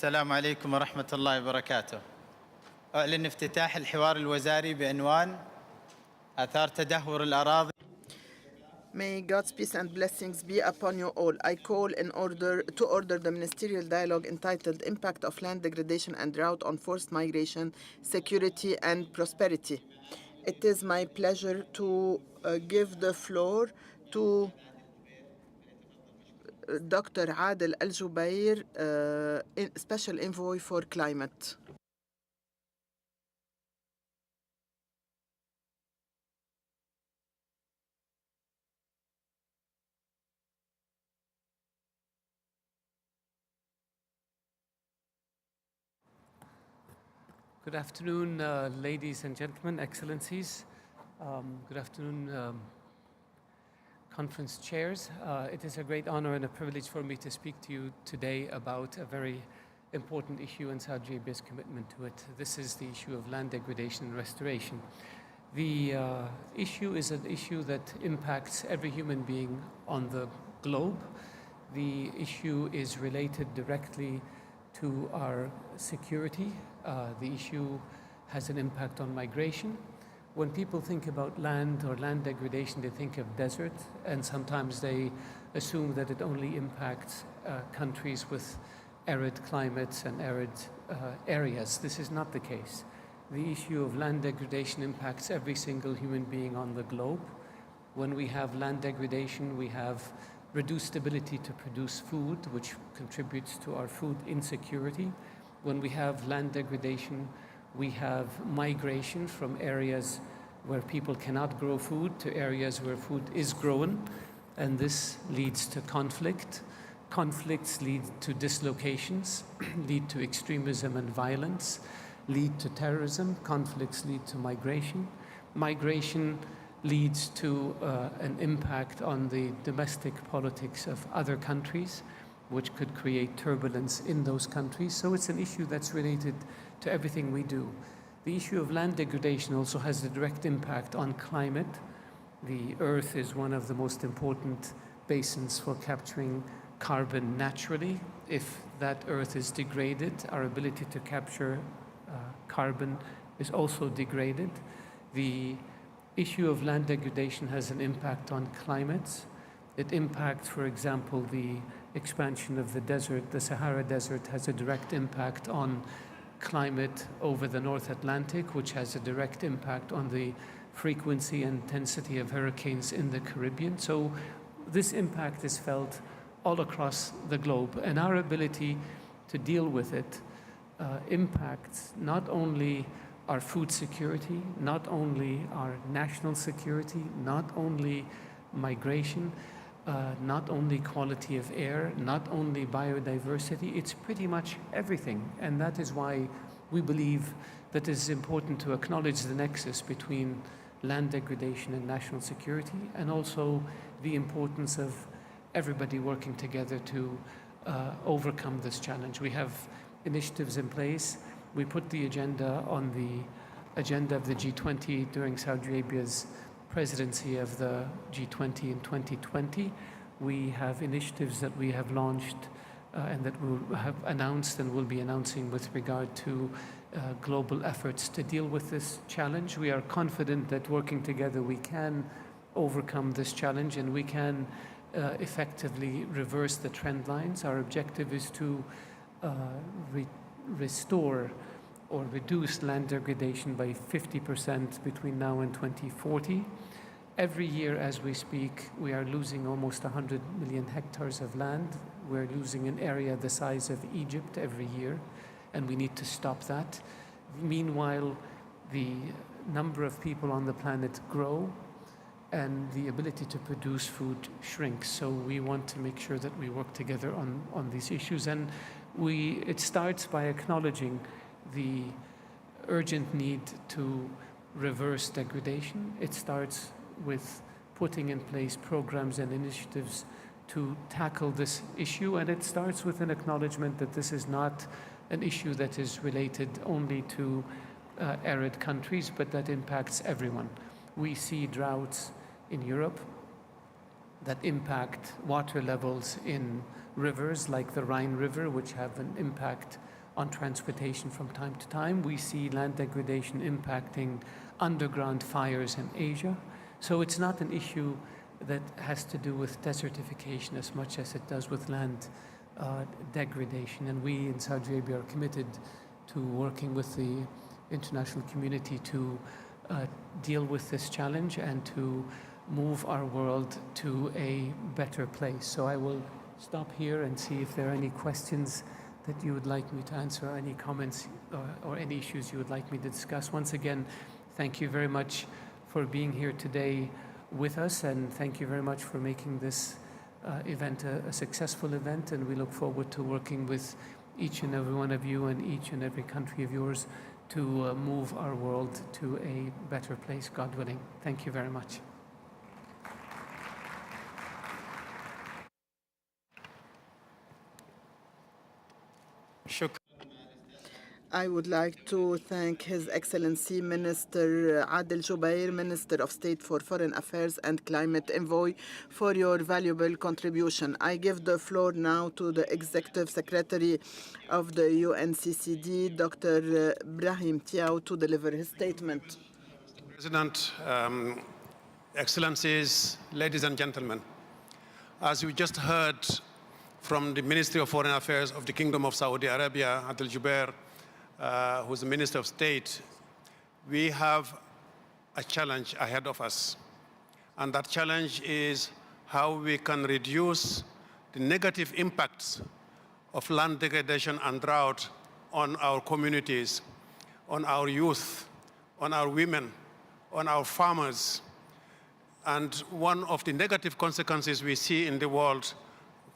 السلام عليكم ورحمة الله وبركاته. أعلن افتتاح الحوار الوزاري بعنوان آثار تدهور الأراضي. May God's peace and blessings be upon you all. I call to order the ministerial dialogue entitled Impact of Land Degradation and Drought on Forced Migration, Security and Prosperity. It is my pleasure to give the floor to Dr. Adel Al-Jubair, Special Envoy for Climate. Good afternoon, ladies and gentlemen, excellencies. Good afternoon, conference chairs. It is a great honor and a privilege for me to speak to you today about a very important issue and Saudi Arabia's commitment to it. This is the issue of land degradation and restoration. The issue is an issue that impacts every human being on the globe. The issue is related directly to our security. The issue has an impact on migration. When people think about land or land degradation, they think of desert, and sometimes they assume that it only impacts countries with arid climates and arid areas. This is not the case. The issue of land degradation impacts every single human being on the globe. When we have land degradation, we have reduced ability to produce food, which contributes to our food insecurity. When we have land degradation, we have migration from areas where people cannot grow food to areas where food is grown, and this leads to conflict. Conflicts lead to dislocations, lead to extremism and violence, lead to terrorism. Conflicts lead to migration. Migration leads to an impact on the domestic politics of other countries, which could create turbulence in those countries. So it's an issue that's related to everything we do. The issue of land degradation also has a direct impact on climate. The Earth is one of the most important basins for capturing carbon naturally. If that Earth is degraded, our ability to capture carbon is also degraded. The issue of land degradation has an impact on climates. It impacts, for example, the expansion of the desert. The Sahara Desert has a direct impact on climate over the North Atlantic, which has a direct impact on the frequency and intensity of hurricanes in the Caribbean. So this impact is felt all across the globe, and our ability to deal with it impacts not only our food security, not only our national security, not only migration, not only quality of air, not only biodiversity, it's pretty much everything. And that is why we believe that it is important to acknowledge the nexus between land degradation and national security, and also the importance of everybody working together to overcome this challenge. We have initiatives in place. We put the agenda on the agenda of the G20 during Saudi Arabia's presidency of the G20 in 2020. We have initiatives that we have launched and that we'll have announced and will be announcing with regard to global efforts to deal with this challenge. We are confident that working together we can overcome this challenge and we can effectively reverse the trend lines. Our objective is to restore or reduce land degradation by 50% between now and 2040. Every year as we speak, we are losing almost 100 million hectares of land. We're losing an area the size of Egypt every year, and we need to stop that. Meanwhile, the number of people on the planet grow and the ability to produce food shrinks. So we want to make sure that we work together on these issues. And it starts by acknowledging the urgent need to reverse degradation. It starts with putting in place programs and initiatives to tackle this issue, and it starts with an acknowledgement that this is not an issue that is related only to arid countries, but that impacts everyone. We see droughts in Europe that impact water levels in rivers like the Rhine River, which have an impact on transportation from time to time. We see land degradation impacting underground fires in Asia. So it's not an issue that has to do with desertification as much as it does with land degradation. And we in Saudi Arabia are committed to working with the international community to deal with this challenge and to move our world to a better place. So I will stop here and see if there are any questions that you would like me to answer, any comments or any issues you would like me to discuss. Once again, thank you very much for being here today with us, and thank you very much for making this event a successful event, and we look forward to working with each and every one of you and each and every country of yours to move our world to a better place, God willing. Thank you very much. I would like to thank His Excellency Minister Adel Jubair, Minister of State for Foreign Affairs and Climate Envoy, for your valuable contribution. I give the floor now to the Executive Secretary of the UNCCD, Dr. Brahim Tiao, to deliver his statement. President, Excellencies, ladies and gentlemen, as we just heard from the Ministry of Foreign Affairs of the Kingdom of Saudi Arabia, Adel Jubair, who's the Minister of State, we have a challenge ahead of us. And that challenge is how we can reduce the negative impacts of land degradation and drought on our communities, on our youth, on our women, on our farmers. And one of the negative consequences we see in the world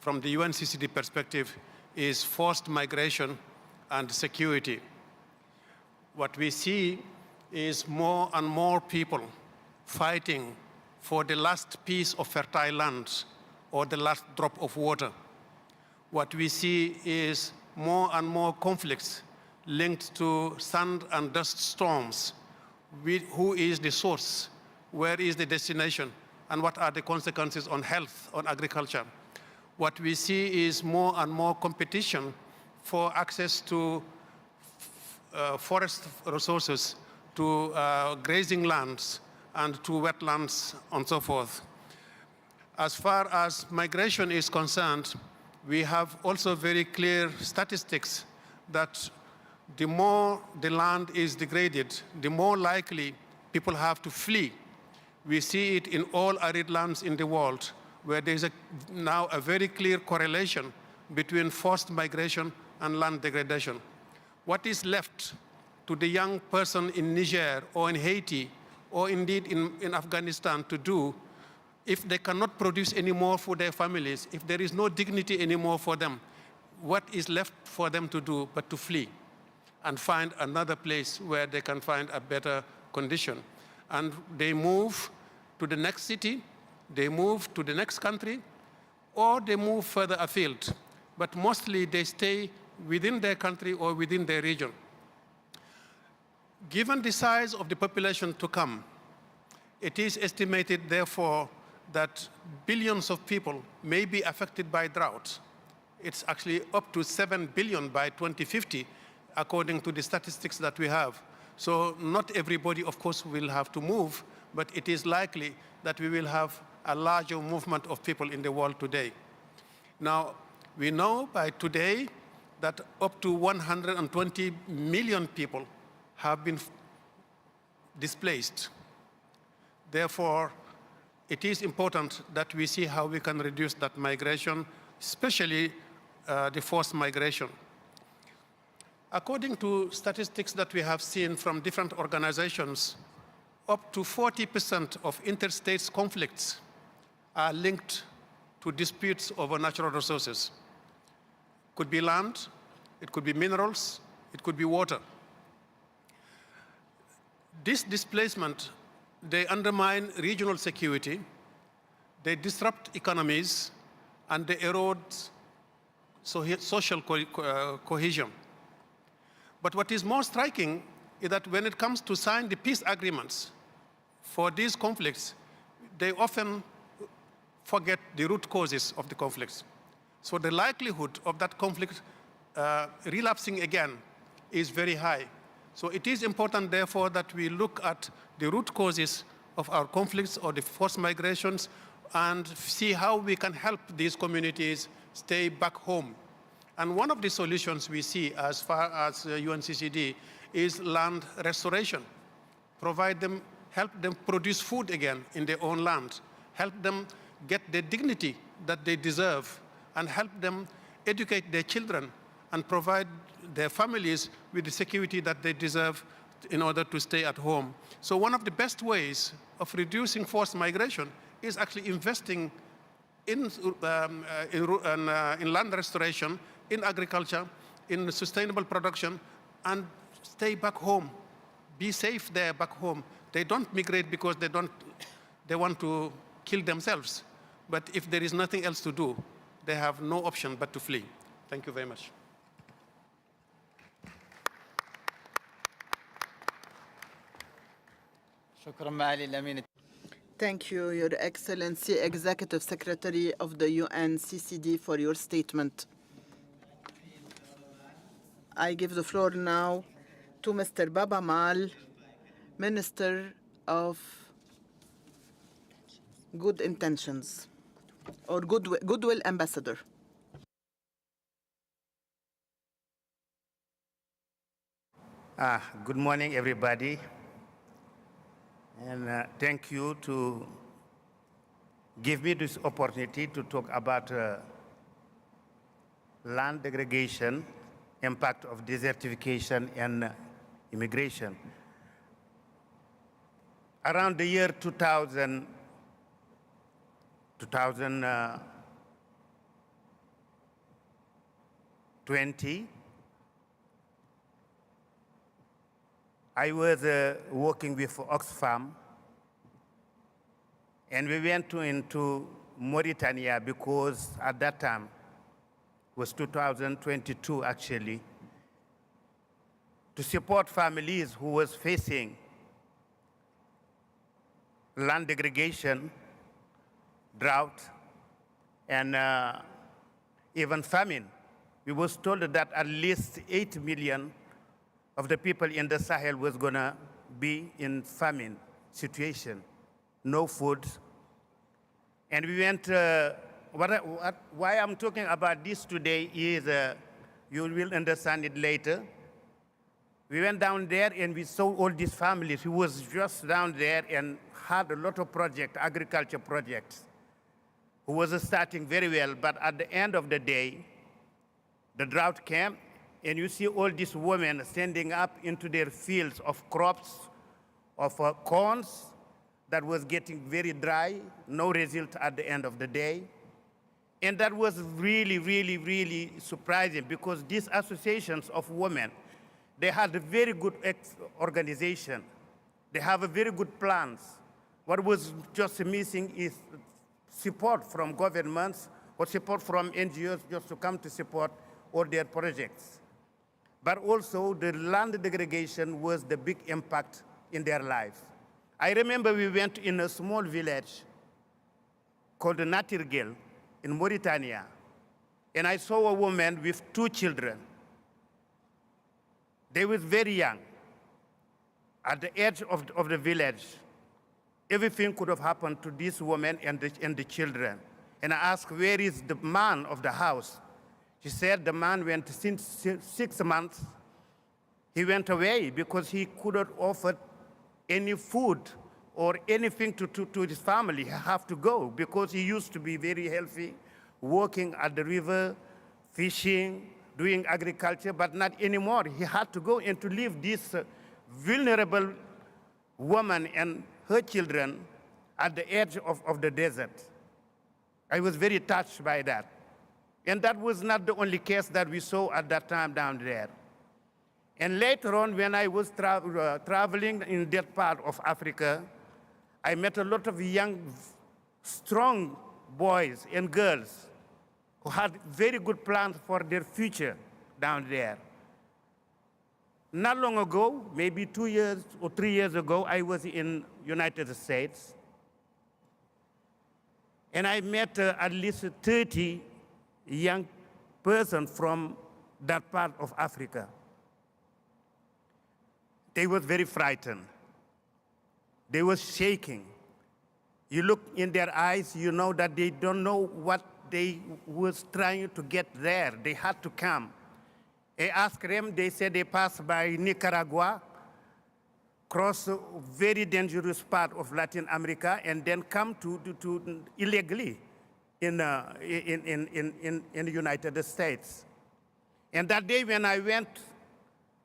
from the UNCCD perspective is forced migration and security. What we see is more and more people fighting for the last piece of fertile land or the last drop of water. What we see is more and more conflicts linked to sand and dust storms. Who is the source? Where is the destination? And what are the consequences on health, on agriculture? What we see is more and more competition for access to forest resources, to grazing lands, and to wetlands, and so forth. As far as migration is concerned, we have also very clear statistics that the more the land is degraded, the more likely people have to flee. We see it in all arid lands in the world, where there is now a very clear correlation between forced migration and land degradation. What is left to the young person in Niger or in Haiti or indeed in Afghanistan to do if they cannot produce any more for their families, if there is no dignity anymore for them? What is left for them to do but to flee and find another place where they can find a better condition? And they move to the next city, they move to the next country, or they move further afield. But mostly they stay within their country or within their region. Given the size of the population to come, it is estimated, therefore, that billions of people may be affected by drought. It's actually up to 7 billion by 2050, according to the statistics that we have. So not everybody, of course, will have to move, but it is likely that we will have a larger movement of people in the world today. Now, we know by today that up to 120 million people have been displaced. Therefore, it is important that we see how we can reduce that migration, especially the forced migration. According to statistics that we have seen from different organizations, up to 40% of interstate conflicts are linked to disputes over natural resources. It could be land, it could be minerals, it could be water. This displacement, they undermine regional security, they disrupt economies, and they erode social cohesion. But what is more striking is that when it comes to sign the peace agreements for these conflicts, they often forget the root causes of the conflicts. So the likelihood of that conflict relapsing again is very high. So it is important, therefore, that we look at the root causes of our conflicts or the forced migrations and see how we can help these communities stay back home. And one of the solutions we see as far as UNCCD is land restoration. Provide them, help them produce food again in their own land, help them get the dignity that they deserve, and help them educate their children and provide their families with the security that they deserve in order to stay at home. So one of the best ways of reducing forced migration is actually investing in land restoration, in agriculture, in sustainable production, and stay back home. Be safe there back home. They don't migrate because they want to kill themselves. But if there is nothing else to do, they have no option but to flee. Thank you very much. شكرا معالي الأمين. Thank you, Your Excellency, Executive Secretary of the UNCCD, for your statement. I give the floor now to Mr. Baba Mal, Minister of Good Intentions, or Goodwill Ambassador. Good morning, everybody. And thank you to give me this opportunity to talk about land degradation, impact of desertification and immigration. Around the year 2020, I was working with Oxfam, and we went into Mauritania because at that time, it was 2022 actually, to support families who was facing land degradation, drought, and even famine. We was told that at least 8 million of the people in the Sahel was gonna be in famine situation, no food. And we went, why I'm talking about this today is, you will understand it later. We went down there and we saw all these families who was just down there and had a lot of projects, agriculture projects, who was starting very well, but at the end of the day, the drought came, and you see all these women standing up into their fields of crops, of corns that was getting very dry, no result at the end of the day. And that was really, really, really surprising because these associations of women, they had a very good organization. They have a very good plans. What was just missing is support from governments or support from NGOs just to come to support all their projects. But also the land degradation was the big impact in their lives. I remember we went in a small village called Natirgel in Mauritania, and I saw a woman with 2 children. They were very young. At the edge of the village, everything could have happened to this woman and the children. And I asked, where is the man of the house? She said the man went since 6 months. He went away because he couldn't offer any food or anything to his family. He had to go because he used to be very healthy, working at the river, fishing, doing agriculture, but not anymore. He had to go and to leave this vulnerable woman and her children at the edge of the desert. I was very touched by that. And that was not the only case that we saw at that time down there. And later on, when I was traveling in that part of Africa, I met a lot of young, strong boys and girls who had very good plans for their future down there. Not long ago, maybe 2 years or 3 years ago, I was in United States. And I met at least 30 young persons from that part of Africa. They were very frightened. They were shaking. You look in their eyes, you know that they don't know what they was trying to get there. They had to come. I asked them, they said they passed by Nicaragua, cross a very dangerous part of Latin America, and then come to illegally in the United States. And that day when I went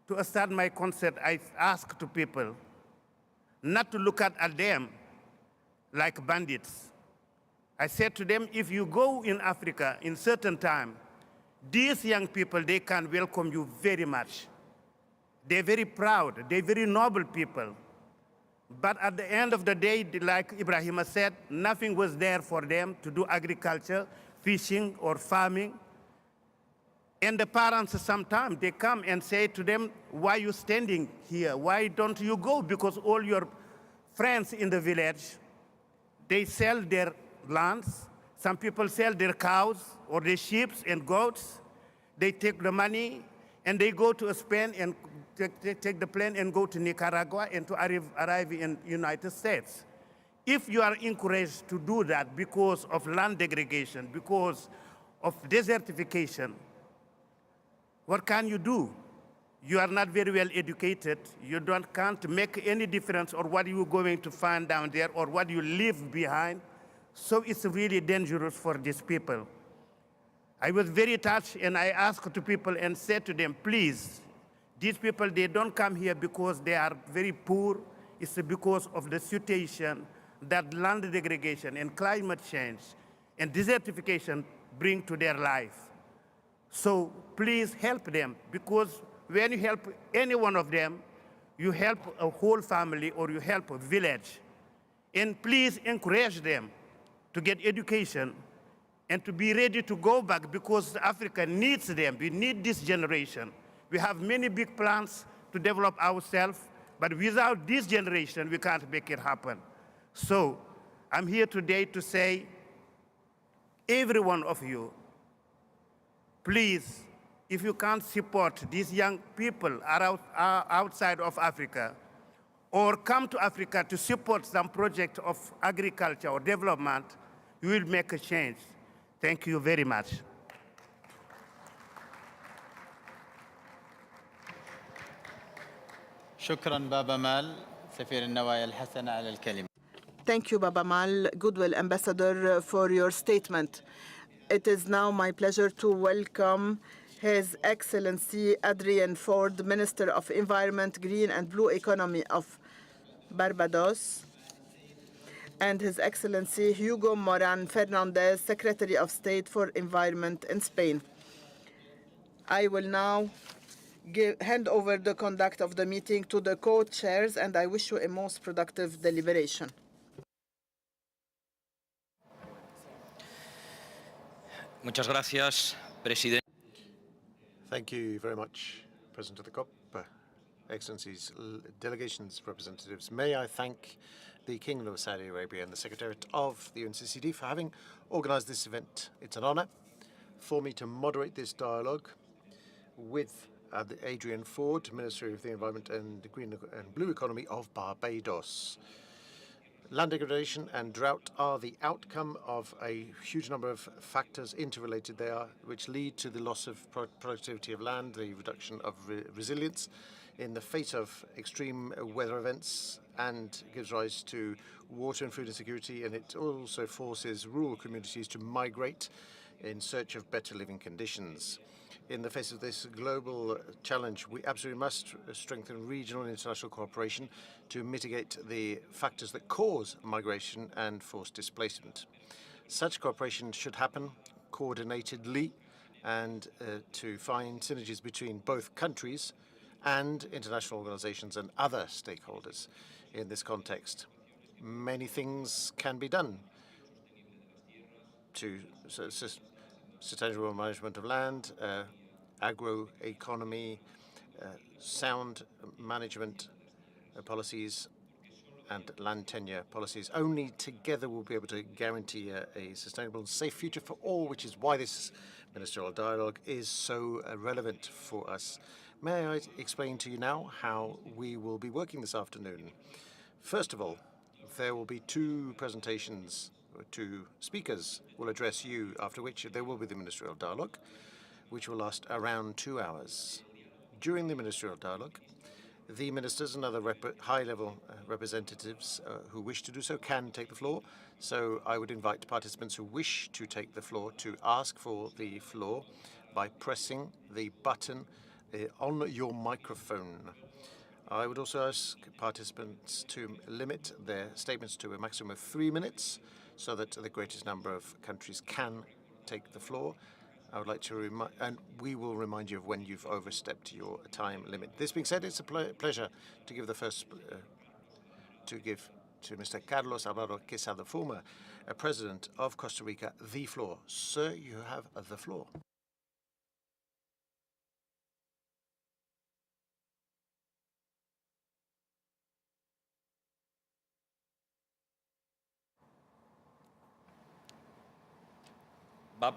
to start my concert, I asked to people not to look at them like bandits. I said to them, if you go in Africa in certain time, these young people, they can welcome you very much. They're very proud, they're very noble people. But at the end of the day, like Ibrahima said, nothing was there for them to do agriculture, fishing, or farming. And the parents sometimes, they come and say to them, why are you standing here? Why don't you go? Because all your friends in the village, they sell their lands. Some people sell their cows or their sheep and goats. They take the money and they go to Spain and take the plane and go to Nicaragua and to arrive in United States. If you are encouraged to do that because of land degradation, because of desertification, what can you do? You are not very well educated. You can't make any difference or what you're going to find down there or what you leave behind. So it's really dangerous for these people. I was very touched and I asked to people and said to them, please, these people, they don't come here because they are very poor. It's because of the situation that land degradation and climate change and desertification bring to their life. So please help them, because when you help any one of them, you help a whole family or you help a village. And please encourage them to get education and to be ready to go back, because Africa needs them. We need this generation. We have many big plans to develop ourselves, but without this generation, we can't make it happen. So I'm here today to say, every one of you, please, if you can't support these young people outside of Africa, or come to Africa to support some project of agriculture or development, you will make a change. Thank you very much. شكرا بابا مال سفير النوايا الحسنة على الكلمة. Thank you, Baba Mal, Goodwill Ambassador, for your statement. It is now my pleasure to welcome His Excellency Adrian Ford, Minister of Environment, Green and Blue Economy of Barbados, and His Excellency Hugo Moran Fernandez, Secretary of State for Environment in Spain. I will now hand over the conduct of the meeting to the co-chairs, and I wish you a most productive deliberation. Muchas gracias, Presidente. Thank you very much, President of the COP, Excellencies, delegations, representatives. May I thank the Kingdom of Saudi Arabia and the Secretariat of the UNCCD for having organized this event. It's an honor for me to moderate this dialogue with Adrian Ford, Minister of the Environment and the Green and Blue Economy of Barbados. Land degradation and drought are the outcome of a huge number of factors interrelated there, which lead to the loss of productivity of land, the reduction of resilience in the face of extreme weather events, and gives rise to water and food insecurity, and it also forces rural communities to migrate in search of better living conditions. In the face of this global challenge, we absolutely must strengthen regional and international cooperation to mitigate the factors that cause migration and forced displacement. Such cooperation should happen coordinatedly and to find synergies between both countries and international organizations and other stakeholders in this context. Many things can be done to sustainable management of land, agroeconomy, sound management policies, and land tenure policies. Only together will be able to guarantee a sustainable and safe future for all, which is why this ministerial dialogue is so relevant for us. May I explain to you now how we will be working this afternoon? First of all, there will be two presentations. Two speakers will address you, after which there will be the ministerial dialogue, which will last around 2 hours. During the ministerial dialogue, the ministers and other high-level representatives who wish to do so can take the floor. So I would invite participants who wish to take the floor to ask for the floor by pressing the button on your microphone. I would also ask participants to limit their statements to a maximum of 3 minutes so that the greatest number of countries can take the floor. I would like to remind, and we will remind you of when you've overstepped your time limit. This being said, it's a pleasure to give the first to Mr. Carlos Alvaro Quesada, former President of Costa Rica, the floor. Sir, you have the floor.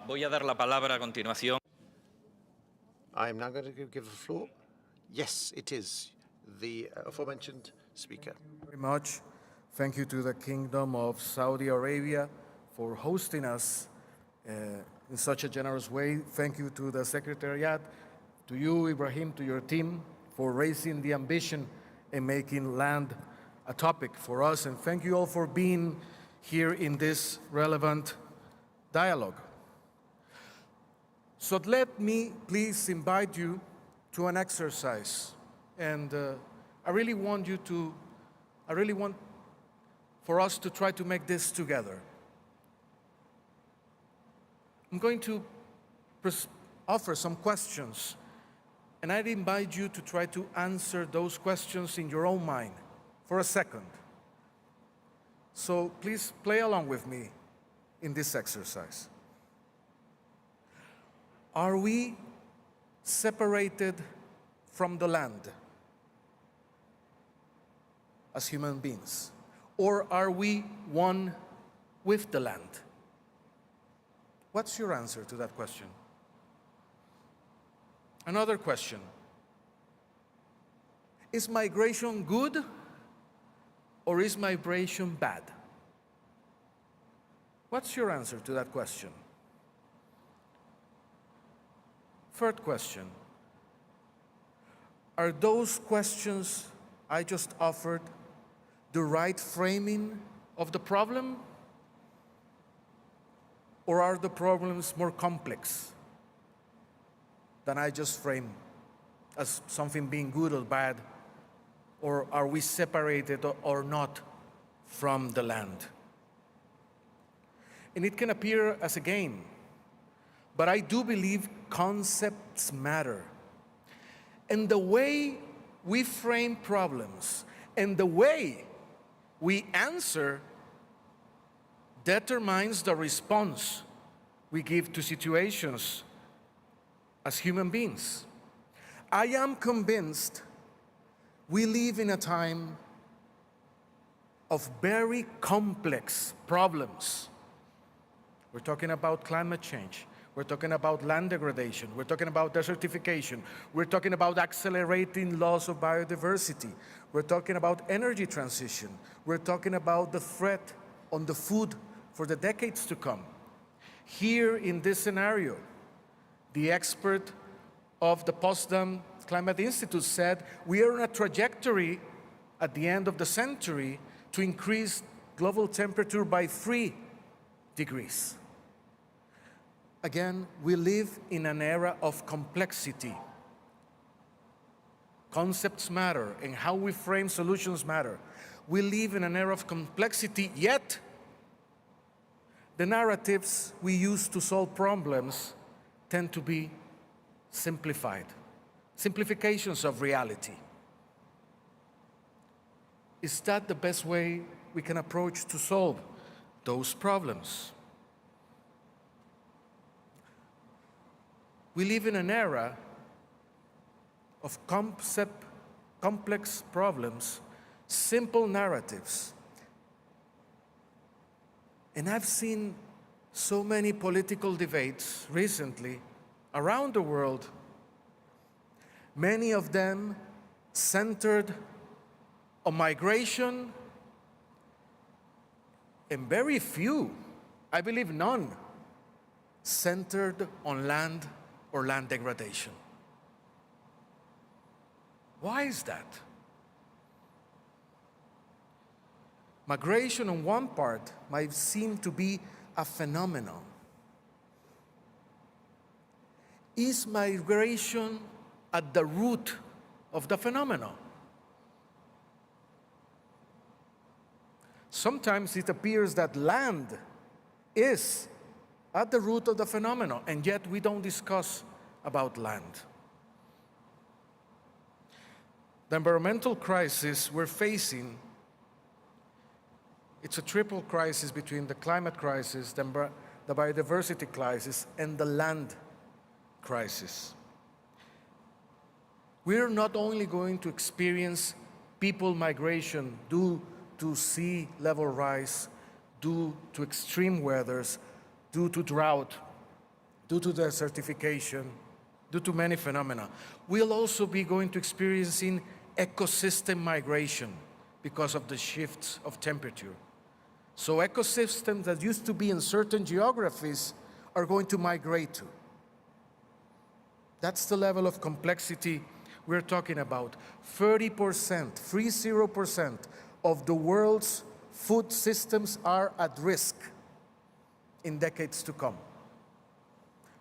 Voy a dar la palabra a continuación. I am now going to give the floor. Yes, it is the aforementioned speaker. Very much. Thank you to the Kingdom of Saudi Arabia for hosting us in such a generous way. Thank you to the Secretariat, to you, Ibrahim, to your team for raising the ambition and making land a topic for us. And thank you all for being here in this relevant dialogue. So let me please invite you to an exercise. And I really want for us to try to make this together. I'm going to offer some questions, and I'd invite you to try to answer those questions in your own mind for a second. So please play along with me in this exercise. Are we separated from the land as human beings? Or are we one with the land? What's your answer to that question? Another question. Is migration good or is migration bad? What's your answer to that question? Third question. Are those questions I just offered the right framing of the problem? Or are the problems more complex than I just framed as something being good or bad? Or are we separated or not from the land? And it can appear as a game, but I do believe concepts matter. And the way we frame problems and the way we answer determines the response we give to situations as human beings. I am convinced we live in a time of very complex problems. We're talking about climate change. We're talking about land degradation. We're talking about desertification. We're talking about accelerating loss of biodiversity. We're talking about energy transition. We're talking about the threat on the food for the decades to come. Here in this scenario, the expert of the Potsdam Climate Institute said we are on a trajectory at the end of the century to increase global temperature by 3 degrees. Again, we live in an era of complexity. Concepts matter, and how we frame solutions matter. We live in an era of complexity, yet the narratives we use to solve problems tend to be simplified, simplifications of reality. Is that the best way we can approach to solve those problems? We live in an era of complex problems, simple narratives. And I've seen so many political debates recently around the world, many of them centered on migration, and very few, I believe none, centered on land or land degradation. Why is that? Migration on one part might seem to be a phenomenon. Is migration at the root of the phenomenon? Sometimes it appears that land is at the root of the phenomenon, and yet we don't discuss about land. The environmental crisis we're facing, it's a triple crisis between the climate crisis, the biodiversity crisis, and the land crisis. We're not only going to experience people migration due to sea level rise, due to extreme weathers, due to drought, due to desertification, due to many phenomena. We'll also be going to experiencing ecosystem migration because of the shifts of temperature. So ecosystems that used to be in certain geographies are going to migrate to. That's the level of complexity we're talking about. 30% of the world's food systems are at risk in decades to come.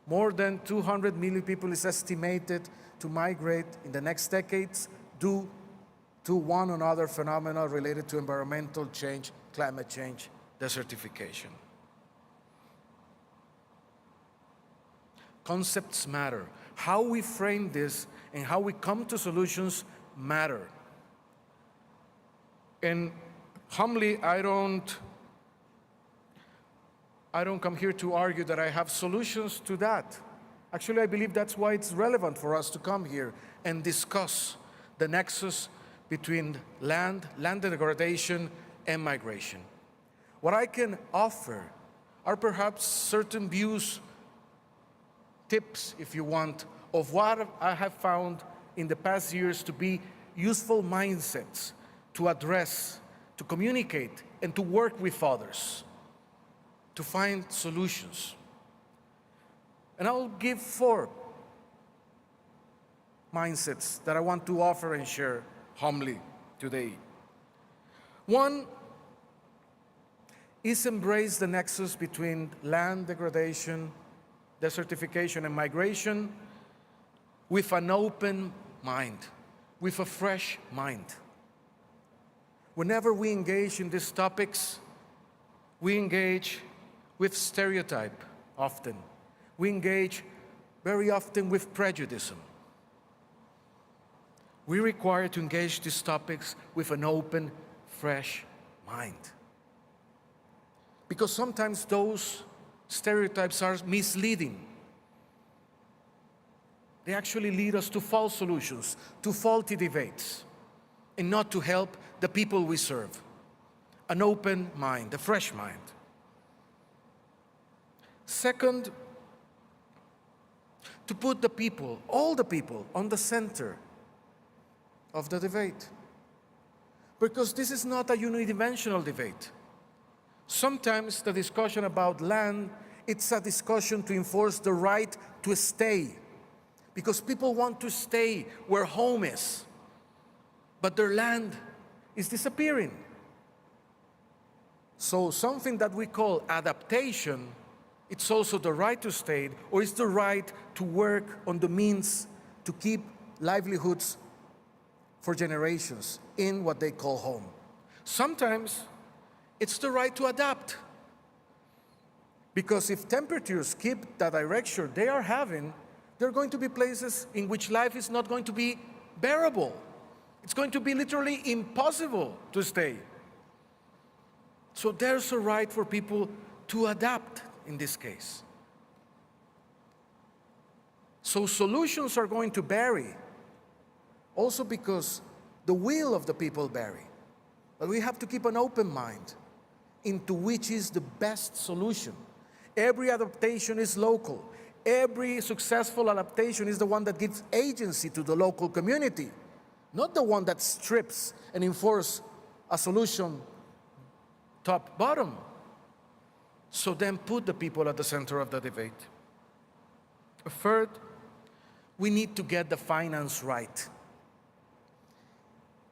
More than 200 million people is estimated to migrate in the next decades due to one or another phenomena related to environmental change, climate change, desertification. Concepts matter. How we frame this and how we come to solutions matter. And humbly, I don't come here to argue that I have solutions to that. Actually, I believe that's why it's relevant for us to come here and discuss the nexus between land degradation, and migration. What I can offer are perhaps certain views, tips, if you want, of what I have found in the past years to be useful mindsets to address, to communicate, and to work with others, to find solutions. And I'll give 4 mindsets that I want to offer and share humbly today. One is embrace the nexus between land degradation, desertification, and migration with an open mind, with a fresh mind. Whenever we engage in these topics, we engage with stereotype often. We engage very often with prejudice. We require to engage these topics with an open, fresh mind. Because sometimes those stereotypes are misleading. They actually lead us to false solutions, to faulty debates, and not to help the people we serve. An open mind, a fresh mind. Second, to put the people, all the people, on the center of the debate. Because this is not a unidimensional debate. Sometimes the discussion about land, it's a discussion to enforce the right to stay. Because people want to stay where home is, but their land is disappearing. So something that we call adaptation, it's also the right to stay, or it's the right to work on the means to keep livelihoods for generations in what they call home. Sometimes it's the right to adapt. Because if temperatures keep the direction they are having, there are going to be places in which life is not going to be bearable. It's going to be literally impossible to stay. So there's a right for people to adapt in this case. So solutions are going to vary, also because the will of the people vary. But we have to keep an open mind into which is the best solution. Every adaptation is local. Every successful adaptation is the one that gives agency to the local community, not the one that strips and enforces a solution top-bottom. So then put the people at the center of the debate. Third, we need to get the finance right.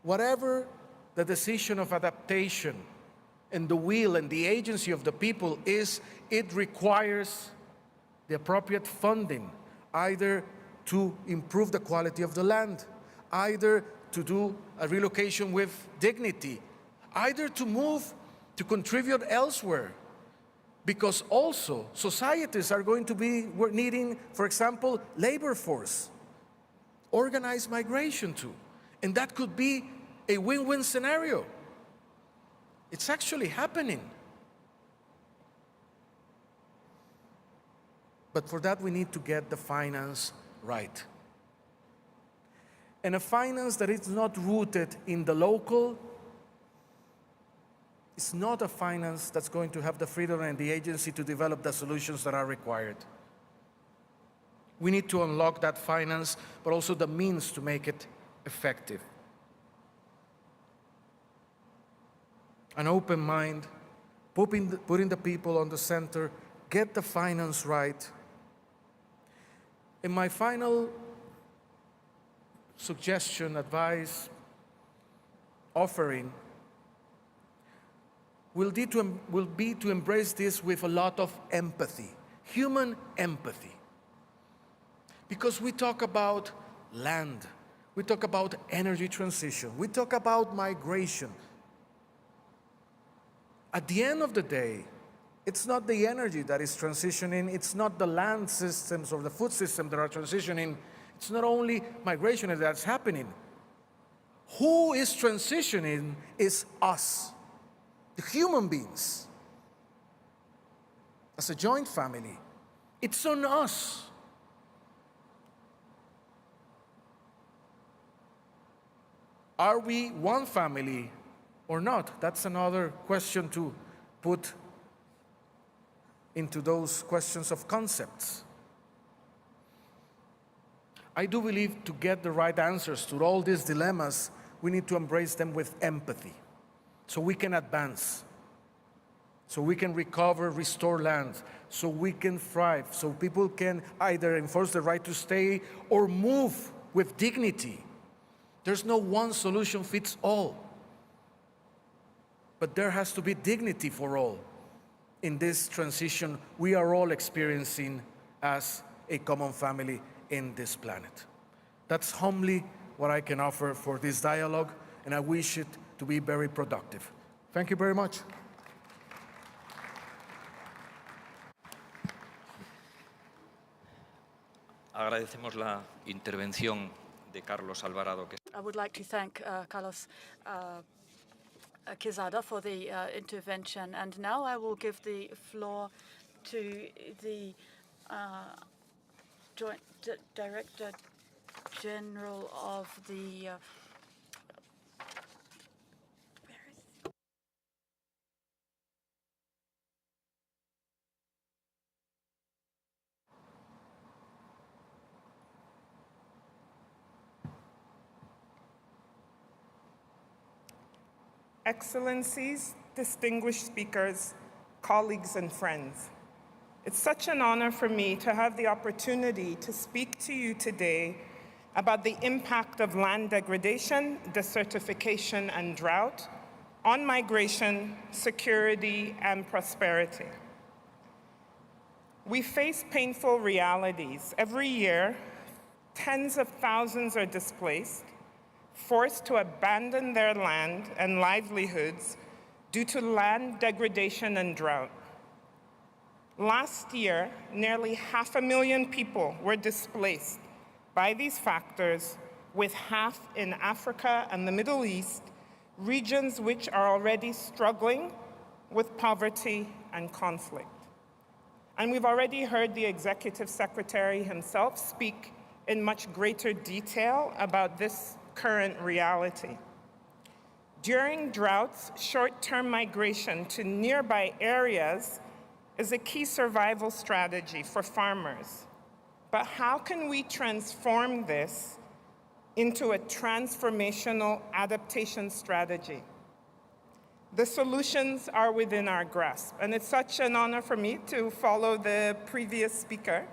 Whatever the decision of adaptation and the will and the agency of the people is, it requires the appropriate funding, either to improve the quality of the land, either to do a relocation with dignity, either to move, to contribute elsewhere. Because also societies are going to be needing, for example, labor force, organized migration too. And that could be a win-win scenario. It's actually happening. But for that, we need to get the finance right. And a finance that is not rooted in the local, it's not a finance that's going to have the freedom and the agency to develop the solutions that are required. We need to unlock that finance, but also the means to make it effective. An open mind, putting the people on the center, get the finance right. And my final suggestion, advice, offering will be to embrace this with a lot of empathy, human empathy. Because we talk about land, we talk about energy transition, we talk about migration. At the end of the day, it's not the energy that is transitioning, it's not the land systems or the food system that are transitioning, it's not only migration that's happening. Who is transitioning is us, the human beings. As a joint family, it's on us. Are we one family or not? That's another question to put into those questions of concepts. I do believe to get the right answers to all these dilemmas, we need to embrace them with empathy, so we can advance, so we can recover, restore land, so we can thrive, so people can either enforce the right to stay or move with dignity. There's no one solution fits all, but there has to be dignity for all in this transition we are all experiencing as a common family in this planet. That's humbly what I can offer for this dialogue, and I wish it to be very productive. Thank you very much. Agradecemos la intervención de Carlos Alvarado. I would like to thank Carlos Quezada for the intervention, and now I will give the floor to the Joint Director General of the Excellencies, distinguished speakers, colleagues, and friends. It's such an honor for me to have the opportunity to speak to you today about the impact of land degradation, desertification, and drought on migration, security, and prosperity. We face painful realities. Every year, tens of thousands are displaced, forced to abandon their land and livelihoods due to land degradation and drought. Last year, nearly 500,000 people were displaced by these factors, with half in Africa and the Middle East, regions which are already struggling with poverty and conflict. And we've already heard the Executive Secretary himself speak in much greater detail about this current reality. During droughts, short-term migration to nearby areas is a key survival strategy for farmers. But how can we transform this into a transformational adaptation strategy? The solutions are within our grasp, and it's such an honor for me to follow the previous speaker,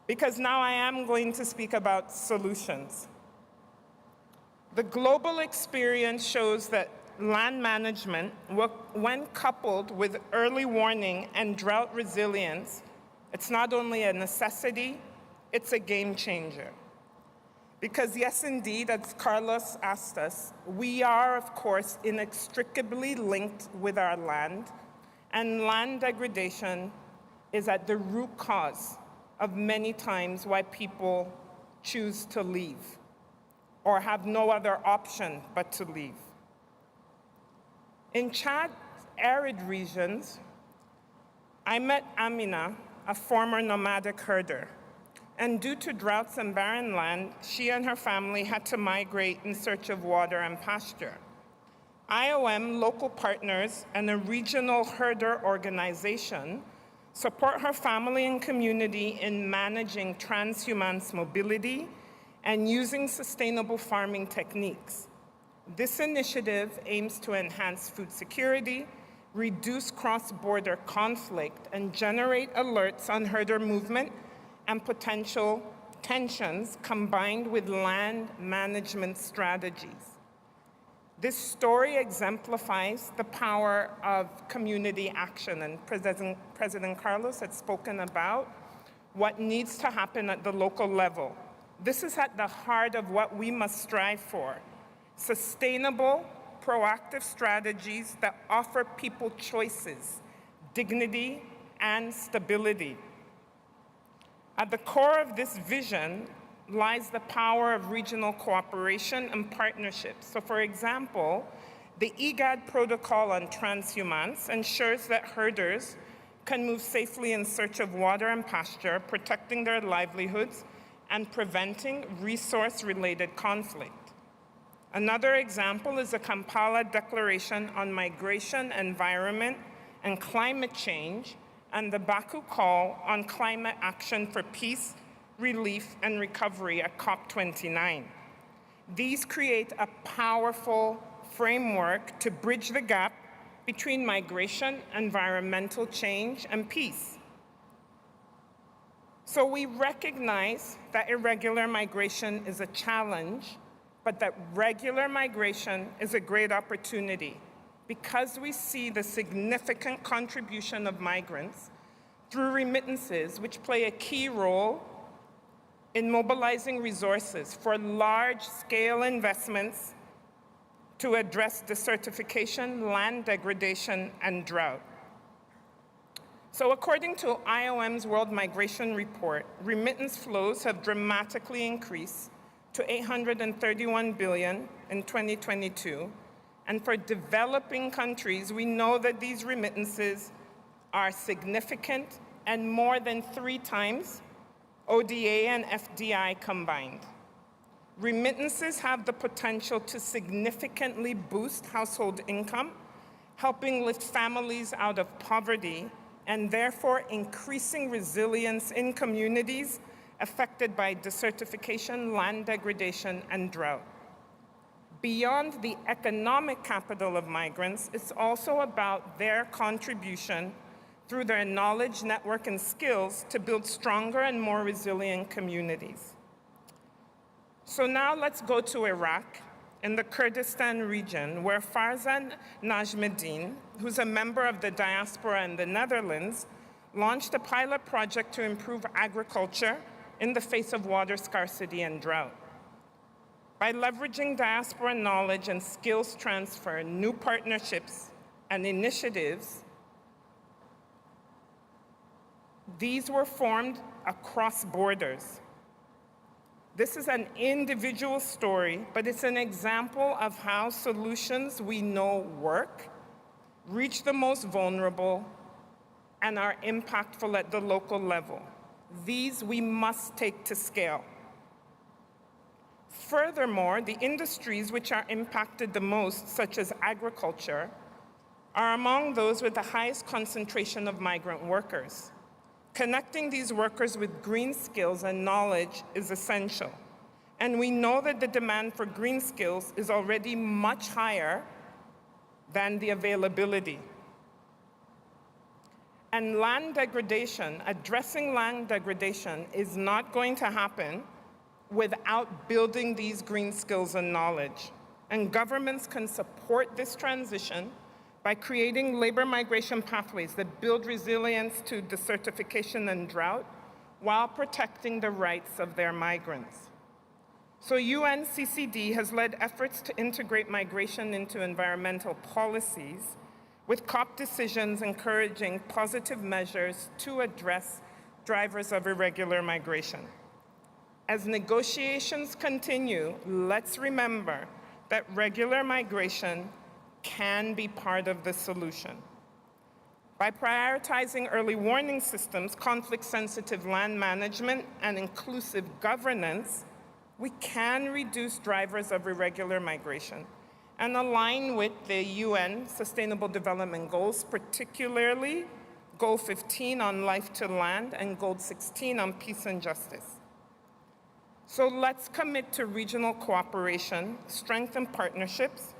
because now I am going to speak about solutions. The global experience shows that land management, when coupled with early warning and drought resilience, it's not only a necessity, it's a game changer. Because yes, indeed, as Carlos asked us, we are, of course, inextricably linked with our land, and land degradation is at the root cause of many times why people choose to leave or have no other option but to leave. In Chad's arid regions, I met Amina, a former nomadic herder. And due to droughts and barren land, she and her family had to migrate in search of water and pasture. IOM, local partners, and a regional herder organization support her family and community in managing transhumance mobility and using sustainable farming techniques. This initiative aims to enhance food security, reduce cross-border conflict, and generate alerts on herder movement and potential tensions combined with land management strategies. This story exemplifies the power of community action, and President Carlos had spoken about what needs to happen at the local level. This is at the heart of what we must strive for: sustainable, proactive strategies that offer people choices, dignity, and stability. At the core of this vision lies the power of regional cooperation and partnerships. So for example, the IGAD protocol on transhumance ensures that herders can move safely in search of water and pasture, protecting their livelihoods and preventing resource-related conflict. Another example is the Kampala Declaration on Migration, Environment, and Climate Change, and the Baku Call on Climate Action for Peace, Relief, and Recovery at COP29. These create a powerful framework to bridge the gap between migration, environmental change, and peace. So we recognize that irregular migration is a challenge, but that regular migration is a great opportunity, because we see the significant contribution of migrants through remittances, which play a key role in mobilizing resources for large-scale investments to address desertification, land degradation, and drought. So according to IOM's World Migration Report, remittance flows have dramatically increased to $831 billion in 2022. And for developing countries, we know that these remittances are significant and more than 3 times ODA and FDI combined. Remittances have the potential to significantly boost household income, helping lift families out of poverty, and therefore increasing resilience in communities affected by desertification, land degradation, and drought. Beyond the economic capital of migrants, it's also about their contribution through their knowledge, network, and skills to build stronger and more resilient communities. So now let's go to Iraq, in the Kurdistan region, where Farzan Najmuddin, who's a member of the diaspora in the Netherlands, launched a pilot project to improve agriculture in the face of water scarcity and drought. By leveraging diaspora knowledge and skills transfer, new partnerships and initiatives, these were formed across borders. This is an individual story, but it's an example of how solutions we know work, reach the most vulnerable, and are impactful at the local level. These we must take to scale. Furthermore, the industries which are impacted the most, such as agriculture, are among those with the highest concentration of migrant workers. Connecting these workers with green skills and knowledge is essential. And we know that the demand for green skills is already much higher than the availability. And land degradation, addressing land degradation, is not going to happen without building these green skills and knowledge. And governments can support this transition by creating labor migration pathways that build resilience to desertification and drought while protecting the rights of their migrants. So UNCCD has led efforts to integrate migration into environmental policies, with COP decisions encouraging positive measures to address drivers of irregular migration. As negotiations continue, let's remember that regular migration can be part of the solution. By prioritizing early warning systems, conflict-sensitive land management, and inclusive governance, we can reduce drivers of irregular migration and align with the UN Sustainable Development Goals, particularly Goal 15 on life to land and Goal 16 on peace and justice. So let's commit to regional cooperation, strengthen partnerships,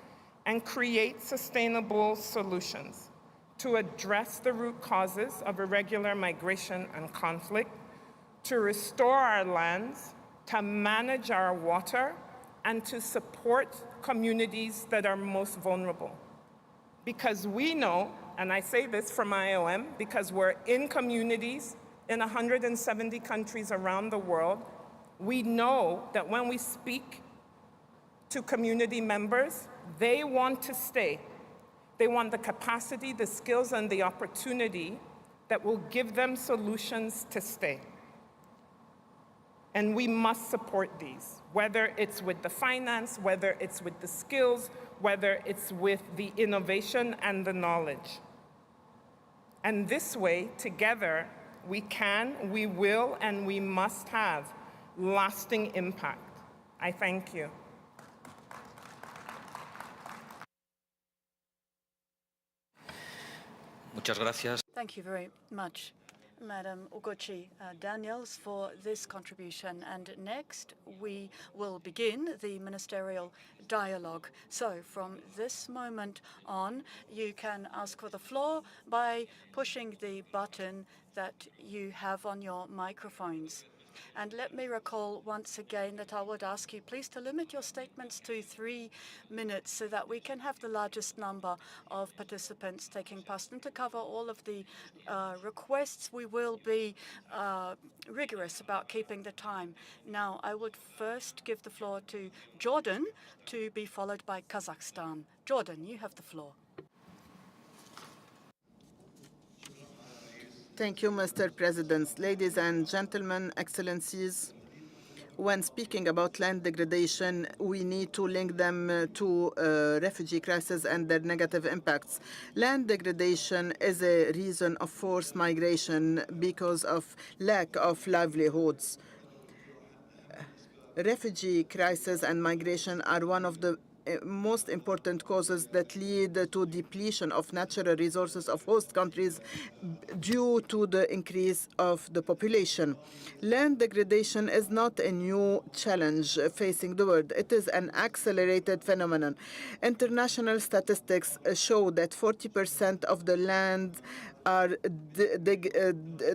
and create sustainable solutions to address the root causes of irregular migration and conflict, to restore our lands, to manage our water, and to support communities that are most vulnerable. Because we know, and I say this from IOM, because we're in communities in 170 countries around the world, we know that when we speak to community members, they want to stay. They want the capacity, the skills, and the opportunity that will give them solutions to stay. And we must support these, whether it's with the finance, whether it's with the skills, whether it's with the innovation and the knowledge. And this way, together, we can, we will, and we must have lasting impact. I thank you. Muchas gracias. Thank you very much, Madam Ugochi Daniels, for this contribution. And next, we will begin the ministerial dialogue. So from this moment on, you can ask for the floor by pushing the button that you have on your microphones. And let me recall once again that I would ask you please to limit your statements to 3 minutes so that we can have the largest number of participants taking part. And to cover all of the requests, we will be rigorous about keeping the time. Now, I would first give the floor to Jordan, to be followed by Kazakhstan. Jordan, you have the floor. Thank you, Mr. President. Ladies and gentlemen, excellencies, when speaking about land degradation, we need to link them to refugee crisis and their negative impacts. Land degradation is a reason of forced migration because of lack of livelihoods. Refugee crisis and migration are one of the most important causes that lead to depletion of natural resources of host countries due to the increase of the population. Land degradation is not a new challenge facing the world. It is an accelerated phenomenon. International statistics show that 40% of the land are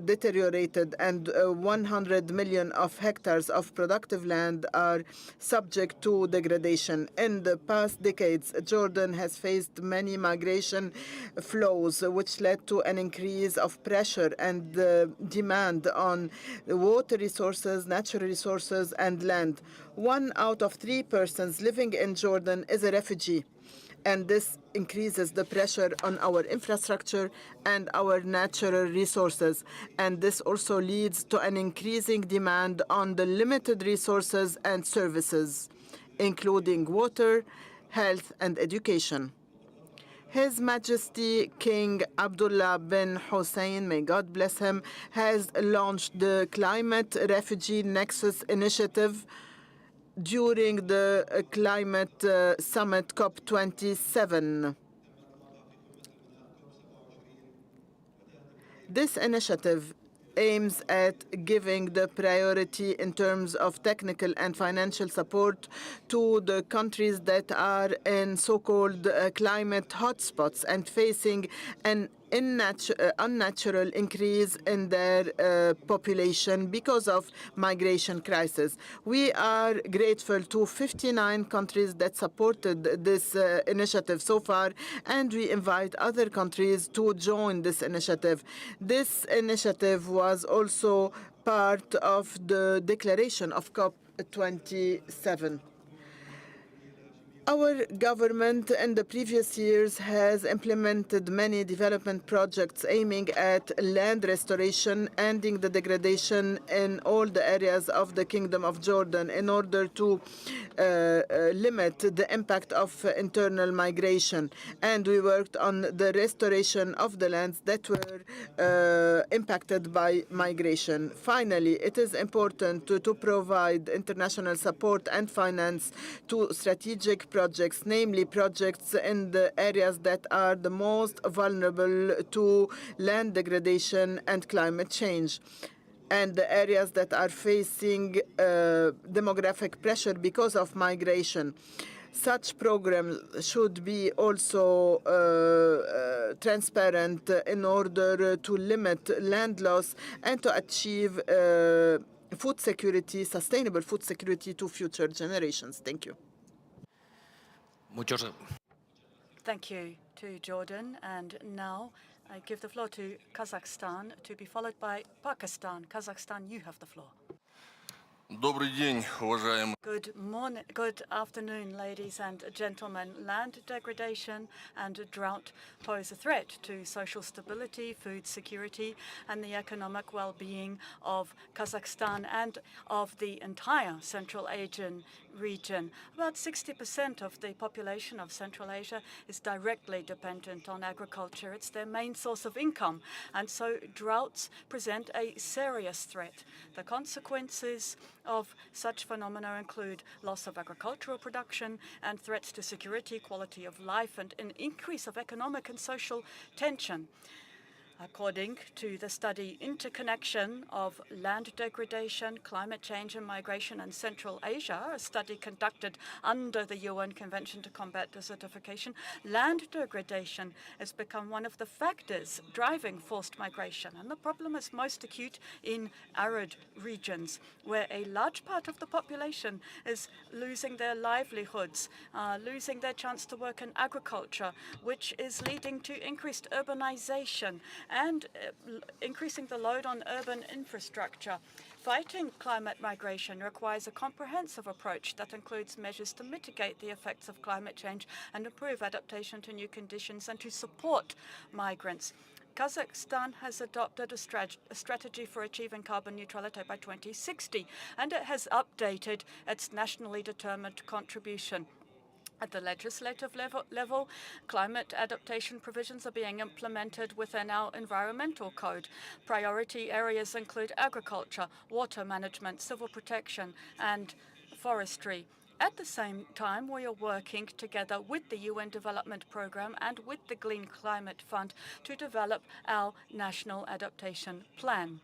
deteriorated, and 100 million of hectares of productive land are subject to degradation. In the past decades, Jordan has faced many migration flows, which led to an increase of pressure and demand on water resources, natural resources, and land. 1 out of 3 persons living in Jordan is a refugee, and this increases the pressure on our infrastructure and our natural resources. And this also leads to an increasing demand on the limited resources and services, including water, health, and education. His Majesty King Abdullah bin Hussein, may God bless him, has launched the Climate Refugee Nexus Initiative during the Climate Summit COP27. This initiative aims at giving the priority in terms of technical and financial support to the countries that are in so-called climate hotspots and facing an unnatural increase in their population because of migration crisis. We are grateful to 59 countries that supported this initiative so far, and we invite other countries to join this initiative. This initiative was also part of the declaration of COP27. Our government in the previous years has implemented many development projects aiming at land restoration, ending the degradation in all the areas of the Kingdom of Jordan in order to limit the impact of internal migration. And we worked on the restoration of the lands that were impacted by migration. Finally, it is important to provide international support and finance to strategic projects, namely projects in the areas that are the most vulnerable to land degradation and climate change, and the areas that are facing demographic pressure because of migration. Such programs should be also transparent in order to limit land loss and to achieve food security, sustainable food security to future generations. Thank you. Thank you to Jordan. And now I give the floor to Kazakhstan, to be followed by Pakistan. Kazakhstan, you have the floor. Good morning, good afternoon, ladies and gentlemen. Land degradation and drought pose a threat to social stability, food security, and the economic well-being of Kazakhstan and of the entire Central Asian region. About 60% of the population of Central Asia is directly dependent on agriculture. It's their main source of income, and so droughts present a serious threat. The consequences of such phenomena include loss of agricultural production and threats to security, quality of life, and an increase of economic and social tension. According to the study Interconnection of Land Degradation, Climate Change and Migration in Central Asia, a study conducted under the UN Convention to Combat Desertification, land degradation has become one of the factors driving forced migration. And the problem is most acute in arid regions, where a large part of the population is losing their livelihoods, losing their chance to work in agriculture, which is leading to increased urbanization and increasing the load on urban infrastructure. Fighting climate migration requires a comprehensive approach that includes measures to mitigate the effects of climate change and improve adaptation to new conditions and to support migrants. Kazakhstan has adopted a strategy for achieving carbon neutrality by 2060, and it has updated its nationally determined contribution. At the legislative level, climate adaptation provisions are being implemented within our environmental code. Priority areas include agriculture, water management, civil protection, and forestry. At the same time, we are working together with the UN Development Programme and with the Green Climate Fund to develop our national adaptation plan.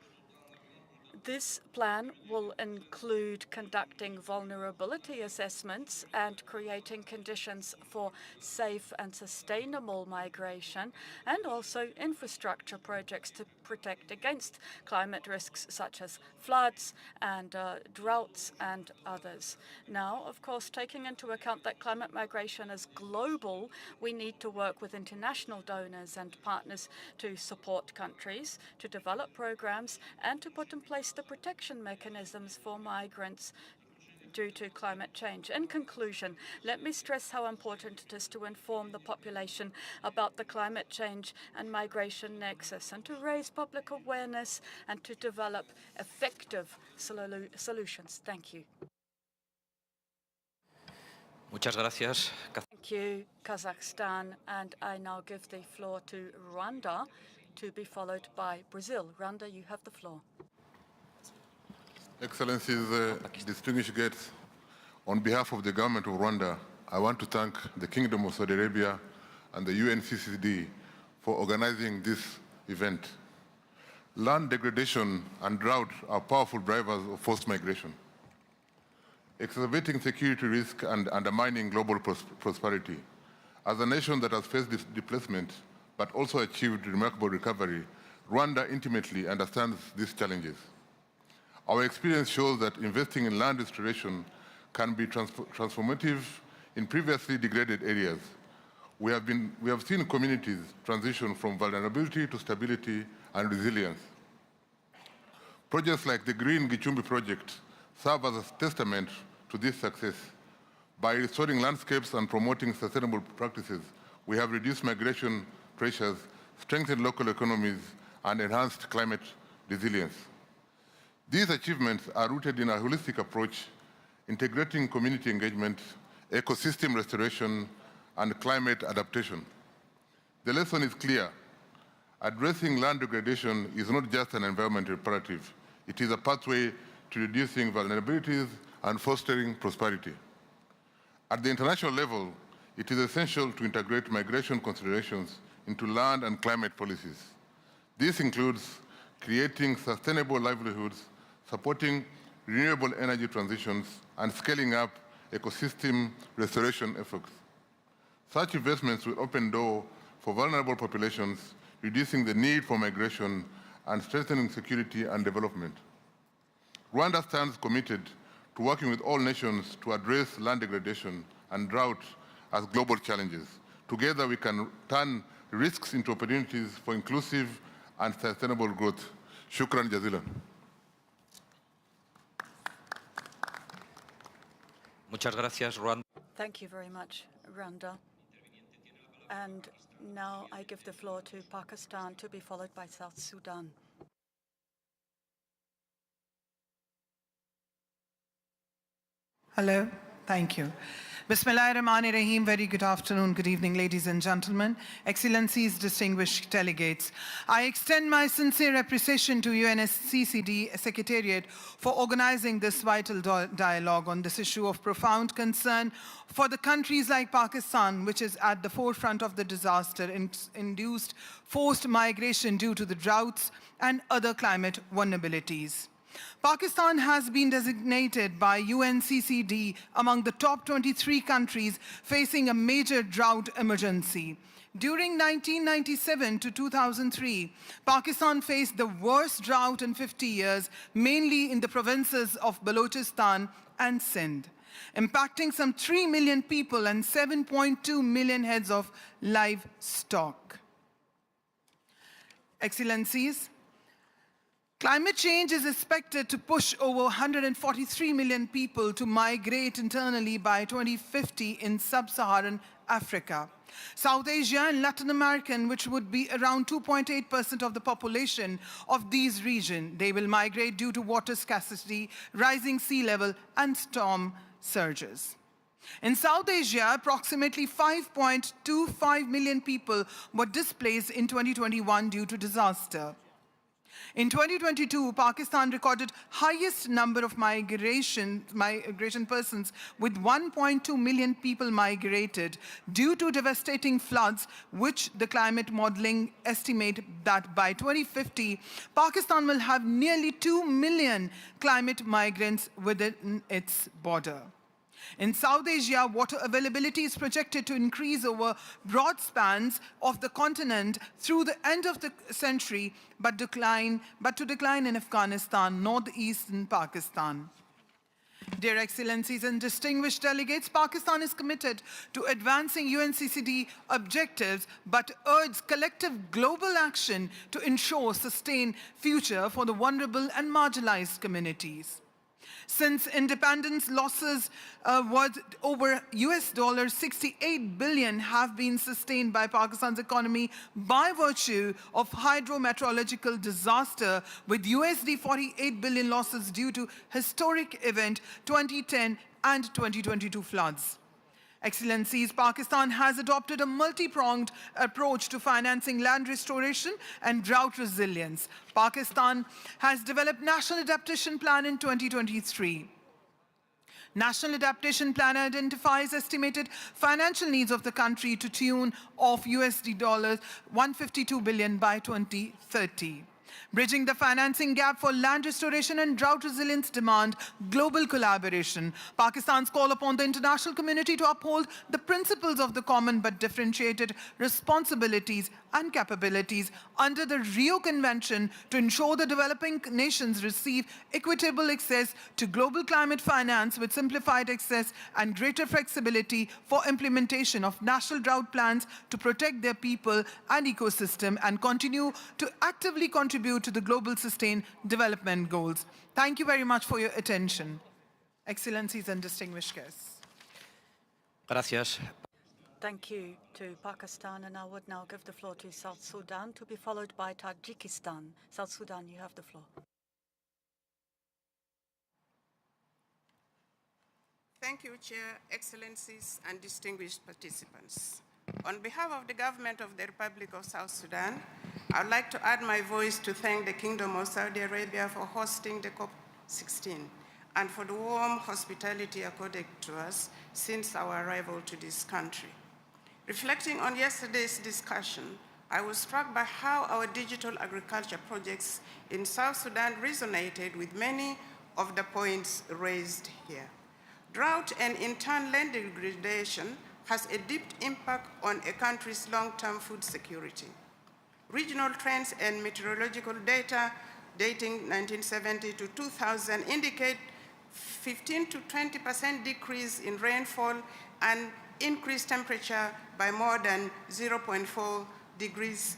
This plan will include conducting vulnerability assessments and creating conditions for safe and sustainable migration, and also infrastructure projects to protect against climate risks such as floods and droughts and others. Now, of course, taking into account that climate migration is global, we need to work with international donors and partners to support countries, to develop programs, and to put in place the protection mechanisms for migrants due to climate change. In conclusion, let me stress how important it is to inform the population about the climate change and migration nexus, and to raise public awareness and to develop effective solutions. Thank you. Muchas gracias. Thank you, Kazakhstan. And I now give the floor to Rwanda, to be followed by Brazil. Rwanda, you have the floor. Excellencies, distinguished guests, on behalf of the government of Rwanda, I want to thank the Kingdom of Saudi Arabia and the UNCCD for organizing this event. land degradation and drought are powerful drivers of forced migration, exacerbating security risk and undermining global prosperity. As a nation that has faced this displacement but also achieved remarkable recovery, Rwanda intimately understands these challenges. Our experience shows that investing in land restoration can be transformative in previously degraded areas. We have seen communities transition from vulnerability to stability and resilience. Projects like the Green Gichumbi project serve as a testament to this success. By restoring landscapes and promoting sustainable practices, we have reduced migration pressures, strengthened local economies, and enhanced climate resilience. These achievements are rooted in a holistic approach, integrating community engagement, ecosystem restoration, and climate adaptation. The lesson is clear. Addressing land degradation is not just an environmental imperative. It is a pathway to reducing vulnerabilities and fostering prosperity. At the international level, it is essential to integrate migration considerations into land and climate policies. This includes creating sustainable livelihoods, supporting renewable energy transitions, and scaling up ecosystem restoration efforts. Such investments will open doors for vulnerable populations, reducing the need for migration and strengthening security and development. Rwanda stands committed to working with all nations to address land degradation and drought as global challenges. Together, we can turn risks into opportunities for inclusive and sustainable growth. Shukran jazilan. Muchas gracias, Rwanda. Thank you very much, Rwanda. And now I give the floor to Pakistan, to be followed by South Sudan. Hello, thank you. Bismillahirrahmanirrahim. Very good afternoon, good evening, ladies and gentlemen, excellencies, distinguished delegates. I extend my sincere appreciation to UNSCCD Secretariat for organizing this vital dialogue on this issue of profound concern for the countries like Pakistan, which is at the forefront of the disaster-induced forced migration due to the droughts and other climate vulnerabilities. Pakistan has been designated by UNCCD among the top 23 countries facing a major drought emergency. During 1997 to 2003, Pakistan faced the worst drought in 50 years, mainly in the provinces of Balochistan and Sindh, impacting some 3 million people and 7.2 million heads of livestock. Excellencies, climate change is expected to push over 143 million people to migrate internally by 2050 in sub-Saharan Africa. South Asia and Latin America, which would be around 2.8% of the population of these regions, they will migrate due to water scarcity, rising sea level, and storm surges. In South Asia, approximately 5.25 million people were displaced in 2021 due to disaster. In 2022, Pakistan recorded highest number of migration persons, with 1.2 million people migrated due to devastating floods, which the climate modeling estimate that by 2050, Pakistan will have nearly 2 million climate migrants within its border. In South Asia, water availability is projected to increase over broad spans of the continent through the end of the century, but to decline in Afghanistan, northeastern Pakistan. Dear Excellencies and distinguished delegates, Pakistan is committed to advancing UNCCD objectives, but urges collective global action to ensure sustained future for the vulnerable and marginalized communities. Since independence, losses worth over $68 billion have been sustained by Pakistan's economy by virtue of hydrometeorological disaster, with $48 billion losses due to historic event 2010 and 2022 floods. Excellencies, Pakistan has adopted a multi-pronged approach to financing land restoration and drought resilience. Pakistan has developed National Adaptation Plan in 2023. National Adaptation Plan identifies estimated financial needs of the country to tune of $152 billion by 2030. Bridging the financing gap for land restoration and drought resilience demand global collaboration. Pakistan's call upon the international community to uphold the principles of the common but differentiated responsibilities and capabilities under the Rio Convention to ensure the developing nations receive equitable access to global climate finance with simplified access and greater flexibility for implementation of national drought plans to protect their people and ecosystem and continue to actively contribute to the global sustained development goals. Thank you very much for your attention. Excellencies and distinguished guests. Gracias. Thank you to Pakistan, and I would now give the floor to South Sudan, to be followed by Tajikistan. South Sudan, you have the floor. Thank you, Chair, Excellencies, and distinguished participants. On behalf of the government of the Republic of South Sudan, I would like to add my voice to thank the Kingdom of Saudi Arabia for hosting the COP16 and for the warm hospitality accorded to us since our arrival to this country. Reflecting on yesterday's discussion, I was struck by how our digital agriculture projects in South Sudan resonated with many of the points raised here. Drought and in turn land degradation has a deep impact on a country's long-term food security. Regional trends and meteorological data dating 1970 to 2000 indicate 15 to 20% decrease in rainfall and increased temperature by more than 0.4 degrees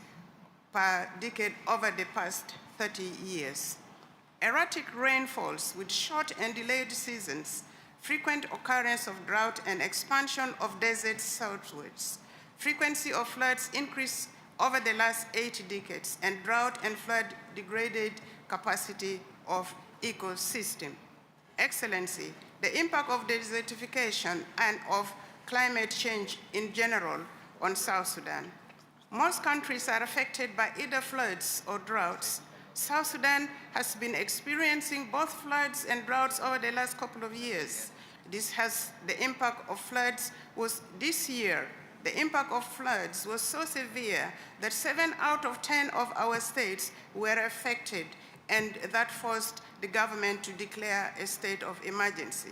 per decade over the past 30 years. Erratic rainfalls with short and delayed seasons, frequent occurrence of drought and expansion of deserts southwards, frequency of floods increased over the last 8 decades, and drought and flood degraded capacity of ecosystem. Excellency, the impact of desertification and of climate change in general on South Sudan. Most countries are affected by either floods or droughts. South Sudan has been experiencing both floods and droughts over the last couple of years. The impact of floods was this year. The impact of floods was so severe that 7 out of 10 of our states were affected, and that forced the government to declare a state of emergency.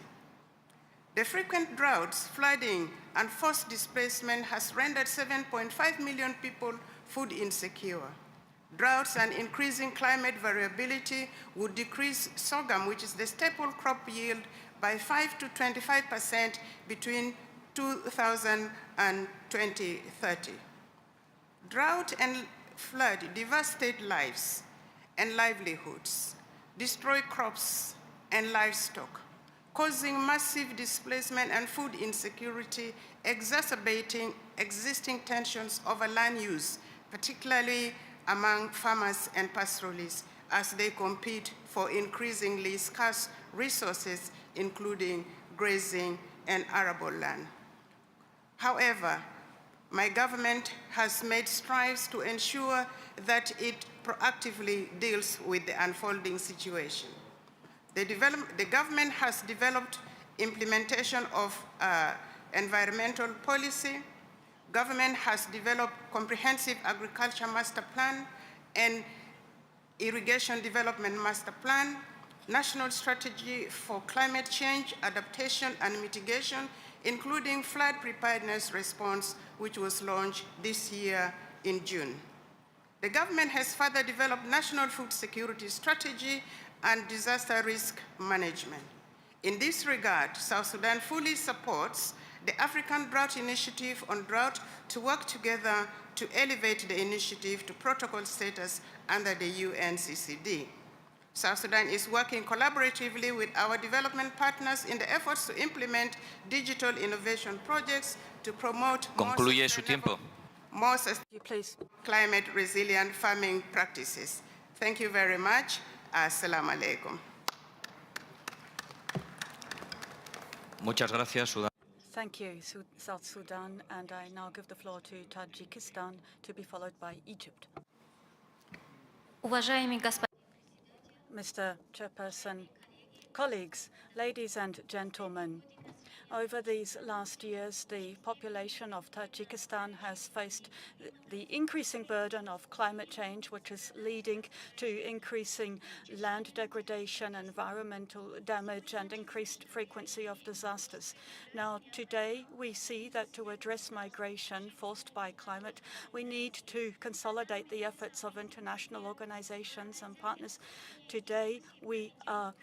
The frequent droughts, flooding, and forced displacement has rendered 7.5 million people food insecure. Droughts and increasing climate variability would decrease sorghum, which is the staple crop yield, by 5 to 25% between 2000 and 2030. Drought and flood devastate lives and livelihoods, destroy crops and livestock, causing massive displacement and food insecurity, exacerbating existing tensions over land use, particularly among farmers and pastoralists as they compete for increasingly scarce resources, including grazing and arable land. However, my government has made strides to ensure that it proactively deals with the unfolding situation. The government has developed implementation of environmental policy. Government has developed comprehensive agriculture master plan and irrigation development master plan, national strategy for climate change, adaptation and mitigation, including flood preparedness response, which was launched this year in June. The government has further developed national food security strategy and disaster risk management. In this regard, South Sudan fully supports the African Drought Initiative on Drought to work together to elevate the initiative to protocol status under the UNCCD. South Sudan is working collaboratively with our development partners in the efforts to implement digital innovation projects to promote more sustainable climate resilient farming practices. Thank you very much. Assalamu alaikum. Muchas gracias, Sudán. Thank you, South Sudan, and I now give the floor to Tajikistan, to be followed by Egypt. Mr. Chairperson, colleagues, ladies and gentlemen, Over these last years, the population of Tajikistan has faced the increasing burden of climate change, which is leading to increasing land degradation, environmental damage, and increased frequency of disasters. Now, today, we see that to address migration forced by climate, we need to consolidate the efforts of international organizations and partners. Today, we are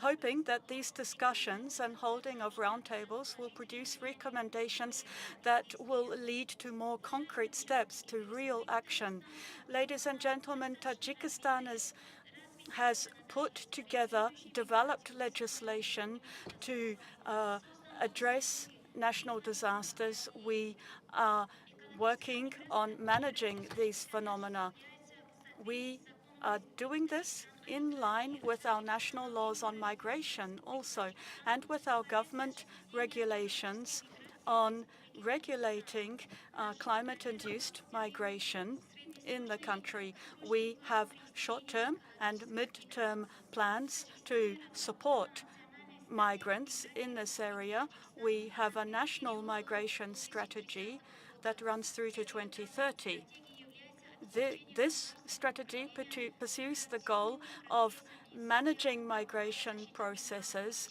hoping that these discussions and holding of roundtables will produce recommendations that will lead to more concrete steps to real action. Ladies and gentlemen, Tajikistan has put together developed legislation to address national disasters. We are working on managing these phenomena. We are doing this in line with our national laws on migration also, and with our government regulations on regulating climate-induced migration in the country. We have short-term and mid-term plans to support migrants in this area. We have a national migration strategy that runs through to 2030. This strategy pursues the goal of managing migration processes,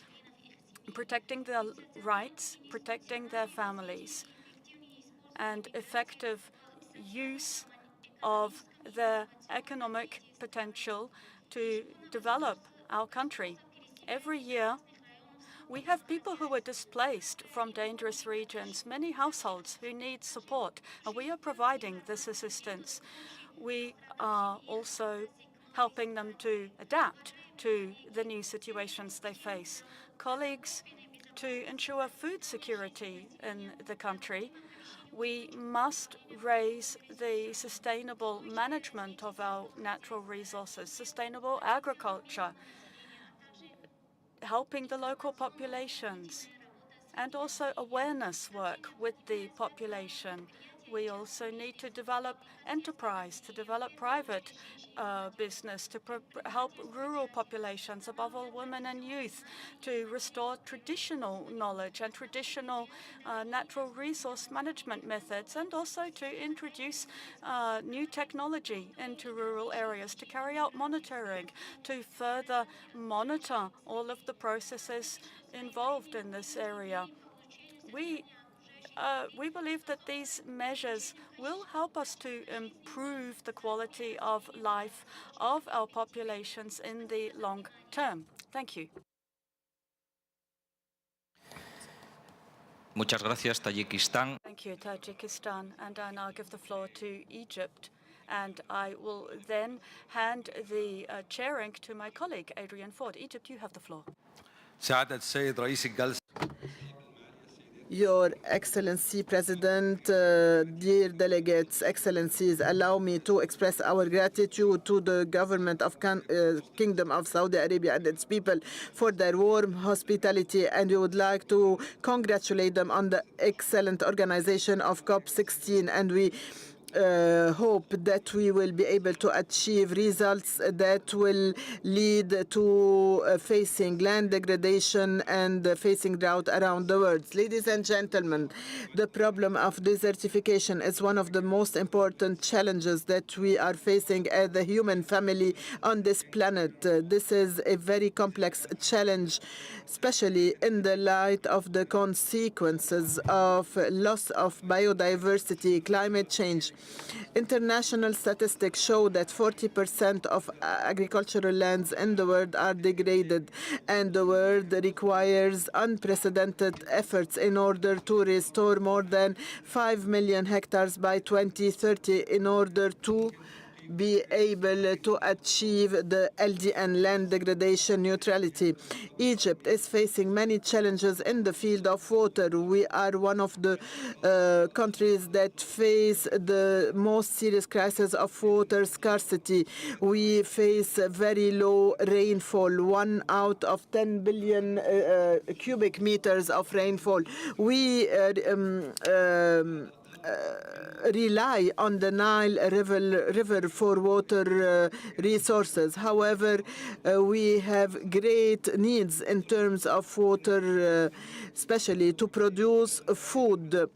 protecting their rights, protecting their families, and effective use of their economic potential to develop our country. Every year, we have people who are displaced from dangerous regions, many households who need support, and we are providing this assistance. We are also helping them to adapt to the new situations they face. Colleagues, to ensure food security in the country, we must raise the sustainable management of our natural resources, sustainable agriculture, helping the local populations, and also awareness work with the population. We also need to develop enterprise, to develop private business, to help rural populations, above all women and youth, to restore traditional knowledge and traditional natural resource management methods, and also to introduce new technology into rural areas, to carry out monitoring, to further monitor all of the processes involved in this area. We believe that these measures will help us to improve the quality of life of our populations in the long term. Thank you. Muchas gracias, Tayikistán. Thank you, Tajikistan. And I now give the floor to Egypt. And I will then hand the chairing to my colleague, Adrian Ford. Egypt, you have the floor. سعادة السيد رئيس الجلسة. Your Excellency President, dear delegates, Excellencies, allow me to express our gratitude to the government of Kingdom of Saudi Arabia and its people for their warm hospitality, and we would like to congratulate them on the excellent organization of COP16, and we hope that we will be able to achieve results that will lead to facing land degradation and facing drought around the world. Ladies and gentlemen, the problem of desertification is one of the most important challenges that we are facing as the human family on this planet. This is a very complex challenge, especially in the light of the consequences of loss of biodiversity, climate change. International statistics show that 40% of agricultural lands in the world are degraded, and the world requires unprecedented efforts in order to restore more than 5 million hectares by 2030 in order to be able to achieve the LDN, land degradation neutrality. Egypt is facing many challenges in the field of water. We are one of the countries that face the most serious crisis of water scarcity. We face very low rainfall, 1 out of 10 billion cubic meters of rainfall. We rely on the Nile River for water resources. However, we have great needs in terms of water, especially to produce food.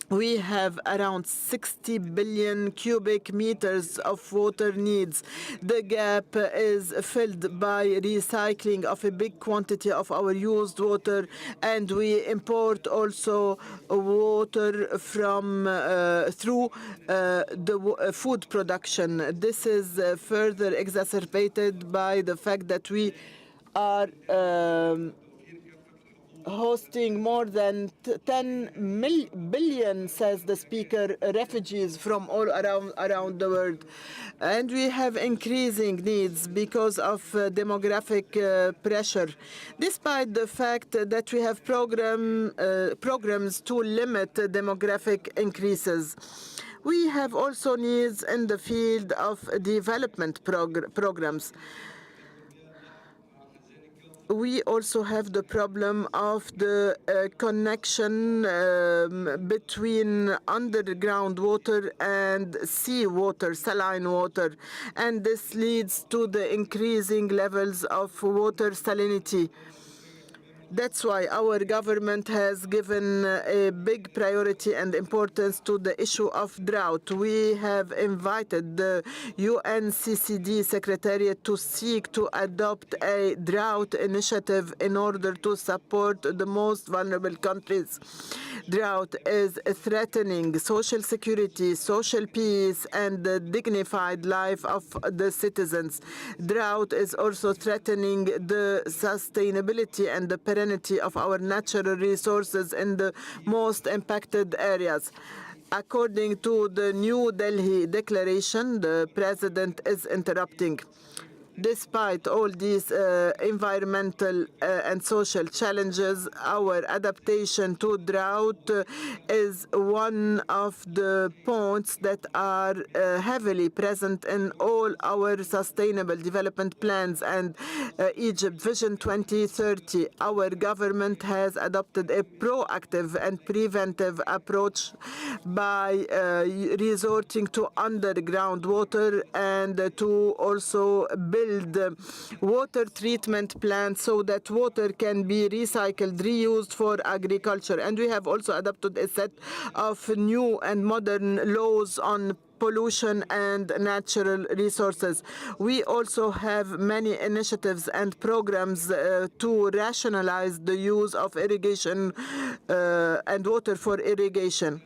We have around 60 billion cubic meters of water needs. The gap is filled by recycling of a big quantity of our used water, and we import also water from through the food production. This is further exacerbated by the fact that we are hosting more than 10 billion, says the speaker, refugees from all around the world. And we have increasing needs because of demographic pressure. Despite the fact that we have programs to limit demographic increases, we have also needs in the field of development programs. We also have the problem of the connection between underground water and seawater, saline water, and this leads to the increasing levels of water salinity. That's why our government has given a big priority and importance to the issue of drought. We have invited the UNCCD Secretariat to seek to adopt a drought initiative in order to support the most vulnerable countries. Drought is threatening social security, social peace, and the dignified life of the citizens. Drought is also threatening the sustainability and the serenity of our natural resources in the most impacted areas. According to the New Delhi Declaration, the President is interrupting. Despite all these environmental and social challenges, our adaptation to drought is one of the points that are heavily present in all our sustainable development plans and Egypt Vision 2030. Our government has adopted a proactive and preventive approach by resorting to underground water and to also build water treatment plants so that water can be recycled, reused for agriculture. And we have also adopted a set of new and modern laws on pollution and natural resources. We also have many initiatives and programs to rationalize the use of irrigation and water for irrigation.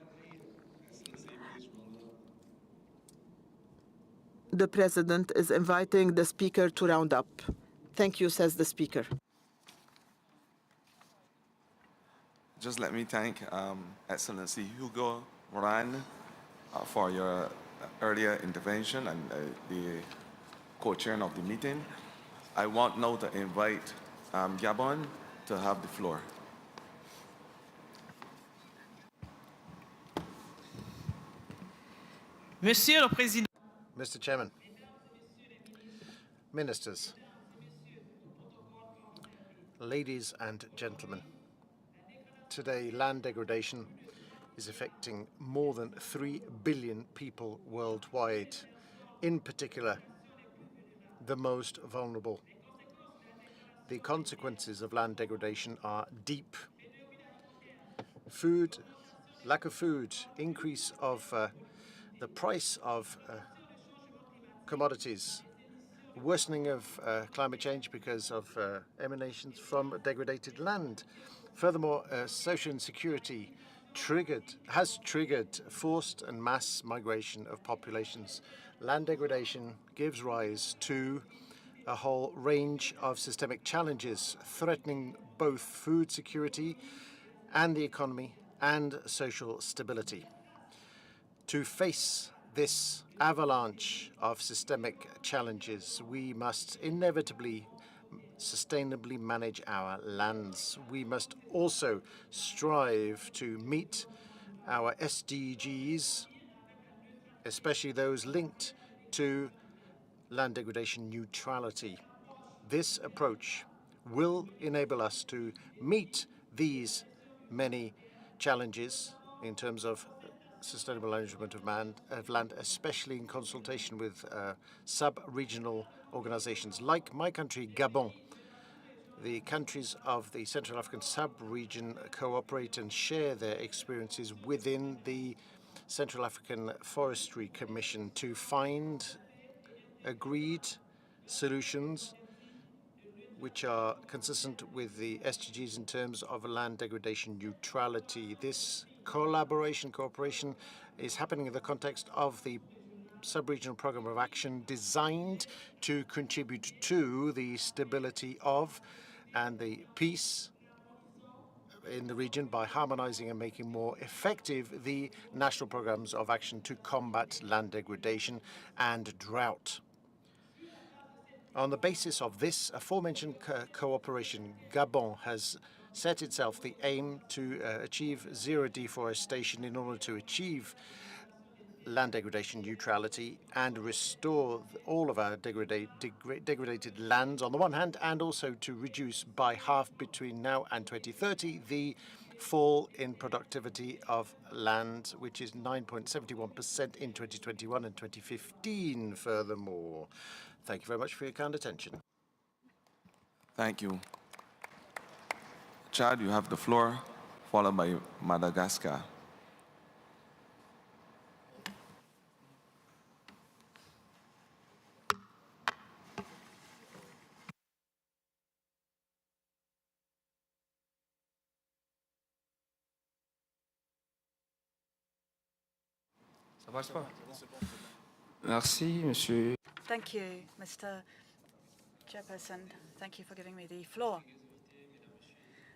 The President is inviting the Speaker to round up. Thank you, says the Speaker. Just let me thank Excellency Hugo Moran for your earlier intervention and the co-chairing of the meeting. I want now to invite Gabon to have the floor. Monsieur le Président. Mr. Chairman, Ministers, ladies and gentlemen, today land degradation is affecting more than 3 billion people worldwide, in particular the most vulnerable. The consequences of land degradation are deep. Food, lack of food, increase of the price of commodities, worsening of climate change because of emanations from degraded land. Furthermore, social insecurity has triggered forced and mass migration of populations. Land degradation gives rise to a whole range of systemic challenges threatening both food security and the economy and social stability. To face this avalanche of systemic challenges, we must inevitably sustainably manage our lands. We must also strive to meet our SDGs, especially those linked to land degradation neutrality. This approach will enable us to meet these many challenges in terms of sustainable management of land, especially in consultation with sub-regional organizations like my country, Gabon. The countries of the Central African sub-region cooperate and share their experiences within the Central African Forestry Commission to find agreed solutions which are consistent with the SDGs in terms of land degradation neutrality. This cooperation is happening in the context of the sub-regional program of action designed to contribute to the stability of and the peace in the region by harmonizing and making more effective the national programs of action to combat land degradation and drought. On the basis of this aforementioned cooperation, Gabon has set itself the aim to achieve zero deforestation in order to achieve land degradation neutrality and restore all of our degraded lands on the one hand, and also to reduce by half between now and 2030 the fall in productivity of land, which is 9.71% in 2021 and 2015 furthermore. Thank you very much for your kind attention. Thank you. Chad, you have the floor, followed by Madagascar. Merci, Monsieur. Thank you, Mr. Chairperson. Thank you for giving me the floor.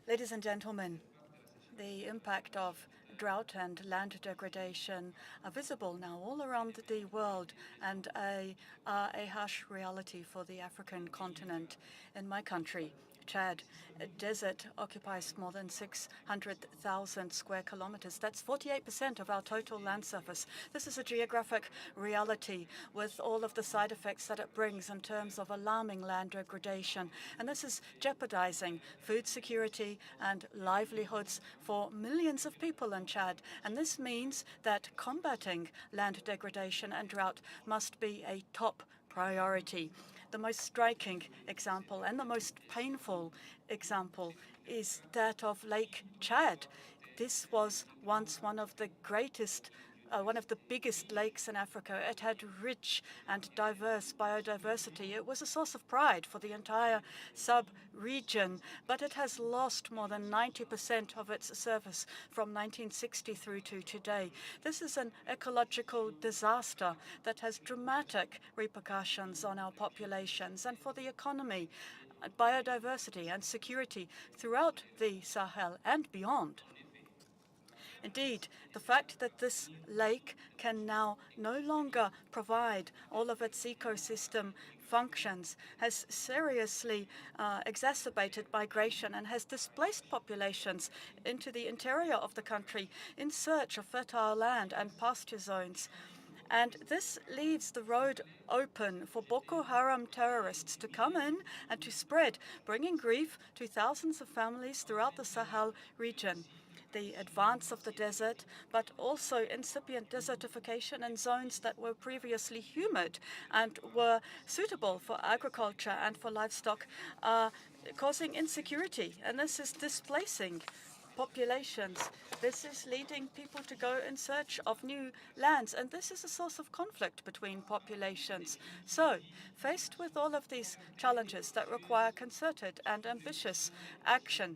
Ladies and gentlemen, the impact of drought and land degradation are visible now all around the world and are a harsh reality for the African continent. In my country, Chad, a desert occupies more than 600,000 square kilometers. That's 48% of our total land surface. This is a geographic reality with all of the side effects that it brings in terms of alarming land degradation. And this is jeopardizing food security and livelihoods for millions of people in Chad. And this means that combating land degradation and drought must be a top priority. The most striking example and the most painful example is that of Lake Chad. This was once one of the biggest lakes in Africa. It had rich and diverse biodiversity. It was a source of pride for the entire sub-region, but it has lost more than 90% of its surface from 1960 through to today. This is an ecological disaster that has dramatic repercussions on our populations and for the economy, biodiversity and security throughout the Sahel and beyond. Indeed, the fact that this lake can now no longer provide all of its ecosystem functions has seriously exacerbated migration and has displaced populations into the interior of the country in search of fertile land and pasture zones. And this leaves the road open for Boko Haram terrorists to come in and to spread, bringing grief to thousands of families throughout the Sahel region. The advance of the desert, but also incipient desertification in zones that were previously humid and were suitable for agriculture and for livestock, are causing insecurity, and this is displacing populations. This is leading people to go in search of new lands, and this is a source of conflict between populations. So, faced with all of these challenges that require concerted and ambitious action,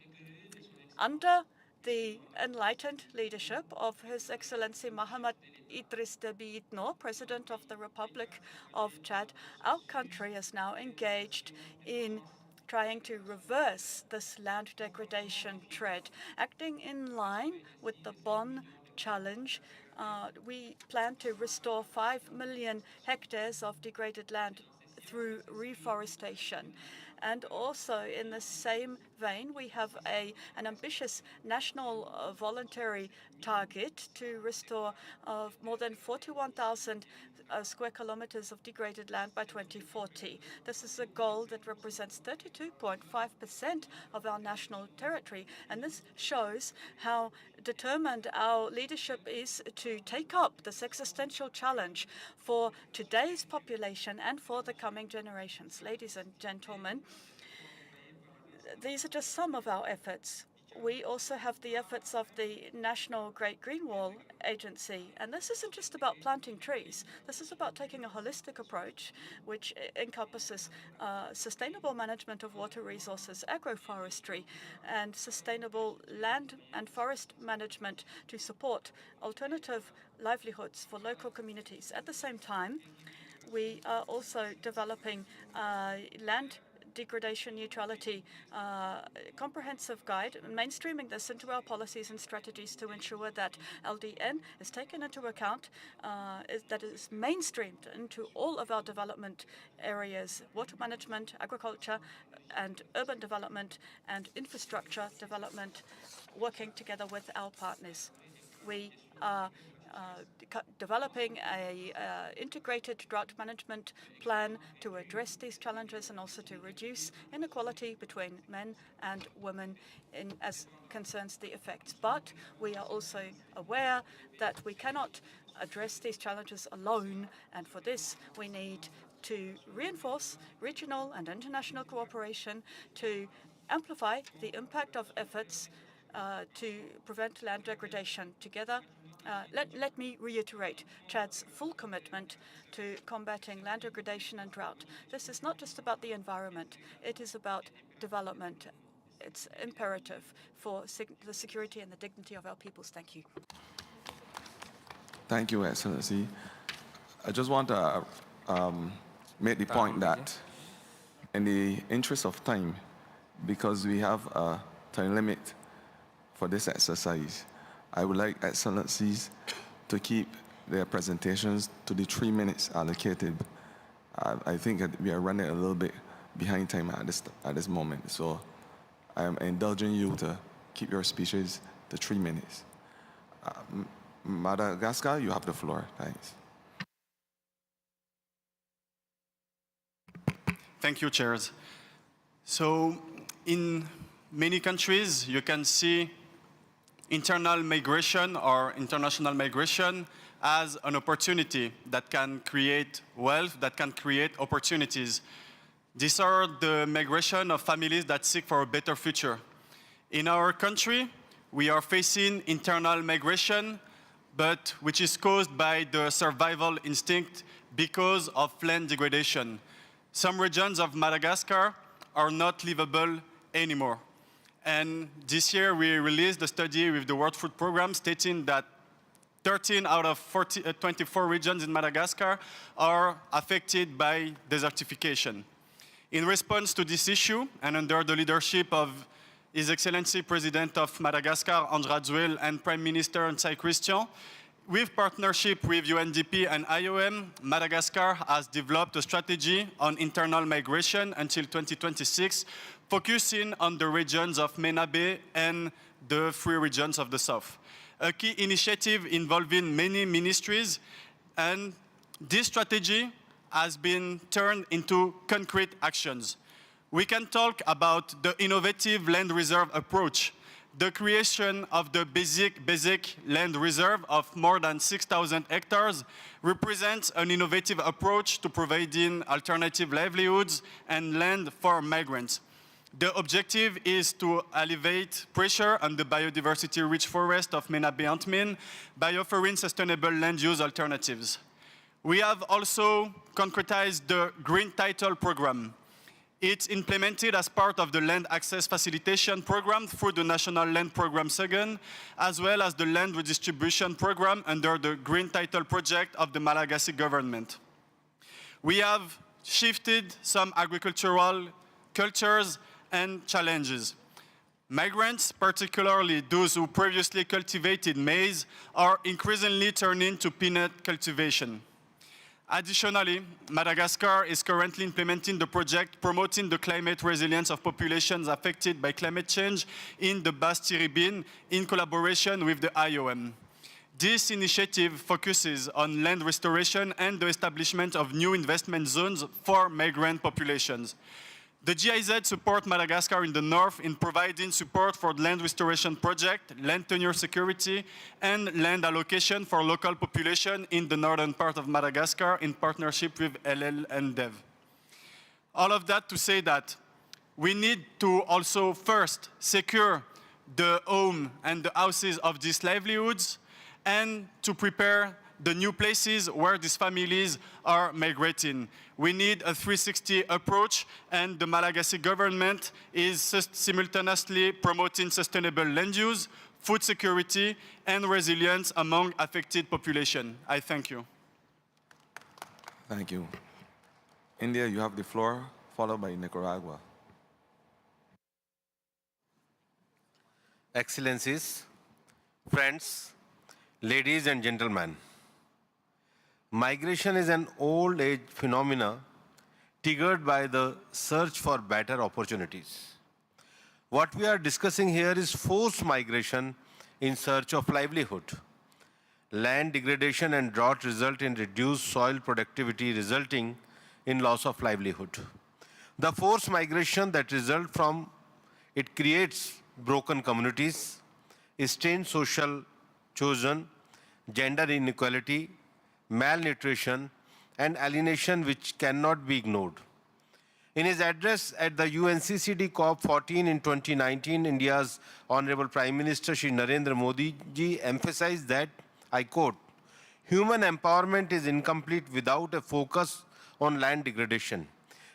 under the enlightened leadership of His Excellency Mohamed Idriss Déby Itno, President of the Republic of Chad, our country is now engaged in trying to reverse this land degradation trend. Acting in line with the Bonn Challenge, we plan to restore 5 million hectares of degraded land through reforestation. And also in the same vein, we have an ambitious national voluntary target to restore more than 41,000 square kilometers of degraded land by 2040. This is a goal that represents 32.5% of our national territory, and this shows how determined our leadership is to take up this existential challenge for today's population and for the coming generations. Ladies and gentlemen, these are just some of our efforts. We also have the efforts of the National Great Green Wall Agency. And this isn't just about planting trees. This is about taking a holistic approach, which encompasses sustainable management of water resources, agroforestry, and sustainable land and forest management to support alternative livelihoods for local communities. At the same time, we are also developing land degradation neutrality comprehensive guide, mainstreaming this into our policies and strategies to ensure that LDN is taken into account, that is mainstreamed into all of our development areas, water management, agriculture, and urban development, and infrastructure development, working together with our partners. We are developing a integrated drought management plan to address these challenges and also to reduce inequality between men and women as concerns the effects. But we are also aware that we cannot address these challenges alone, and for this we need to reinforce regional and international cooperation to amplify the impact of efforts to prevent land degradation. Together, let me reiterate Chad's full commitment to combating land degradation and drought. This is not just about the environment, it is about development. It's imperative for the security and the dignity of our peoples. Thank you. Thank you, Excellency. I just want to make the point that in the interest of time, because we have a time limit for this exercise, I would like Excellencies to keep their presentations to the 3 minutes allocated. I think that we are running a little bit behind time at this moment, so I am indulging you to keep your speeches to 3 minutes. Madagascar, you have the floor. Thanks. Thank you, Chairs. So in many countries, you can see internal migration or international migration as an opportunity that can create wealth, that can create opportunities. These are the migration of families that seek for a better future. In our country, we are facing internal migration, but which is caused by the survival instinct because of land degradation. Some regions of Madagascar are not livable anymore. And this year, we released a study with the World Food Programme stating that 13 out of 24 regions in Madagascar are affected by desertification. In response to this issue, and under the leadership of His Excellency President of Madagascar, André Rajoelina, and Prime Minister Nsai Christian, with partnership with UNDP and IOM, Madagascar has developed a strategy on internal migration until 2026, focusing on the regions of Mena Bay and the 3 regions of the south. A key initiative involving many ministries, and this strategy has been turned into concrete actions. We can talk about the innovative land reserve approach. The creation of the basic land reserve of more than 6,000 hectares represents an innovative approach to providing alternative livelihoods and land for migrants. The objective is to alleviate pressure on the biodiversity-rich forest of Mena Bay Antmin by offering sustainable land use alternatives. We have also concretized the Green Title Program. It's implemented as part of the Land Access Facilitation Program through the National Land Program Second, as well as the Land Redistribution Program under the Green Title Project of the Malagasy government. We have shifted some agricultural cultures and challenges. Migrants, particularly those who previously cultivated maize, are increasingly turning to peanut cultivation. Additionally, Madagascar is currently implementing the project promoting the climate resilience of populations affected by climate change in the Basse-Tiribine in collaboration with the IOM. This initiative focuses on land restoration and the establishment of new investment zones for migrant populations. The GIZ supports Madagascar in the north in providing support for land restoration project, land tenure security, and land allocation for local population in the northern part of Madagascar in partnership with LL and DEV. All of that to say that we need to also first secure the home and the houses of these livelihoods and to prepare the new places where these families are migrating. We need a 360 approach, and the Malagasy government is simultaneously promoting sustainable land use, food security, and resilience among affected population. I thank you. Thank you. India, you have the floor, followed by Nicaragua. Excellencies, friends, ladies and gentlemen, migration is an old age phenomena triggered by the search for better opportunities. What we are discussing here is forced migration in search of livelihood. Land degradation and drought result in reduced soil productivity, resulting in loss of livelihood. The forced migration that results from it creates broken communities, strained social cohesion, gender inequality, malnutrition, and alienation which cannot be ignored. In his address at the UNCCD COP14 in 2019, India's Honorable Prime Minister Shri Narendra Modi ji emphasized that, I quote, "Human empowerment is incomplete without a focus on land degradation.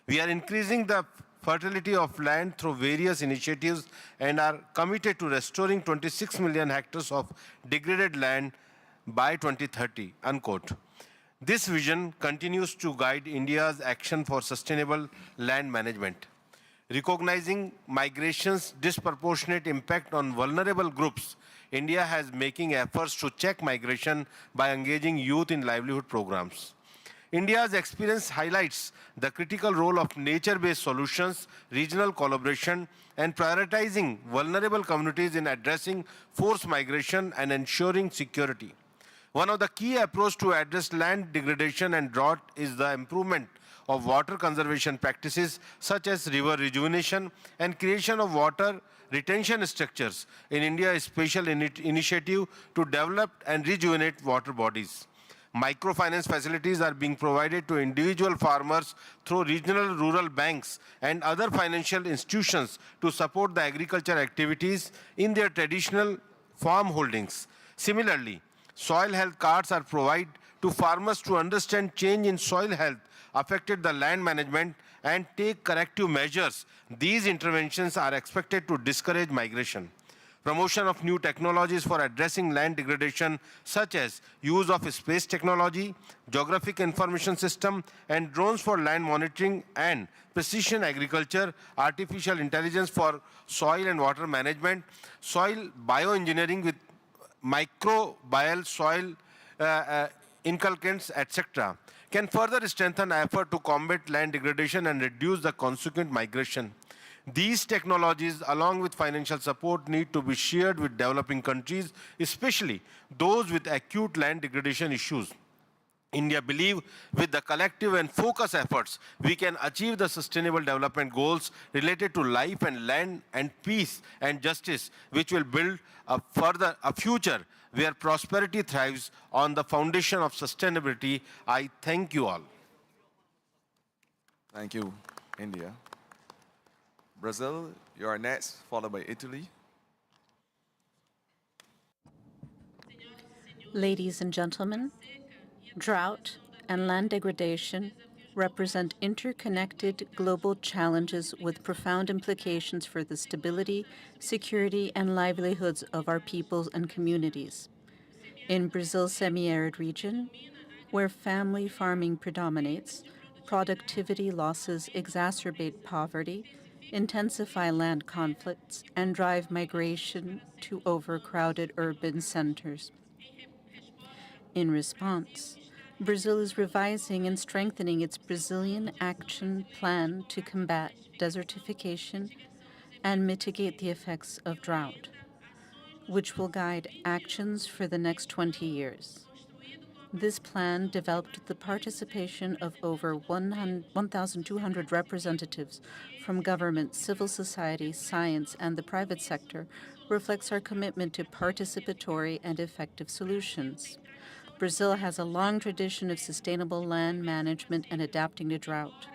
We are increasing the fertility of land through various initiatives and are committed to restoring 26 million hectares of degraded land by 2030, unquote. This vision continues to guide India's action for sustainable land management. Recognizing migration's disproportionate impact on vulnerable groups, India has making efforts to check migration by engaging youth in livelihood programs. India's experience highlights the critical role of nature-based solutions, regional collaboration, and prioritizing vulnerable communities in addressing forced migration and ensuring security. One of the key approaches to address land degradation and drought is the improvement of water conservation practices such as river rejuvenation and creation of water retention structures. In India, a special initiative to develop and rejuvenate water bodies. Microfinance facilities are being provided to individual farmers through regional rural banks and other financial institutions to support the agriculture activities in their traditional farm holdings. Similarly, soil health cards are provided to farmers to understand change in soil health affected the land management and take corrective measures. These interventions are expected to discourage migration. Promotion of new technologies for addressing land degradation, such as use of space technology, geographic information system, and drones for land monitoring and precision agriculture, artificial intelligence for soil and water management, soil bioengineering with microbial soil inculcants, etc., can further strengthen effort to combat land degradation and reduce the consequent migration. These technologies, along with financial support, need to be shared with developing countries, especially those with acute land degradation issues. India believes with the collective and focused efforts, we can achieve the sustainable development goals related to life and land and peace and justice, which will build a future where prosperity thrives on the foundation of sustainability. I thank you all. Thank you, India. Brazil, you are next, followed by Italy. Ladies and gentlemen, drought and land degradation represent interconnected global challenges with profound implications for the stability, security, and livelihoods of our peoples and communities. In Brazil's semi-arid region, where family farming predominates, productivity losses exacerbate poverty, intensify land conflicts, and drive migration to overcrowded urban centers. In response, Brazil is revising and strengthening its Brazilian Action Plan to combat desertification and mitigate the effects of drought. which will guide actions for the next 20 years. This plan, developed with the participation of over 1,200 representatives from government, civil society, science, and the private sector, reflects our commitment to participatory and effective solutions. Brazil has a long tradition of sustainable land management and adapting to drought.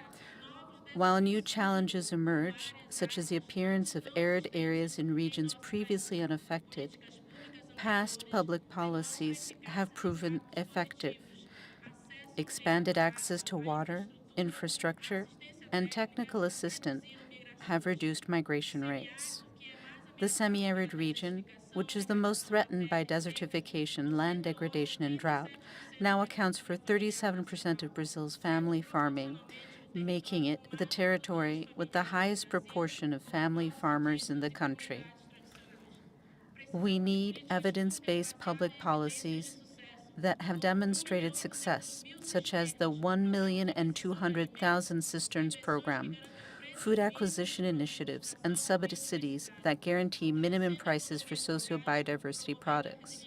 While new challenges emerge, such as the appearance of arid areas in regions previously unaffected, past public policies have proven effective. Expanded access to water, infrastructure, and technical assistance have reduced migration rates. The semi-arid region, which is the most threatened by desertification, land degradation, and drought, now accounts for 37% of Brazil's family farming, making it the territory with the highest proportion of family farmers in the country. We need evidence-based public policies that have demonstrated success, such as the 1,200,000 cisterns program, food acquisition initiatives, and subsidies that guarantee minimum prices for socio-biodiversity products.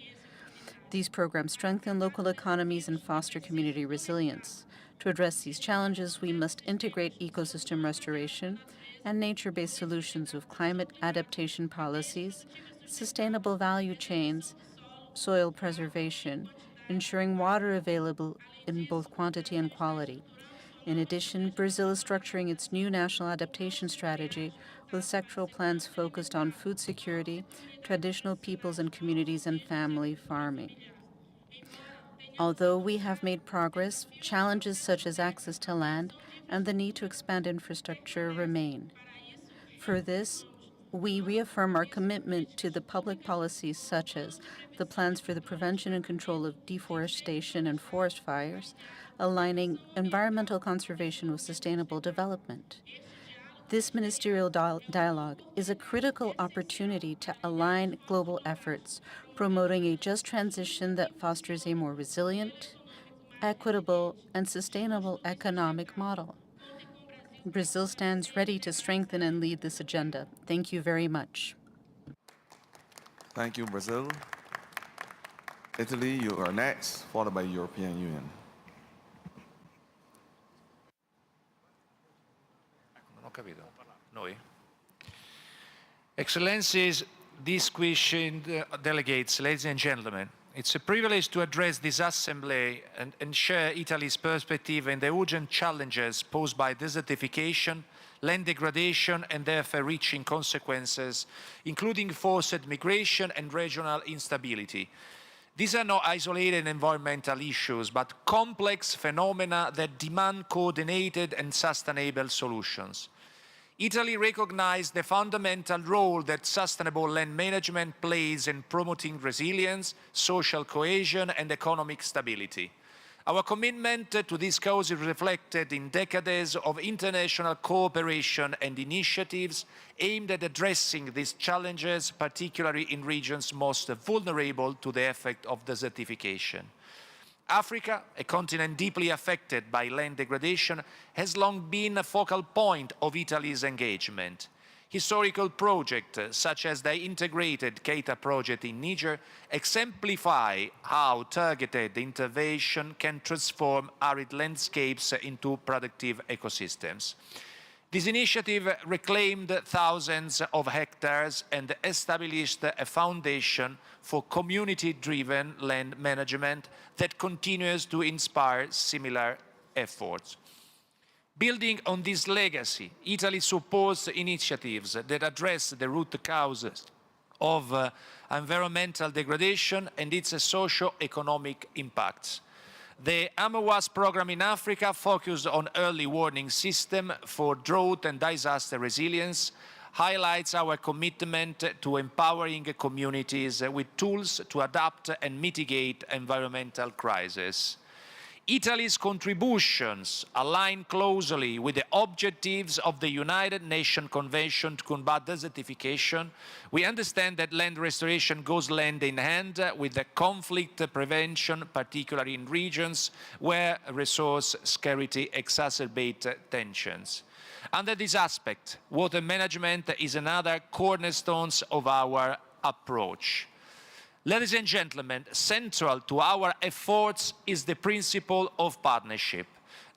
These programs strengthen local economies and foster community resilience. To address these challenges, we must integrate ecosystem restoration and nature-based solutions with climate adaptation policies, sustainable value chains, soil preservation, ensuring water available in both quantity and quality. In addition, Brazil is structuring its new national adaptation strategy with sectoral plans focused on food security, traditional peoples and communities, and family farming. Although we have made progress, challenges such as access to land and the need to expand infrastructure remain. For this, we reaffirm our commitment to the public policies such as the plans for the prevention and control of deforestation and forest fires, aligning environmental conservation with sustainable development. This ministerial dialogue is a critical opportunity to align global efforts, promoting a just transition that fosters a more resilient, equitable, and sustainable economic model. Brazil stands ready to strengthen and lead this agenda. Thank you very much. Thank you, Brazil. Italy, you are next, followed by European Union. Non ho capito. Noi? Excellencies, distinguished delegates, ladies and gentlemen, it's a privilege to address this assembly and share Italy's perspective in the urgent challenges posed by desertification, land degradation, and their far-reaching consequences, including forced migration and regional instability. These are not isolated environmental issues, but complex phenomena that demand coordinated and sustainable solutions. Italy recognized the fundamental role that sustainable land management plays in promoting resilience, social cohesion, and economic stability. Our commitment to this cause is reflected in decades of international cooperation and initiatives aimed at addressing these challenges, particularly in regions most vulnerable to the effect of desertification. Africa, a continent deeply affected by land degradation, has long been a focal point of Italy's engagement. Historical projects, such as the integrated Keita project in Niger, exemplify how targeted intervention can transform arid landscapes into productive ecosystems. This initiative reclaimed thousands of hectares and established a foundation for community-driven land management that continues to inspire similar efforts. Building on this legacy, Italy supports initiatives that address the root causes of environmental degradation and its socio-economic impacts. The AMOAS program in Africa focused on early warning system for drought and disaster resilience, highlights our commitment to empowering communities with tools to adapt and mitigate environmental crises. Italy's contributions align closely with the objectives of the United Nations Convention to combat desertification. We understand that land restoration goes hand in hand with the conflict prevention, particularly in regions where resource scarcity exacerbates tensions. Under this aspect, water management is another cornerstone of our approach. Ladies and gentlemen, central to our efforts is the principle of partnership.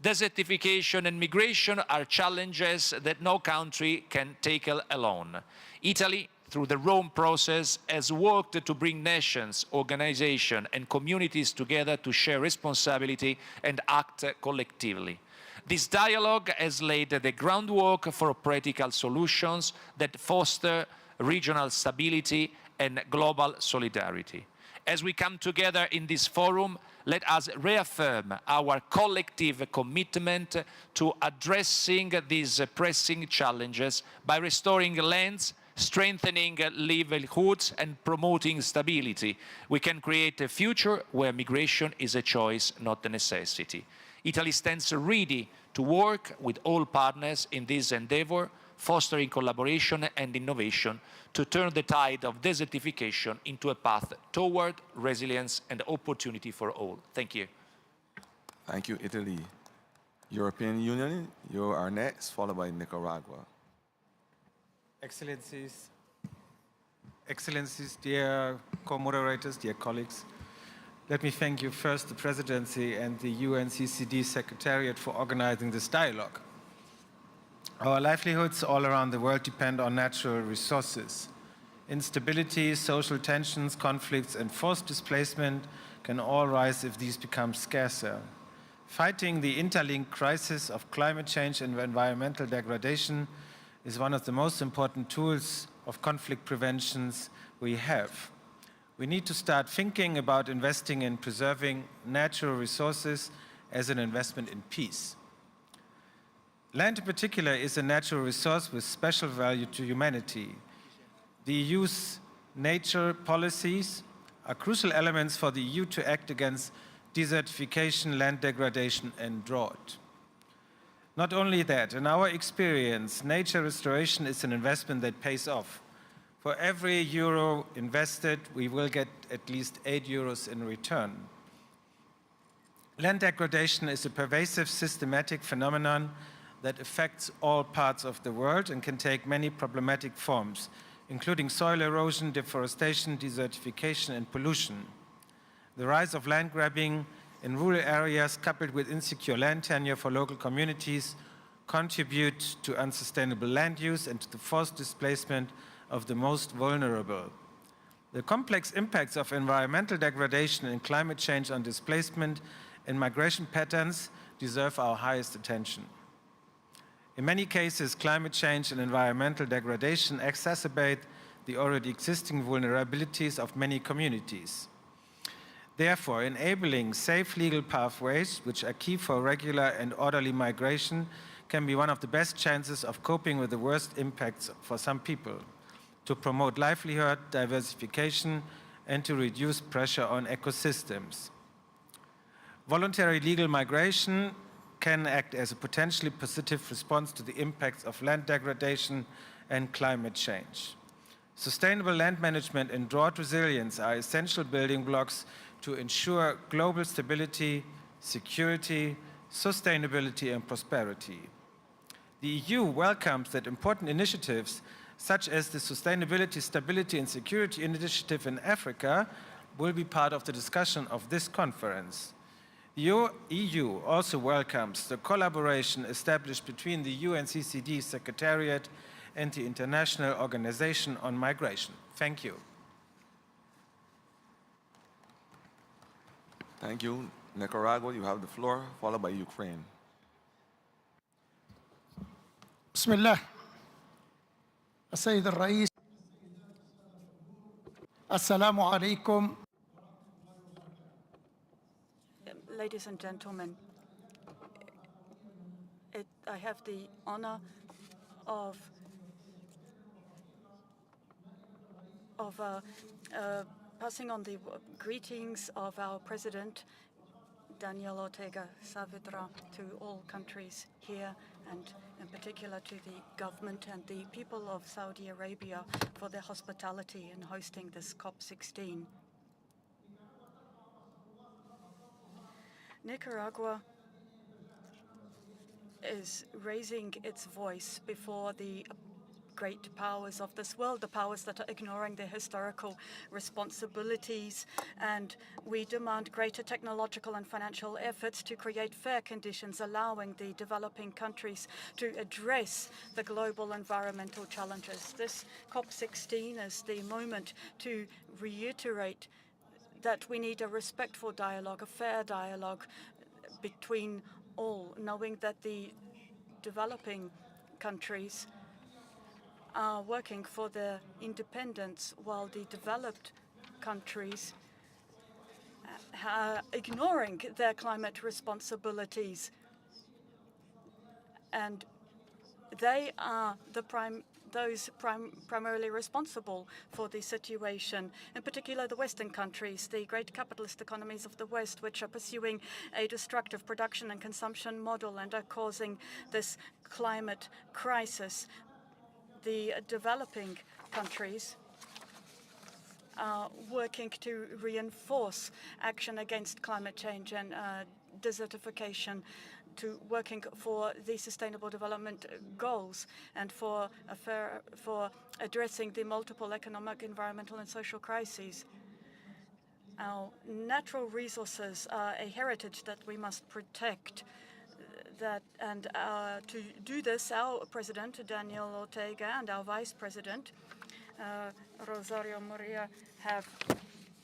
Desertification and migration are challenges that no country can tackle alone. Italy, through the Rome process, has worked to bring nations, organizations and communities together to share responsibility and act collectively. This dialogue has laid the groundwork for practical solutions that foster regional stability and global solidarity. As we come together in this forum, let us reaffirm our collective commitment to addressing these pressing challenges by restoring lands, strengthening livelihoods and promoting stability. We can create a future where migration is a choice, not a necessity. Italy stands ready to work with all partners in this endeavor, fostering collaboration and innovation to turn the tide of desertification into a path toward resilience and opportunity for all. Thank you. Thank you, Italy. European Union, you are next, followed by Nicaragua. Excellencies, dear co-moderators, dear colleagues, let me thank you first, the Presidency and the UNCCD Secretariat for organizing this dialogue. Our livelihoods all around the world depend on natural resources. Instability, social tensions, conflicts, and forced displacement can all rise if these become scarcer. Fighting the interlinked crisis of climate change and environmental degradation is one of the most important tools of conflict prevention we have. We need to start thinking about investing in preserving natural resources as an investment in peace. Land in particular is a natural resource with special value to humanity. The EU's nature policies are crucial elements for the EU to act against desertification, land degradation, and drought. Not only that, in our experience, nature restoration is an investment that pays off. For every euro invested, we will get at least 8 euros in return. Land degradation is a pervasive, systematic phenomenon that affects all parts of the world and can take many problematic forms, including soil erosion, deforestation, desertification, and pollution. The rise of land grabbing in rural areas, coupled with insecure land tenure for local communities, contribute to unsustainable land use and to the forced displacement of the most vulnerable. The complex impacts of environmental degradation and climate change on displacement and migration patterns deserve our highest attention. In many cases, climate change and environmental degradation exacerbate the already existing vulnerabilities of many communities. Therefore, enabling safe legal pathways, which are key for regular and orderly migration, can be one of the best chances of coping with the worst impacts for some people, to promote livelihood, diversification, and to reduce pressure on ecosystems. Voluntary legal migration can act as a potentially positive response to the impacts of land degradation and climate change. Sustainable land management and drought resilience are essential building blocks to ensure global stability, security, sustainability, and prosperity. The EU welcomes that important initiatives such as the Sustainability, Stability, and Security Initiative in Africa will be part of the discussion of this conference. The EU also welcomes the collaboration established between the UNCCD Secretariat and the International Organization on Migration. Thank you. Thank you. Nicaragua, you have the floor, followed by Ukraine. بسم الله السيد الرئيس السلام عليكم. Ladies and gentlemen, I have the honor of passing on the greetings of our President, Daniel Ortega Saavedra, to all countries here, and in particular to the government and the people of Saudi Arabia for their hospitality in hosting this COP16. Nicaragua is raising its voice before the great powers of this world, the powers that are ignoring their historical responsibilities. And we demand greater technological and financial efforts to create fair conditions, allowing the developing countries to address the global environmental challenges. This COP16 is the moment to reiterate that we need a respectful dialogue, a fair dialogue between all, knowing that the developing countries are working for their independence while the developed countries are ignoring their climate responsibilities. And they are those primarily responsible for the situation, in particular the Western countries, the great capitalist economies of the West, which are pursuing a destructive production and consumption model and are causing this climate crisis. The developing countries are working to reinforce action against climate change and desertification, to working for the Sustainable Development Goals and for addressing the multiple economic, environmental, and social crises. Our natural resources are a heritage that we must protect. To do this, our President, Daniel Ortega, and our Vice President, Rosario Murillo, have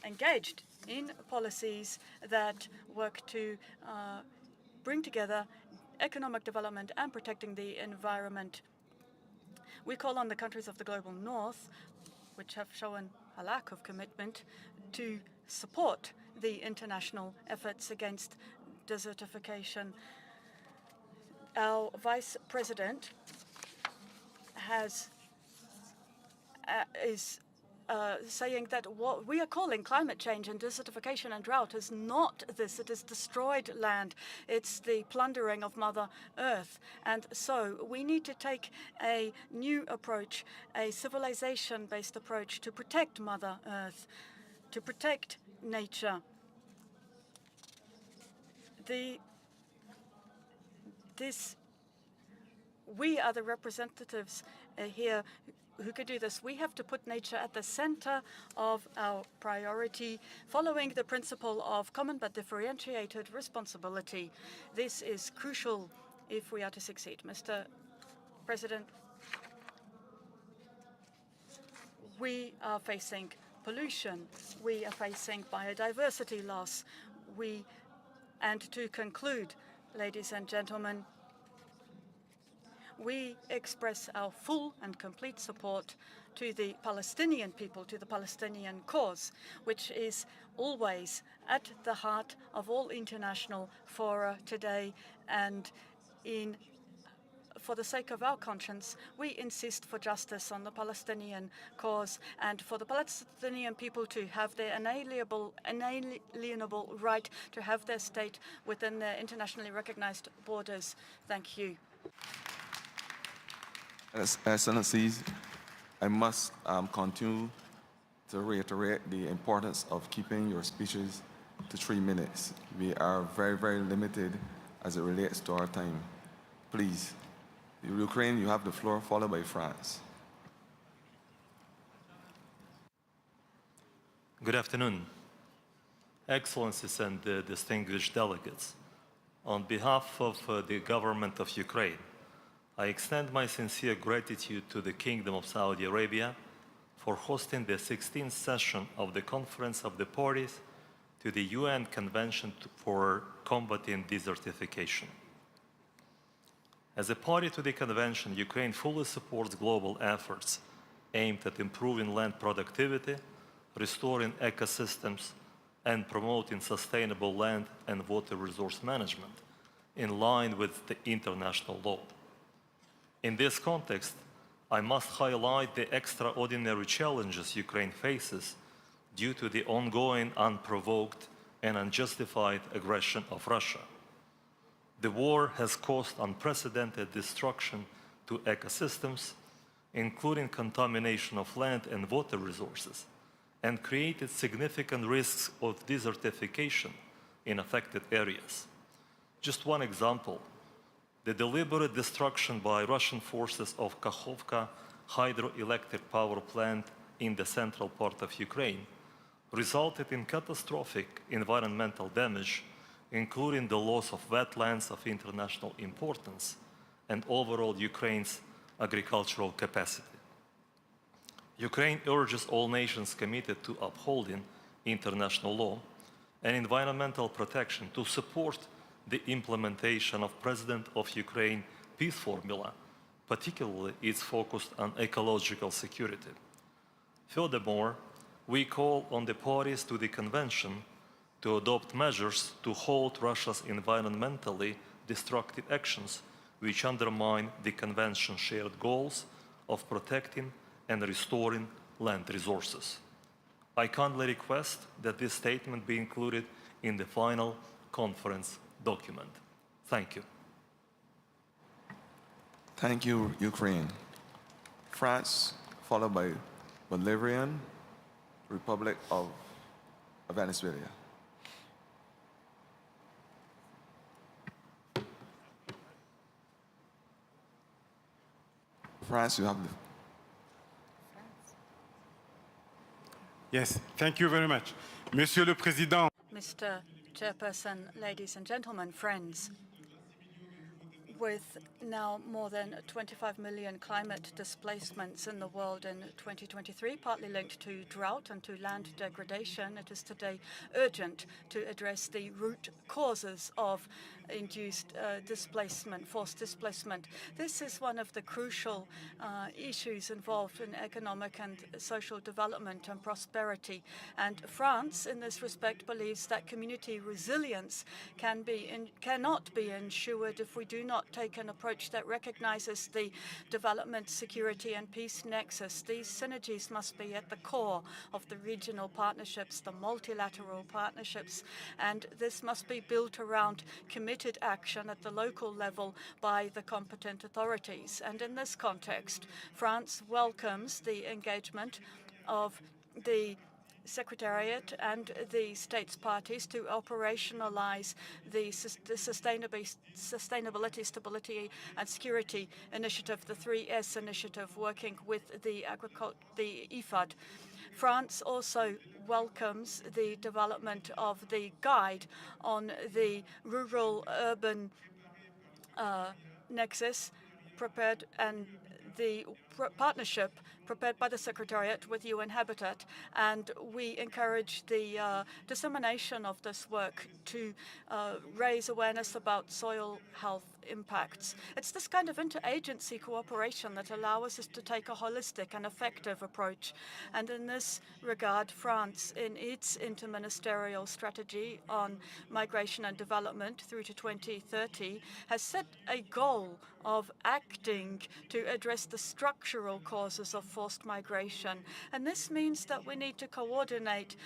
engaged in policies that work to bring together economic development and protecting the environment. We call on the countries of the global north, which have shown a lack of commitment, to support the international efforts against desertification. Our Vice President is saying that what we are calling climate change and desertification and drought is not this. It is destroyed land. It's the plundering of Mother Earth. And so we need to take a new approach, a civilization-based approach to protect Mother Earth, to protect nature. We are the representatives here who could do this. We have to put nature at the center of our priority, following the principle of common but differentiated responsibility. This is crucial if we are to succeed. Mr. President, we are facing pollution. We are facing biodiversity loss. And to conclude, ladies and gentlemen, we express our full and complete support to the Palestinian people, to the Palestinian cause, which is always at the heart of all international fora today. And for the sake of our conscience, we insist for justice on the Palestinian cause and for the Palestinian people to have their inalienable right to have their state within their internationally recognized borders. Thank you. Excellencies, I must continue to reiterate the importance of keeping your speeches to 3 minutes. We are very, very limited as it relates to our time. Please, Ukraine, you have the floor, followed by France. Good afternoon, Excellencies and distinguished delegates. On behalf of the government of Ukraine, I extend my sincere gratitude to the Kingdom of Saudi Arabia for hosting the 16th session of the Conference of the Parties to the UN Convention for Combating Desertification. As a party to the convention, Ukraine fully supports global efforts aimed at improving land productivity, restoring ecosystems, and promoting sustainable land and water resource management in line with the international law. In this context, I must highlight the extraordinary challenges Ukraine faces due to the ongoing, unprovoked, and unjustified aggression of Russia. The war has caused unprecedented destruction to ecosystems, including contamination of land and water resources, and created significant risks of desertification in affected areas. Just one example. The deliberate destruction by Russian forces of Kakhovka hydroelectric power plant in the central part of Ukraine resulted in catastrophic environmental damage, including the loss of wetlands of international importance and overall Ukraine's agricultural capacity. Ukraine urges all nations committed to upholding international law and environmental protection to support the implementation of President of Ukraine peace formula, particularly its focus on ecological security. Furthermore, we call on the parties to the Convention to adopt measures to halt Russia's environmentally destructive actions which undermine the Convention's shared goals of protecting and restoring land resources. I kindly request that this statement be included in the final conference document. Thank you. Thank you, Ukraine. France, followed by Bolivarian Republic of Venezuela. France, you have the... Yes, thank you very much. Monsieur le Président. Mr. Chairperson, ladies and gentlemen, friends, with now more than 25 million climate displacements in the world in 2023, partly linked to drought and to land degradation, it is today urgent to address the root causes of induced displacement, forced displacement. This is one of the crucial issues involved in economic and social development and prosperity. And France, in this respect, believes that community resilience cannot be ensured if we do not take an approach that recognizes the development, security, and peace nexus. These synergies must be at the core of the regional partnerships, the multilateral partnerships, and this must be built around committed action at the local level by the competent authorities. And in this context, France welcomes the engagement of the Secretariat and the states parties to operationalize the Sustainability, Stability and Security Initiative, the 3S initiative, working with the IFAD. France also welcomes the development of the guide on the rural-urban nexus prepared and the partnership prepared by the Secretariat with UN Habitat, and we encourage the dissemination of this work to raise awareness about soil health impacts. It's this kind of interagency cooperation that allows us to take a holistic and effective approach. And in this regard, France, in its interministerial strategy on migration and development through to 2030, has set a goal of acting to address the structural causes of forced migration. And this means that we need to coordinate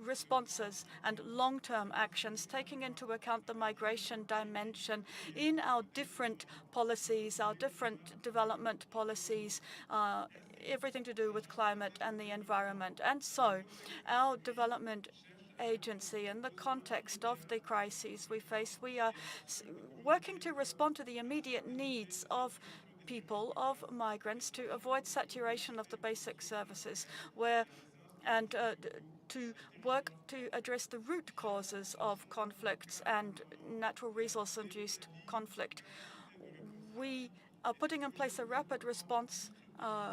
responses and long-term actions, taking into account the migration dimension in our different policies, our different development policies, everything to do with climate and the environment. And so our development agency, in the context of the crises we face, we are working to respond to the immediate needs of people, of migrants, to avoid saturation of the basic services, and to work to address the root causes of conflicts and natural resource-induced conflict. We are putting in place a rapid response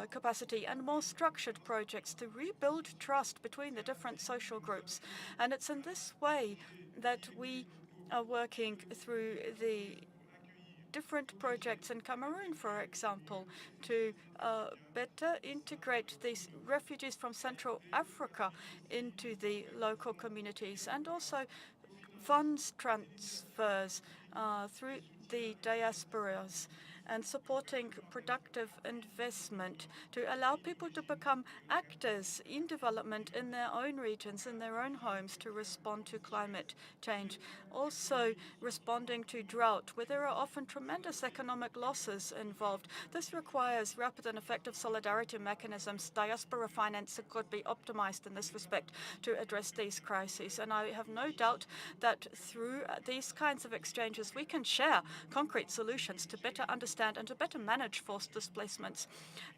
capacity and more structured projects to rebuild trust between the different social groups. And it's in this way that we are working through the different projects in Cameroon, for example, to better integrate these refugees from Central Africa into the local communities, and also funds transfers through the diasporas, and supporting productive investment to allow people to become actors in development in their own regions, in their own homes, to respond to climate change. Also responding to drought, where there are often tremendous economic losses involved. This requires rapid and effective solidarity mechanisms. Diaspora finance could be optimized in this respect to address these crises. And I have no doubt that through these kinds of exchanges, we can share concrete solutions to better understand understand and to better manage forced displacements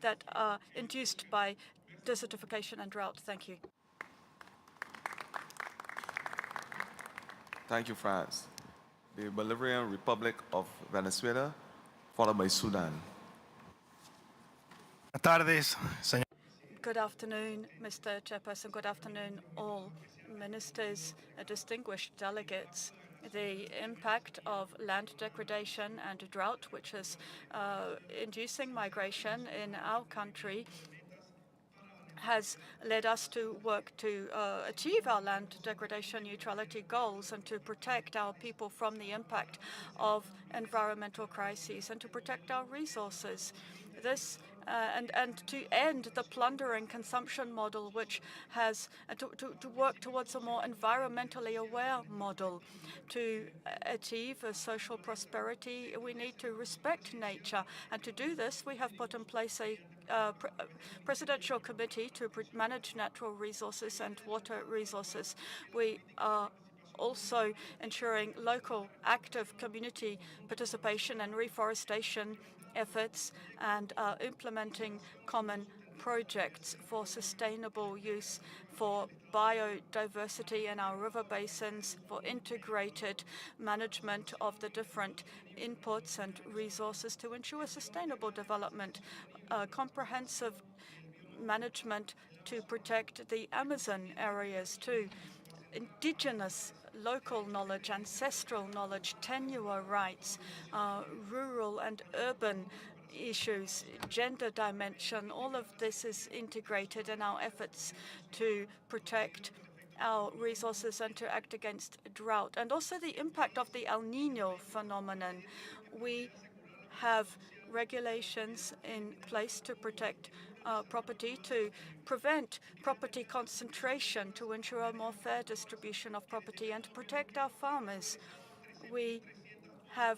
that are induced by desertification and drought. Thank you. Thank you, France. The Bolivarian Republic of Venezuela, followed by Sudan. Good afternoon, Mr. Chairperson. Good afternoon, all ministers, distinguished delegates. The impact of land degradation and drought, which is inducing migration in our country, has led us to work to achieve our land degradation neutrality goals and to protect our people from the impact of environmental crises and to protect our resources. This and to end the plundering consumption model, which has to work towards a more environmentally aware model. To achieve a social prosperity, we need to respect nature, and to do this, we have put in place a presidential committee to manage natural resources and water resources. We are also ensuring local active community participation and reforestation efforts and implementing common projects for sustainable use, for biodiversity in our river basins, for integrated management of the different inputs and resources to ensure sustainable development, comprehensive management to protect the Amazon areas too, indigenous local knowledge, ancestral knowledge, tenure rights, rural and urban issues, gender dimension. All of this is integrated in our efforts to protect our resources and to act against drought, and also the impact of the El Niño phenomenon. We have regulations in place to protect property, to prevent property concentration, to ensure a more fair distribution of property, and to protect our farmers. We are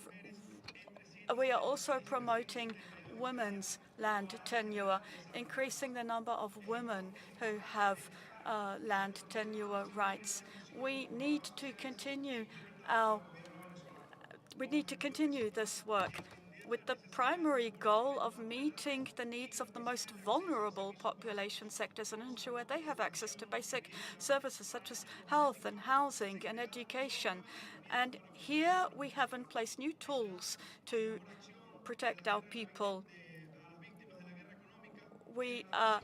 also promoting women's land tenure, increasing the number of women who have land tenure rights. We need to continue this work with the primary goal of meeting the needs of the most vulnerable population sectors and ensure they have access to basic services such as health and housing and education. And here we have in place new tools to protect our people. We are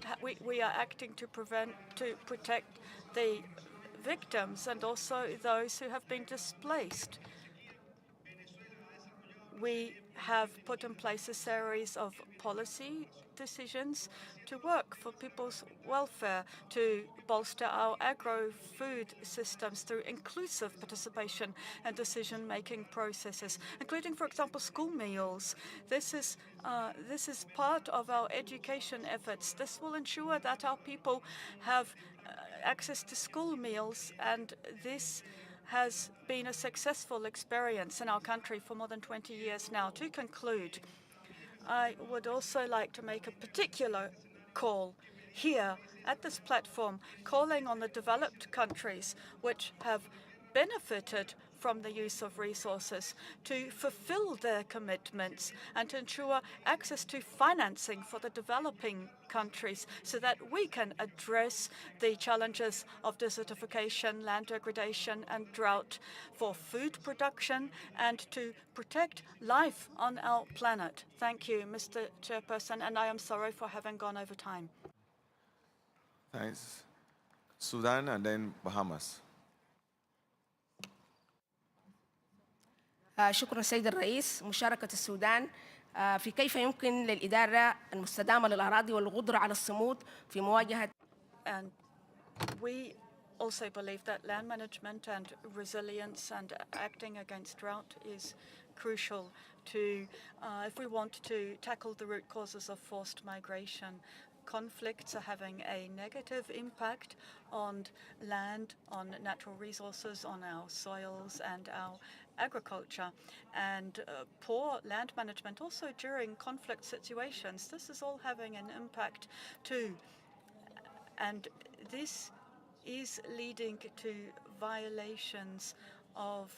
acting to protect the victims and also those who have been displaced. We have put in place a series of policy decisions to work for people's welfare, to bolster our agro-food systems through inclusive participation and decision-making processes, including, for example, school meals. This is part of our education efforts. This will ensure that our people have access to school meals, and this has been a successful experience in our country for more than 20 years now. To conclude, I would also like to make a particular call here at this platform, calling on the developed countries which have benefited from the use of resources to fulfill their commitments and to ensure access to financing for the developing countries so that we can address the challenges of desertification, land degradation and drought for food production and to protect life on our planet. Thank you, Mr. Chairperson, and I am sorry for having gone over time. Thanks. Sudan and then Bahamas. شكرا سيد الرئيس. مشاركة السودان في كيف يمكن للإدارة المستدامة للأراضي والقدرة على الصمود في مواجهة. And we also believe that land management and resilience and acting against drought is crucial to, if we want to tackle the root causes of forced migration. Conflicts are having a negative impact on land, on natural resources, on our soils and our agriculture, and poor land management also during conflict situations. This is all having an impact too. And this is leading to violations of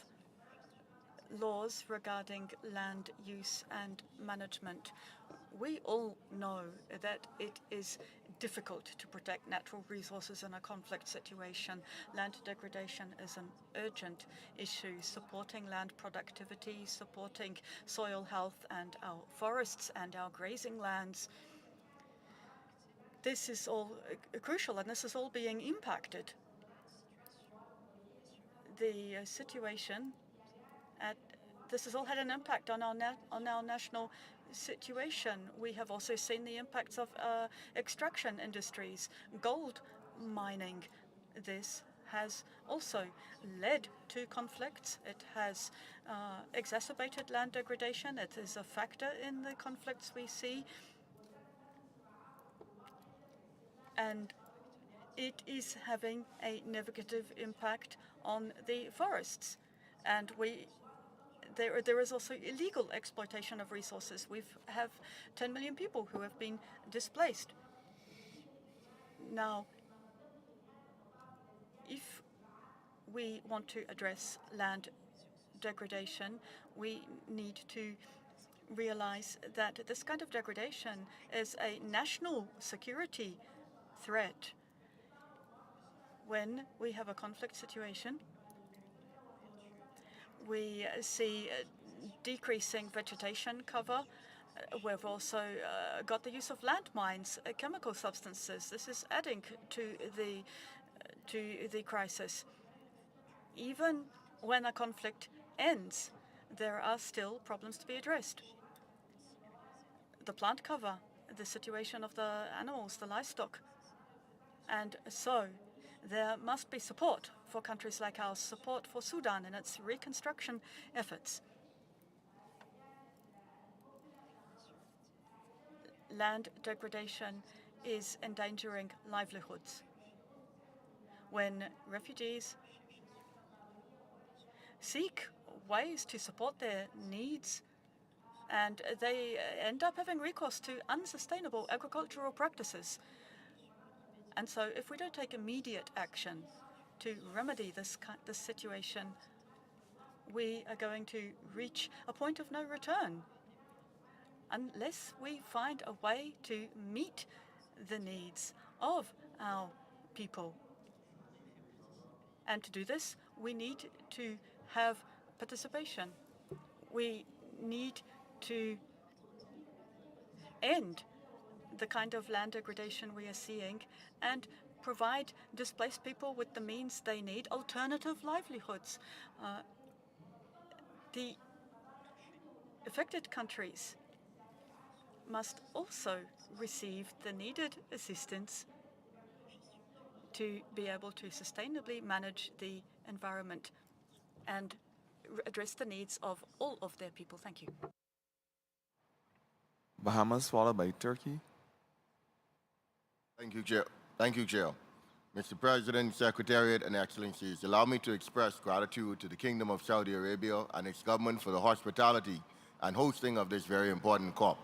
laws regarding land use and management. We all know that it is difficult to protect natural resources in a conflict situation. Land degradation is an urgent issue, supporting land productivity, supporting soil health and our forests and our grazing lands. This is all crucial, and this is all being impacted. The situation this has all had an impact on our national situation. We have also seen the impacts of extraction industries, gold mining. This has also led to conflicts. It has exacerbated land degradation. It is a factor in the conflicts we see. And it is having a negative impact on the forests. And there is also illegal exploitation of resources. We have 10 million people who have been displaced. Now, if we want to address land degradation, we need to realize that this kind of degradation is a national security threat. When we have a conflict situation, we see decreasing vegetation cover. We've also got the use of landmines, chemical substances. This is adding to the crisis. Even when a conflict ends, there are still problems to be addressed. The plant cover, the situation of the animals, the livestock. And so there must be support for countries like ours, support for Sudan in its reconstruction efforts. Land degradation is endangering livelihoods. When refugees seek ways to support their needs, and they end up having recourse to unsustainable agricultural practices. And so if we don't take immediate action to remedy this situation, we are going to reach a point of no return unless we find a way to meet the needs of our people. And to do this, we need to have participation. We need to end the kind of land degradation we are seeing and provide displaced people with the means they need, alternative livelihoods. The affected countries must also receive the needed assistance to be able to sustainably manage the environment and address the needs of all of their people. Thank you. Bahamas, followed by Turkey. Thank you, Chair. Thank you, Chair. Mr. President, Secretariat, and Excellencies, allow me to express gratitude to the Kingdom of Saudi Arabia and its government for the hospitality and hosting of this very important COP.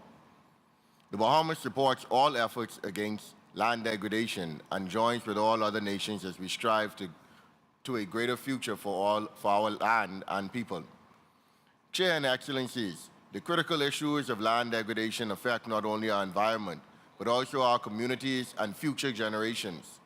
The Bahamas supports all efforts against land degradation and joins with all other nations as we strive to a greater future for our land and people. Chair and Excellencies, the critical issues of land degradation affect not only our environment, but also our communities and future generations.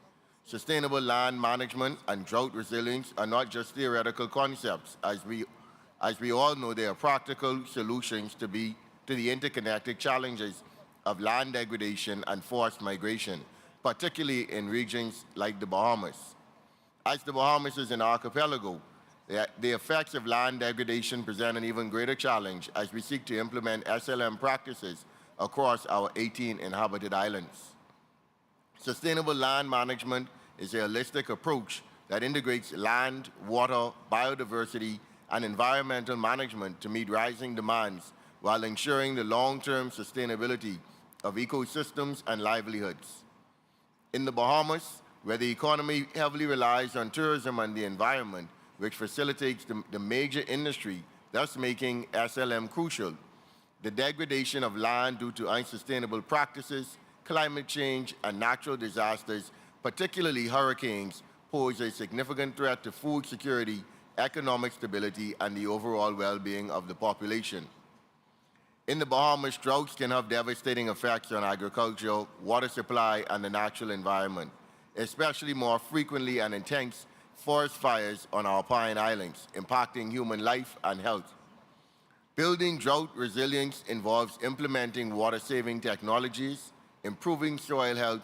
Sustainable land management and drought resilience are not just theoretical concepts. As we all know, they are practical solutions to the interconnected challenges of land degradation and forced migration, particularly in regions like the Bahamas. As the Bahamas is an archipelago, the effects of land degradation present an even greater challenge as we seek to implement SLM practices across our 18 inhabited islands. Sustainable land management is a holistic approach that integrates land, water, biodiversity, and environmental management to meet rising demands while ensuring the long-term sustainability of ecosystems and livelihoods. In the Bahamas, where the economy heavily relies on tourism and the environment, which facilitates the major industry, thus making SLM crucial, the degradation of land due to unsustainable practices, climate change, and natural disasters, particularly hurricanes, pose a significant threat to food security economic stability, and the overall well-being of the population. In the Bahamas, droughts can have devastating effects on agriculture, water supply, and the natural environment, especially more frequently and intense forest fires on our Pine Islands, impacting human life and health. Building drought resilience involves implementing water-saving technologies, improving soil health,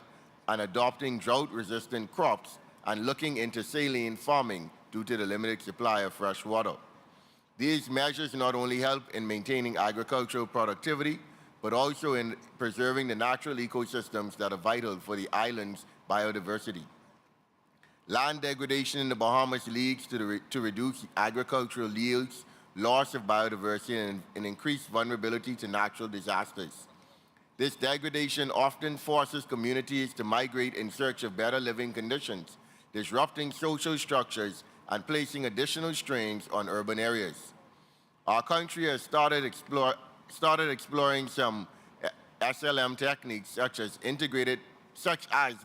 and adopting drought-resistant crops, and looking into saline farming due to the limited supply of fresh water. These measures not only help in maintaining agricultural productivity, but also in preserving the natural ecosystems that are vital for the island's biodiversity. Land degradation in the Bahamas leads to reduced agricultural yields, loss of biodiversity, and increased vulnerability to natural disasters. This degradation often forces communities to migrate in search of better living conditions, disrupting social structures and placing additional strains on urban areas. Our country has started exploring some SLM techniques such as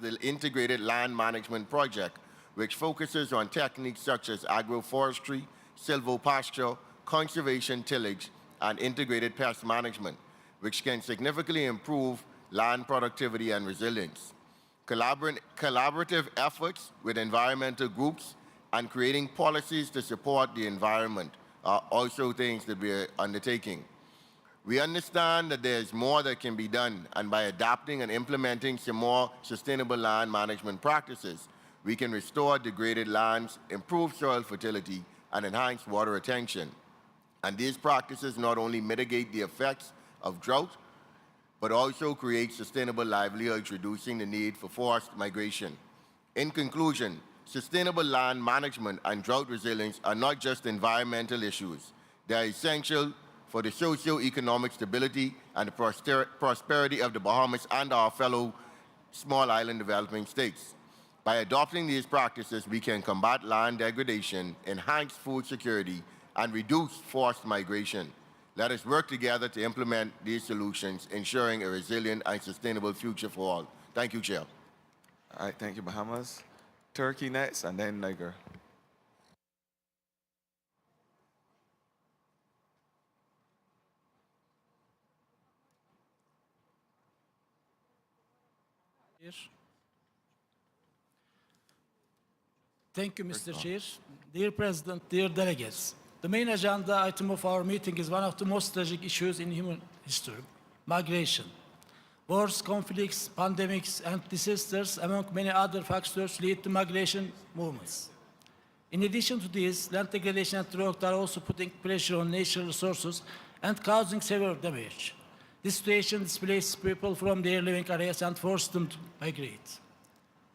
the Integrated Land Management Project, which focuses on techniques such as agroforestry, silvopasture, conservation tillage, and integrated pest management, which can significantly improve land productivity and resilience. Collaborative efforts with environmental groups and creating policies to support the environment are also things that we are undertaking. We understand that there's more that can be done, and by adapting and implementing some more sustainable land management practices, we can restore degraded lands, improve soil fertility, and enhance water retention. And these practices not only mitigate the effects of drought, but also create sustainable livelihoods, reducing the need for forced migration. In conclusion, sustainable land management and drought resilience are not just environmental issues. They are essential for the socio-economic stability and the prosperity of the Bahamas and our fellow small island developing states. By adopting these practices, we can combat land degradation, enhance food security, and reduce forced migration. Let us work together to implement these solutions, ensuring a resilient and sustainable future for all. Thank you, Chair. All right, thank you, Bahamas. Turkey next, and then Niger. Thank you, Mr. Chair. Dear President, dear delegates, the main agenda item of our meeting is one of the most tragic issues in human history: migration. Wars, conflicts, pandemics, and disasters, among many other factors, lead to migration movements. In addition to this, land degradation and drought are also putting pressure on natural resources and causing severe damage. This situation displaces people from their living areas and forces them to migrate.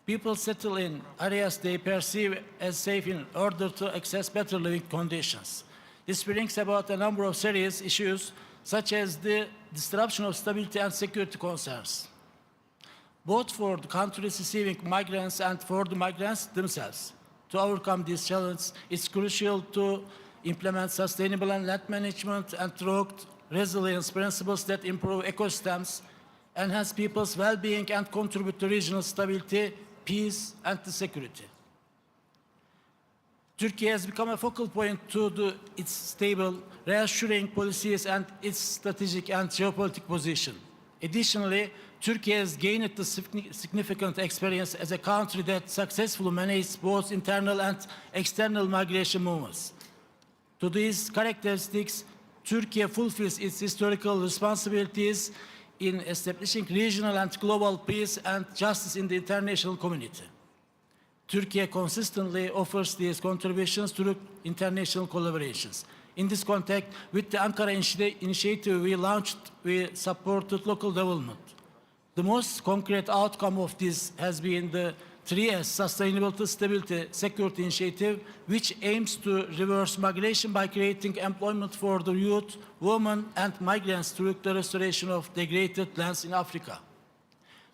People settle in areas they perceive as safe in order to access better living conditions. This brings about a number of serious issues, such as the disruption of stability and security concerns, both for the countries receiving migrants and for the migrants themselves. To overcome this challenge, it's crucial to implement sustainable land management and drought resilience principles that improve ecosystems, enhance people's well-being, and contribute to regional stability, peace, and security. Turkey has become a focal point to its stable, reassuring policies and its strategic and geopolitical position. Additionally, Turkey has gained the significant experience as a country that successfully managed both internal and external migration movements. To these characteristics, Turkey fulfills its historical responsibilities in establishing regional and global peace and justice in the international community. Turkey consistently offers these contributions through international collaborations. In this context, with the Ankara initiative we supported local development. The most concrete outcome of this has been the 3S Sustainability, Stability, Security Initiative, which aims to reverse migration by creating employment for the youth, women, and migrants through the restoration of degraded lands in Africa.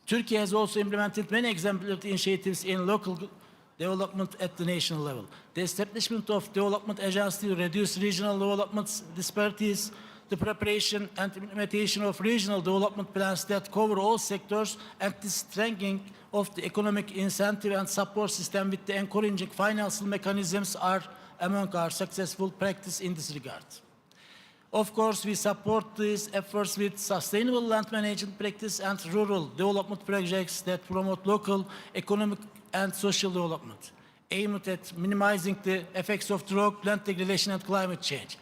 Turkey has also implemented many exemplary initiatives in local development at the national level. The establishment of development agencies to reduce regional development disparities, the preparation and implementation of regional development plans that cover all sectors, and the strengthening of the economic incentive and support system with the encouraging financial mechanisms are among our successful practice in this regard. Of course, we support these efforts with sustainable land management practice and rural development projects that promote local economic and social development, aimed at minimizing the effects of drought, land degradation, and climate change.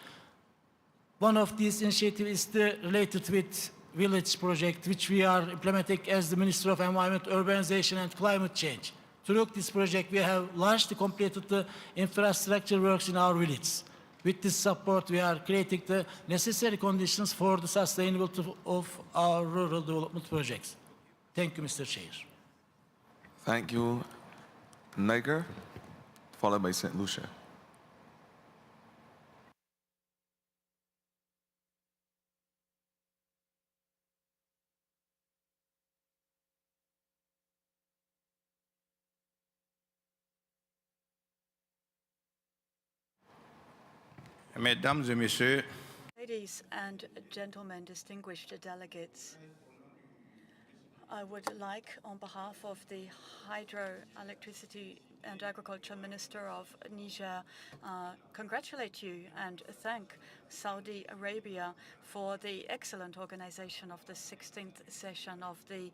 One of these initiatives is related with village project, which we are implementing as the Minister of Environment, Urbanization, and Climate Change. Through this project, we have largely completed the infrastructure works in our villages. With this support, we are creating the necessary conditions for the sustainability of our rural development projects. Thank you, Mr. Chair. Thank you, Niger, followed by St. Lucia. Mesdames et Messieurs, Ladies and gentlemen, distinguished delegates, I would like, on behalf of the Hydroelectricity and Agriculture Minister of Niger, congratulate you and thank Saudi Arabia for the excellent organization of the 16th session of the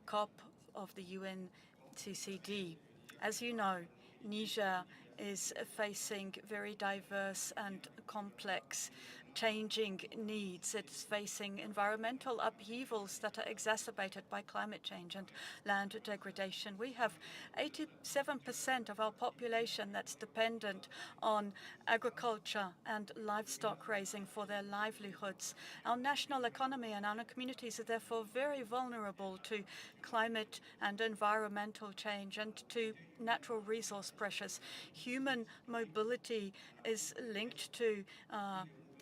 COP of the UNCCD. As you know, Niger is facing very diverse and complex changing needs. It's facing environmental upheavals that are exacerbated by climate change and land degradation. We have 87% of our population that's dependent on agriculture and livestock raising for their livelihoods. Our national economy and our communities are therefore very vulnerable to climate and environmental change and to natural resource pressures. Human mobility is linked to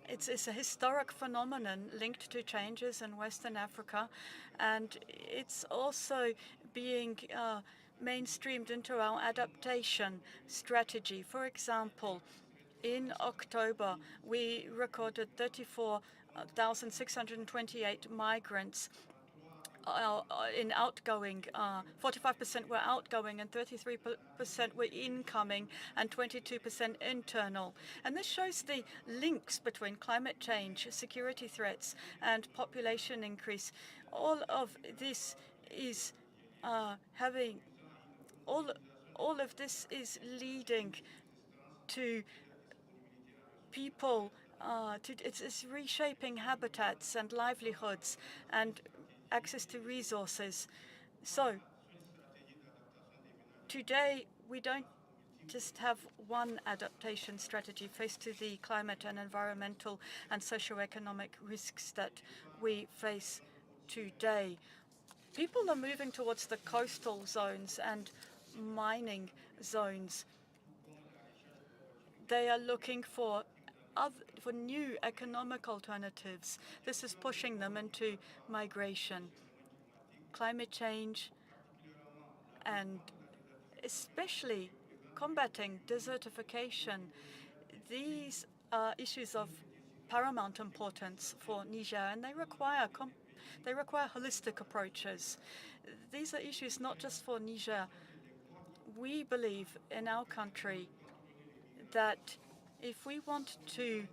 it's a historic phenomenon linked to changes in Western Africa, and it's also being mainstreamed into our adaptation strategy. For example, in October, we recorded 34,628 migrants in outgoing, 45% were outgoing and 33% were incoming and 22% internal. And this shows the links between climate change, security threats, and population increase. All of this is all of this is leading to people, it's reshaping habitats and livelihoods and access to resources. So today, we don't just have one adaptation strategy faced to the climate and environmental and socioeconomic risks that we face today. People are moving towards the coastal zones and mining zones. They are looking for new economic alternatives. This is pushing them into migration, climate change, and especially combating desertification. These are issues of paramount importance for Niger, and they require holistic approaches. These are issues not just for Niger. We believe in our country that if we want to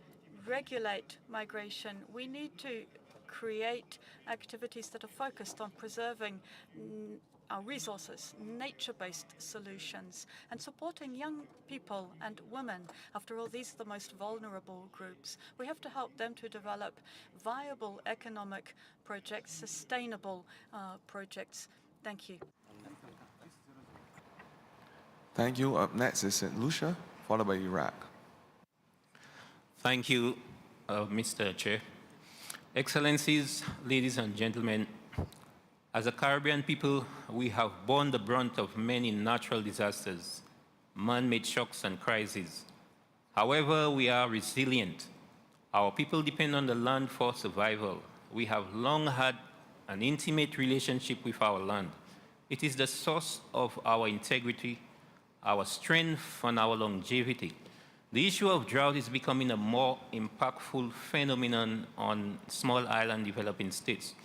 regulate migration, we need to create activities that are focused on preserving our resources, nature-based solutions, and supporting young people and women. After all, these are the most vulnerable groups. We have to help them to develop viable economic projects, sustainable projects. Thank you. Thank you. Up next is St. Lucia, followed by Iraq. Thank you, Mr. Chair. Excellencies, ladies and gentlemen, as a Caribbean people, we have borne the brunt of many natural disasters, man-made shocks and crises. However, we are resilient. Our people depend on the land for survival. We have long had an intimate relationship with our land. It is the source of our integrity, our strength, and our longevity. The issue of drought is becoming a more impactful phenomenon on small island developing states.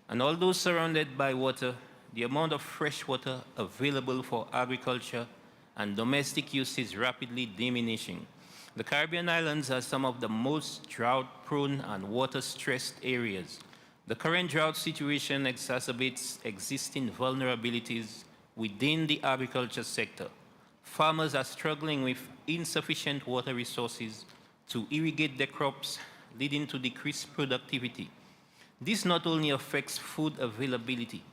And although surrounded by water, the amount of fresh water available for agriculture and domestic use is rapidly diminishing. The Caribbean islands are some of the most drought-prone and water-stressed areas. The current drought situation exacerbates existing vulnerabilities within the agriculture sector. Farmers are struggling with insufficient water resources to irrigate their crops, leading to decreased productivity. This not only affects food availability,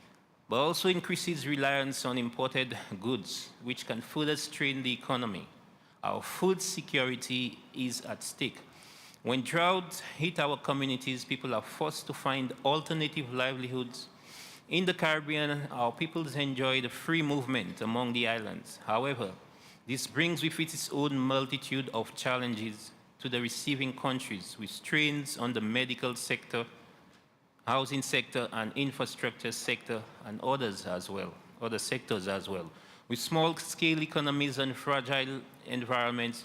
but also increases reliance on imported goods, which can further strain the economy. Our food security is at stake. When droughts hit our communities, people are forced to find alternative livelihoods. In the Caribbean, our peoples enjoy the free movement among the islands. However, this brings with it its own multitude of challenges to the receiving countries, with strains on the medical sector, housing sector, and infrastructure sector, and other sectors as well. With small-scale economies and fragile environments,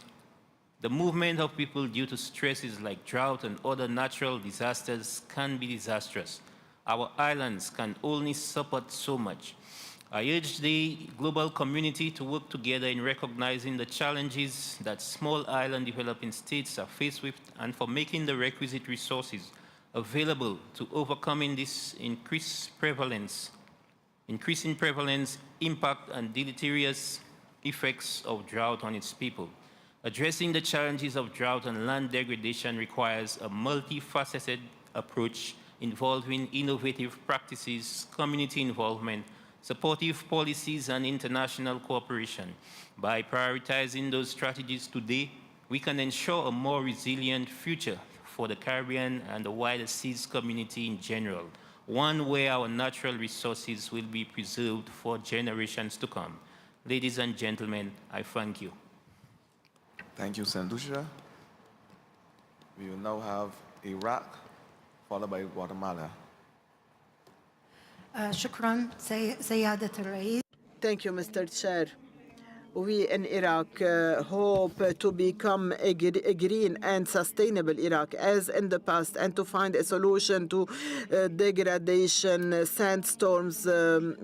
the movement of people due to stresses like drought and other natural disasters can be disastrous. Our islands can only support so much. I urge the global community to work together in recognizing the challenges that small island developing states are faced with and for making the requisite resources available to overcoming this increasing prevalence, impact, and deleterious effects of drought on its people. Addressing the challenges of drought and land degradation requires a multifaceted approach involving innovative practices, community involvement, supportive policies, and international cooperation. By prioritizing those strategies today, we can ensure a more resilient future for the Caribbean and the wider seas community in general, one where our natural resources will be preserved for generations to come. Ladies and gentlemen, I thank you. Thank you, St. Lucia. We will now have Iraq, followed by Guatemala. شكرا سيادة الرئيس. Thank you, Mr. Chair. We in Iraq hope to become a green and sustainable Iraq as in the past, and to find a solution to degradation, sandstorms,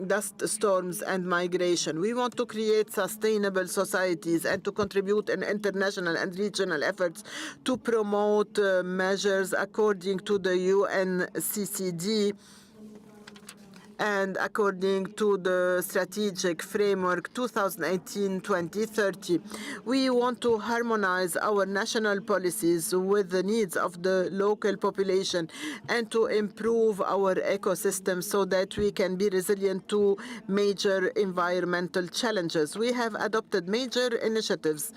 dust storms, and migration. We want to create sustainable societies and to contribute in international and regional efforts to promote measures according to the UNCCD and according to the strategic framework 2018-2030. We want to harmonize our national policies with the needs of the local population and to improve our ecosystem so that we can be resilient to major environmental challenges. We have adopted major initiatives,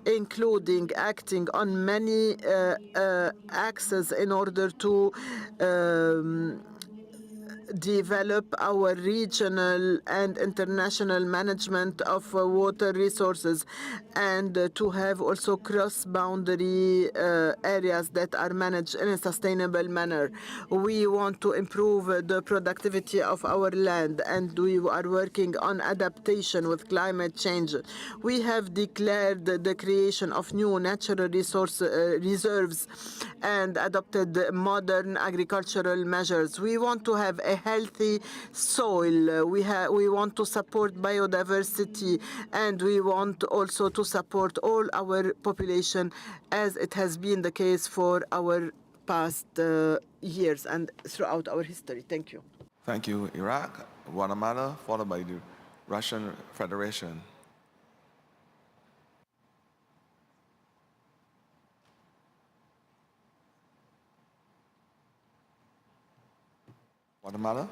including acting on many axes in order to develop our regional and international management of water resources, and to have also cross-boundary areas that are managed in a sustainable manner. We want to improve the productivity of our land, and we are working on adaptation with climate change. We have declared the creation of new natural resource reserves and adopted modern agricultural measures. We want to have a healthy soil. We want to support biodiversity, and we want also to support all our population, as it has been the case for our past years and throughout our history. Thank you. Thank you, Iraq, Guatemala, followed by the Russian Federation. Guatemala.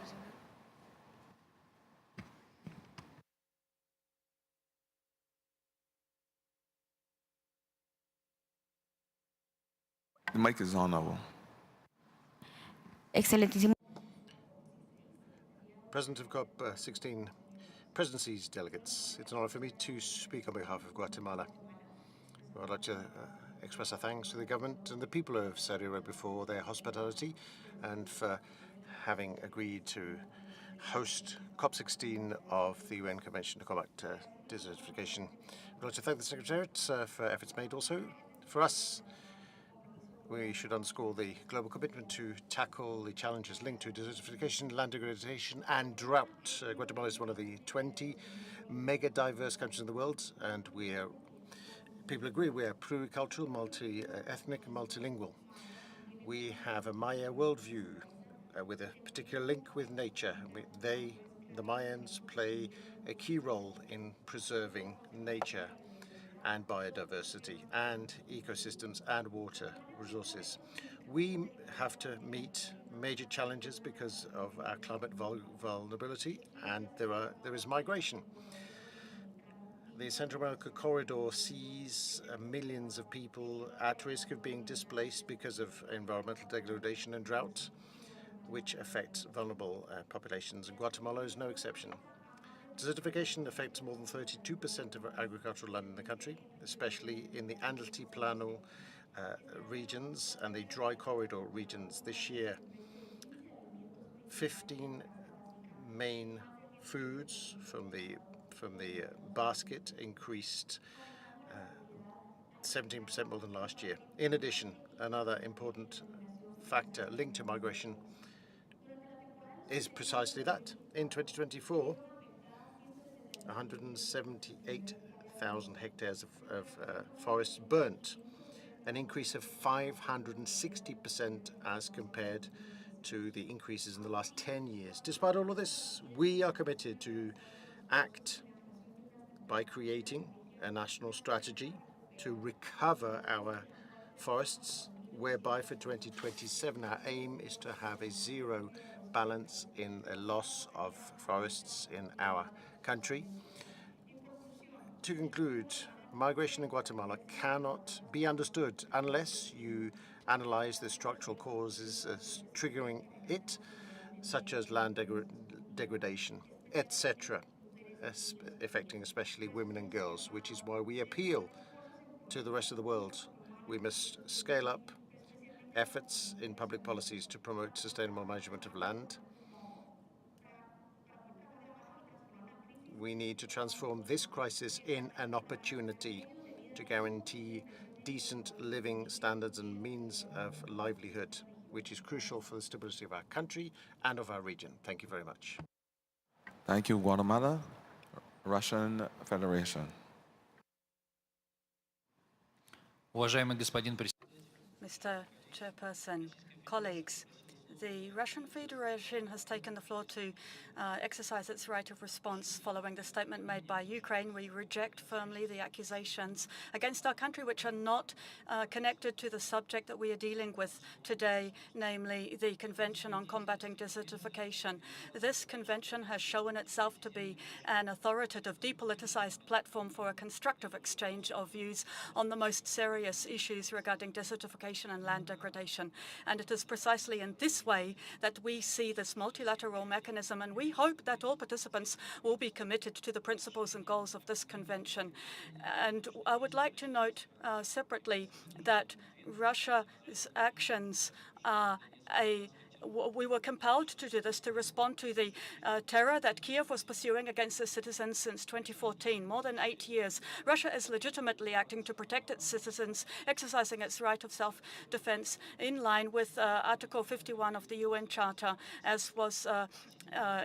The mic is on now. Excelentísimo. President of COP16 Presidency's delegates, it's an honor for me to speak on behalf of Guatemala. I'd like to express our thanks to the government and the people of Saudi Arabia for their hospitality and for having agreed to host COP16 of the UN Convention to Combat Desertification. I'd like to thank the Secretariat for efforts made also. For us, we should underscore the global commitment to tackle the challenges linked to desertification, land degradation, and drought. Guatemala is one of the 20 mega diverse countries in the world, and we are people agree we are pluricultural, multi-ethnic, and multilingual. We have a Maya worldview with a particular link with nature. The Mayans, play a key role in preserving nature and biodiversity and ecosystems and water resources. We have to meet major challenges because of our climate vulnerability, and there is migration. The Central America corridor sees millions of people at risk of being displaced because of environmental degradation and drought, which affects vulnerable populations, and Guatemala is no exception. Desertification affects more than 32% of agricultural land in the country, especially in the Altiplano regions and the dry corridor regions. This year, 15 main foods from the basket increased 17% more than last year. In addition, another important factor linked to migration is precisely that. In 2024, 178,000 hectares of forests burnt, an increase of 560% as compared to the increases in the last 10 years. Despite all of this, we are committed to act by creating a national strategy to recover our forests, whereby for 2027 our aim is to have a zero balance in a loss of forests in our country. To conclude, migration in Guatemala cannot be understood unless you analyze the structural causes triggering it, such as land degradation, etc., affecting especially women and girls, which is why we appeal to the rest of the world. We must scale up efforts in public policies to promote sustainable management of land. We need to transform this crisis in an opportunity to guarantee decent living standards and means of livelihood, which is crucial for the stability of our country and of our region. Thank you very much. Thank you, Guatemala. Russian Federation. Mr. Chairperson, colleagues, the Russian Federation has taken the floor to exercise its right of response following the statement made by Ukraine. We reject firmly the accusations against our country, which are not connected to the subject that we are dealing with today, namely the Convention on Combating Desertification. This convention has shown itself to be an authoritative, depoliticized platform for a constructive exchange of views on the most serious issues regarding desertification and land degradation. And it is precisely in this way that we see this multilateral mechanism, and we hope that all participants will be committed to the principles and goals of this convention. And I would like to note separately that Russia's actions are we were compelled to do this to respond to the terror that Kiev was pursuing against its citizens since 2014, more than 8 years. Russia is legitimately acting to protect its citizens, exercising its right of self-defense in line with Article 51 of the UN Charter, as was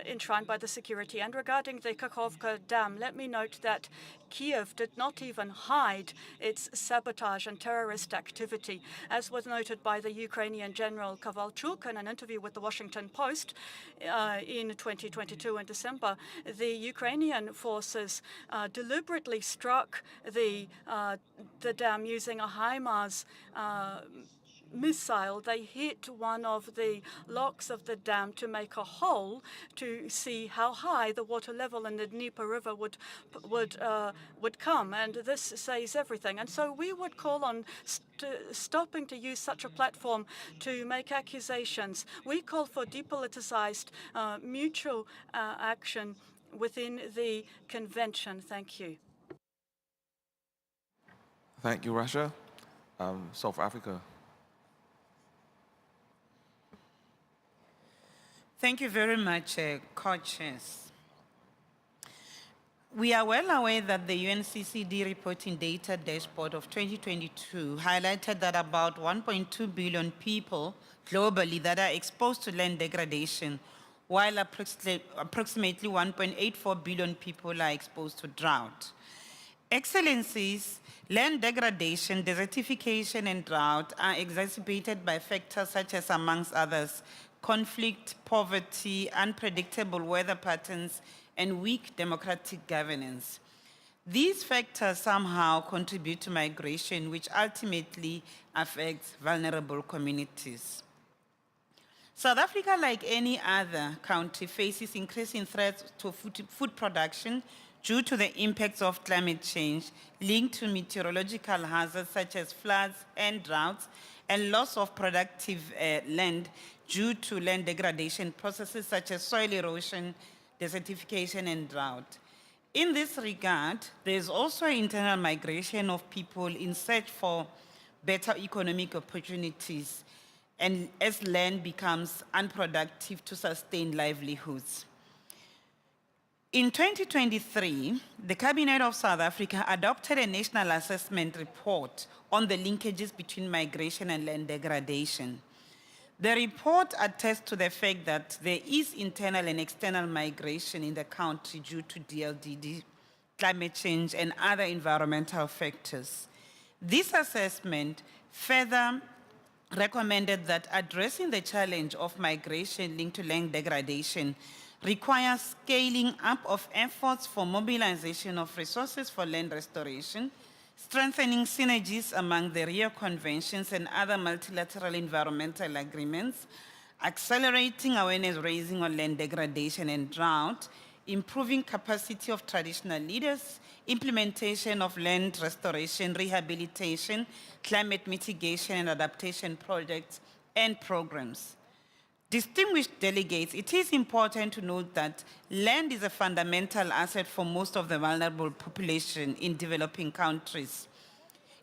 enshrined by the security. And regarding the Kakhovka Dam, let me note that Kiev did not even hide its sabotage and terrorist activity. As was noted by the Ukrainian General Kovalchuk in an interview with the Washington Post in 2022 in December, the Ukrainian forces deliberately struck the dam using a HIMARS missile. They hit one of the locks of the dam to make a hole to see how high the water level in the Dnieper River would come, and this says everything. And so we would call on stopping to use such a platform to make accusations. We call for depoliticized mutual action within the convention. Thank you. Thank you, Russia. South Africa. Thank you very much, co-chairs. We are well aware that the UNCCD reporting data dashboard of 2022 highlighted that about 1.2 billion people globally that are exposed to land degradation, while approximately 1.84 billion people are exposed to drought. Excellencies, land degradation, desertification, and drought are exacerbated by factors such as, amongst others, conflict, poverty, unpredictable weather patterns, and weak democratic governance. These factors somehow contribute to migration, which ultimately affects vulnerable communities. South Africa, like any other country, faces increasing threats to food production due to the impacts of climate change linked to meteorological hazards such as floods and droughts, and loss of productive land due to land degradation processes such as soil erosion, desertification, and drought. In this regard, there is also internal migration of people in search for better economic opportunities, and as land becomes unproductive to sustain livelihoods. In 2023, the Cabinet of South Africa adopted a national assessment report on the linkages between migration and land degradation. The report attests to the fact that there is internal and external migration in the country due to DLDD, climate change, and other environmental factors. This assessment further recommended that addressing the challenge of migration linked to land degradation requires scaling up of efforts for mobilization of resources for land restoration, strengthening synergies among the Rio Conventions and other multilateral environmental agreements, accelerating awareness raising on land degradation and drought, improving capacity of traditional leaders, implementation of land restoration, rehabilitation, climate mitigation and adaptation projects and programs. Distinguished delegates, it is important to note that land is a fundamental asset for most of the vulnerable population in developing countries.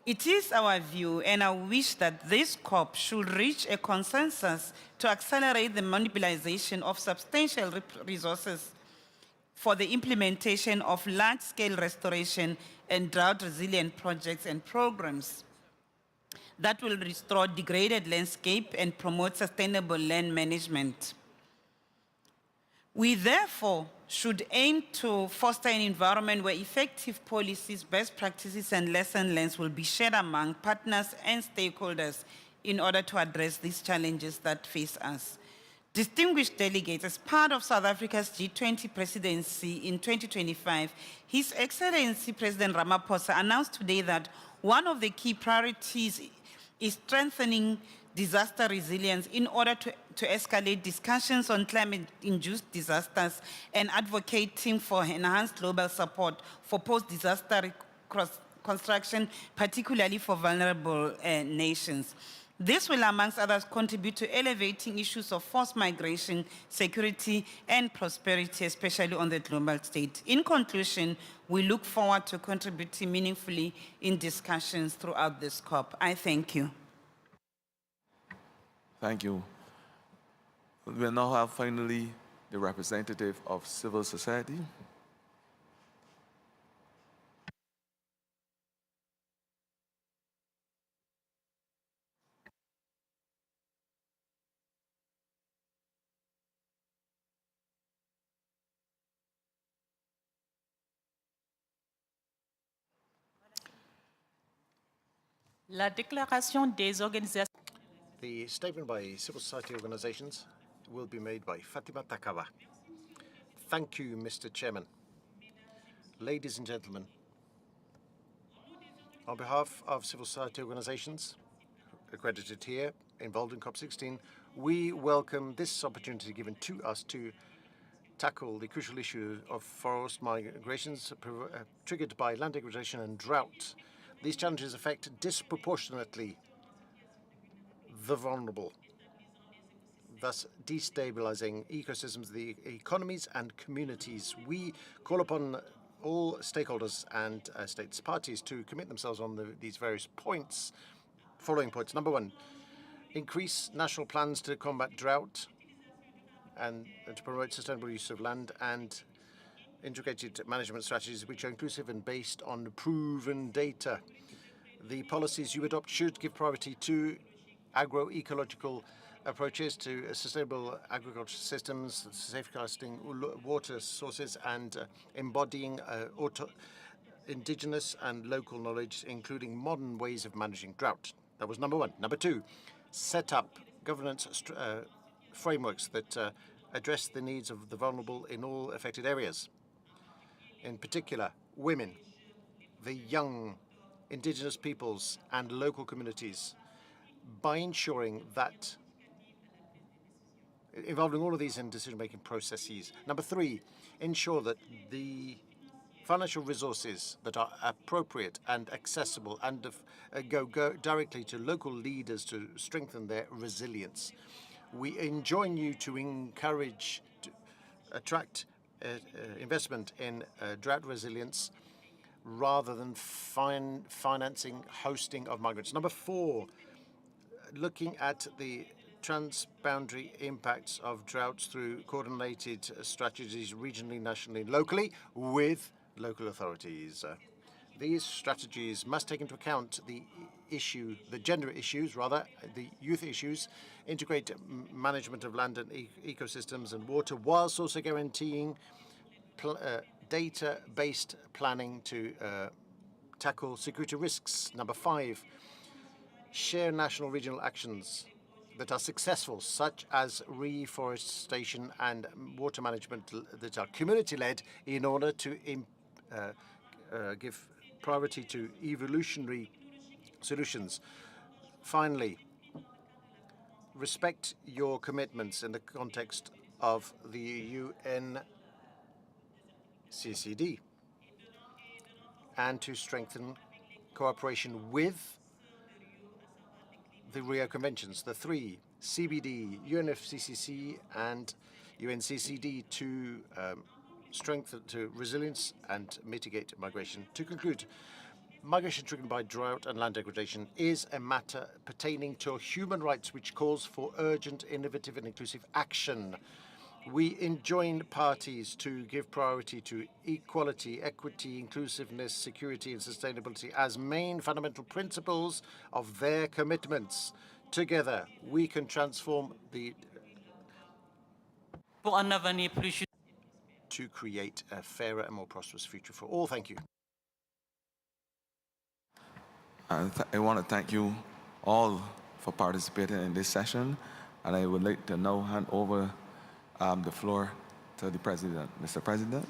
It is our view and our wish that this COP should reach a consensus to accelerate the mobilization of substantial resources for the implementation of large-scale restoration and drought-resilient projects and programs that will restore degraded landscape and promote sustainable land management. We therefore should aim to foster an environment where effective policies, best practices, and lesson learned will be shared among partners and stakeholders in order to address these challenges that face us. Distinguished delegates, as part of South Africa's G20 presidency in 2025, His Excellency President Ramaphosa announced today that one of the key priorities is strengthening disaster resilience in order to escalate discussions on climate-induced disasters and advocating for enhanced global support for post-disaster construction, particularly for vulnerable nations. This will, amongst others, contribute to elevating issues of forced migration, security, and prosperity, especially on the global stage. In conclusion, we look forward to contributing meaningfully in discussions throughout this COP. I thank you. Thank you. We now have finally the representative of civil society. La déclaration des organisations. The statement by civil society organizations will be made by Fatima Takawa. Thank you, Mr. Chairman. Ladies and gentlemen, on behalf of civil society organizations accredited here, involved in COP16, we welcome this opportunity given to us to tackle the crucial issue of forced migrations triggered by land degradation and drought. These challenges affect disproportionately the vulnerable, thus destabilizing ecosystems, the economies and communities. We call upon all stakeholders and states parties to commit themselves on these various points. Following points. Number one, increase national plans to combat drought and to promote sustainable use of land, and integrated management strategies which are inclusive and based on proven data. The policies you adopt should give priority to agroecological approaches to sustainable agriculture systems, safeguarding water sources, and embodying indigenous and local knowledge, including modern ways of managing drought. That was number one. Number two, set up governance frameworks that address the needs of the vulnerable in all affected areas. In particular, women, the young, indigenous peoples, and local communities, by ensuring that involving all of these in decision-making processes. Number three, ensure that the financial resources that are appropriate and accessible and go directly to local leaders to strengthen their resilience. We enjoin you to encourage, to attract investment in drought resilience rather than financing hosting of migrants. Number four, looking at the transboundary impacts of droughts through coordinated strategies regionally, nationally, and locally with local authorities. These strategies must take into account the gender issues, the youth issues, integrate management of land and ecosystems and water, whilst also guaranteeing data-based planning to tackle security risks. Number five, share national regional actions that are successful, such as reforestation and water management that are community-led, in order to give priority to evolutionary solutions. Finally, respect your commitments in the context of the UNCCD and to strengthen cooperation with the Rio Conventions, the three, CBD, UNFCCC, and UNCCD, to strengthen resilience and mitigate migration. To conclude, migration triggered by drought and land degradation is a matter pertaining to human rights which calls for urgent, innovative, and inclusive action. We enjoin parties to give priority to equality, equity, inclusiveness, security, and sustainability as main fundamental principles of their commitments. Together, we can transform to create a fairer and more prosperous future for all. Thank you. I want to thank you all for participating in this session, and I would like to now hand over the floor to the President. Mr. President.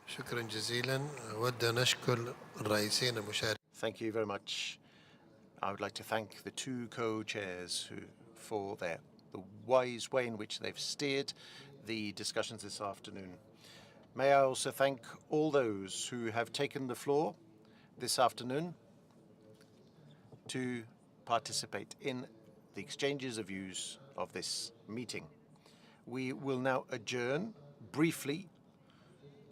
شكرا جزيلا. أود أن أشكر الرئيسين المشاركين. Thank you very much. I would like to thank the two co-chairs for the wise way in which they've steered the discussions this afternoon. May I also thank all those who have taken the floor this afternoon to participate in the exchanges of views of this meeting. We will now adjourn briefly,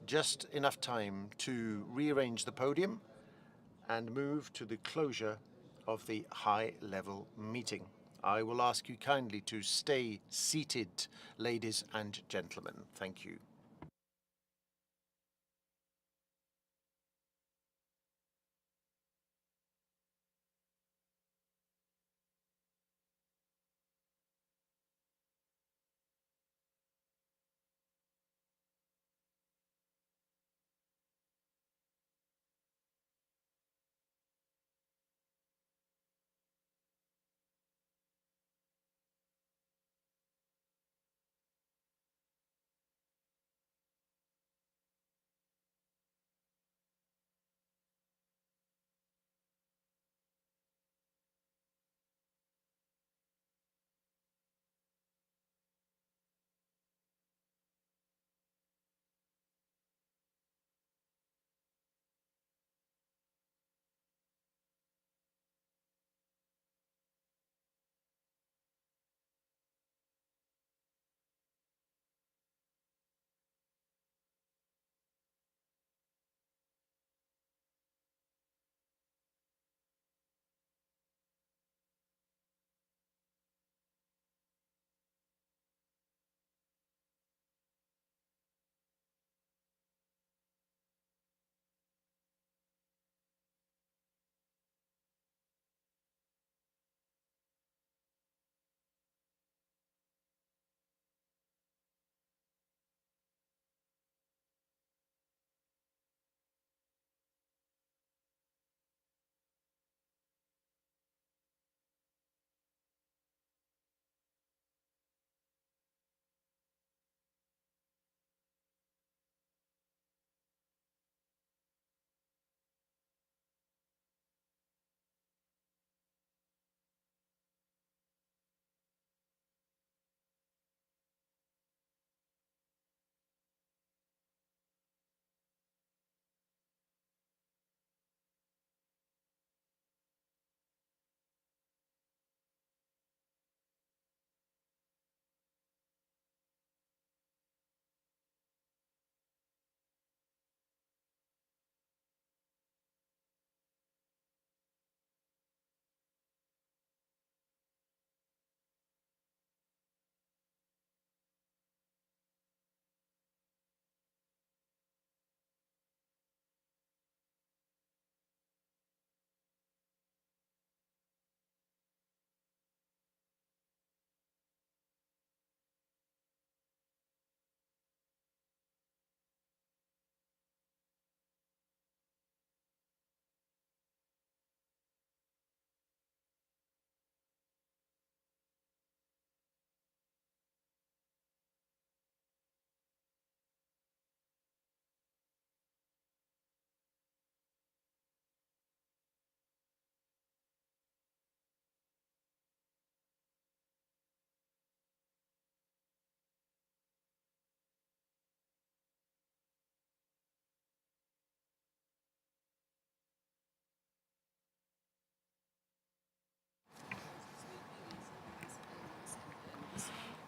just enough time to rearrange the podium and move to the closure of the high-level meeting. I will ask you kindly to stay seated, ladies and gentlemen. Thank you.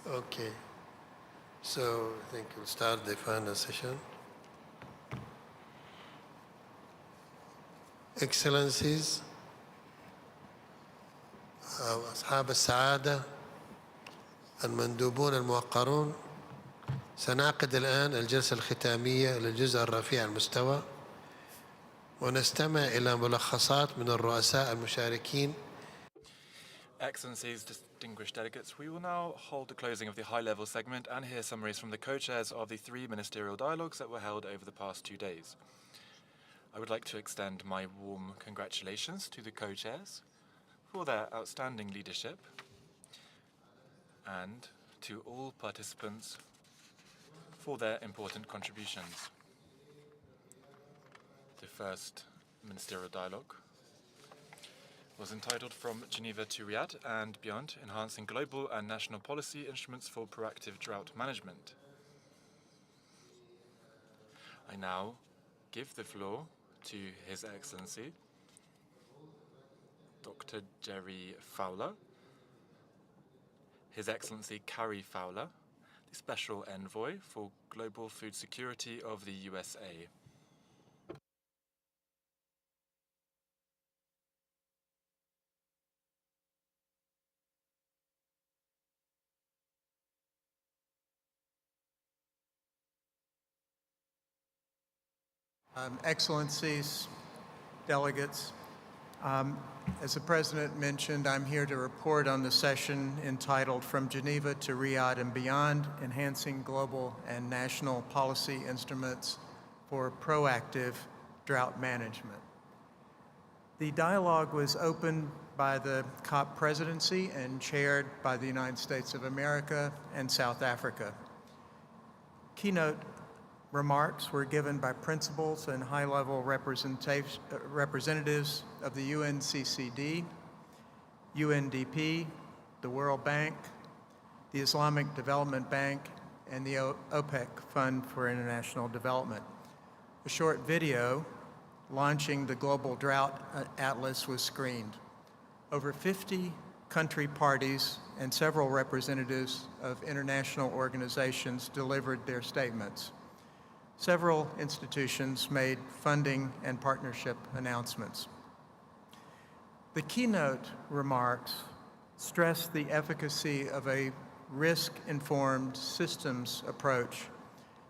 Okay. So I think we'll start the final session. Excellencies, أصحاب السعادة، المندوبون الموقرون، سنعقد الآن الجلسة الختامية للجزء الرفيع المستوى ونستمع إلى ملخصات من الرؤساء المشاركين. Excellencies, distinguished delegates, we will now hold the closing of the high-level segment and hear summaries from the co-chairs of the 3 ministerial dialogues that were held over the past 2 days. I would like to extend my warm congratulations to the co-chairs for their outstanding leadership and to all participants for their important contributions. The first ministerial dialogue was entitled From Geneva to Riyadh and Beyond, Enhancing Global and National Policy Instruments for Proactive Drought Management. I now give the floor to His Excellency, Dr. Jerry Fowler, His Excellency Carrie Fowler, the Special Envoy for Global Food Security of the USA. Excellencies, delegates, as the President mentioned, I'm here to report on the session entitled From Geneva to Riyadh and Beyond, Enhancing Global and National Policy Instruments for Proactive Drought Management. The dialogue was opened by the COP presidency and chaired by the United States of America and South Africa. Keynote remarks were given by principals and high-level representatives of the UNCCD, UNDP, the World Bank, the Islamic Development Bank, and the OPEC Fund for International Development. A short video launching the Global Drought Atlas was screened. Over 50 country parties and several representatives of international organizations delivered their statements. Several institutions made funding and partnership announcements. The keynote remarks stressed the efficacy of a risk-informed systems approach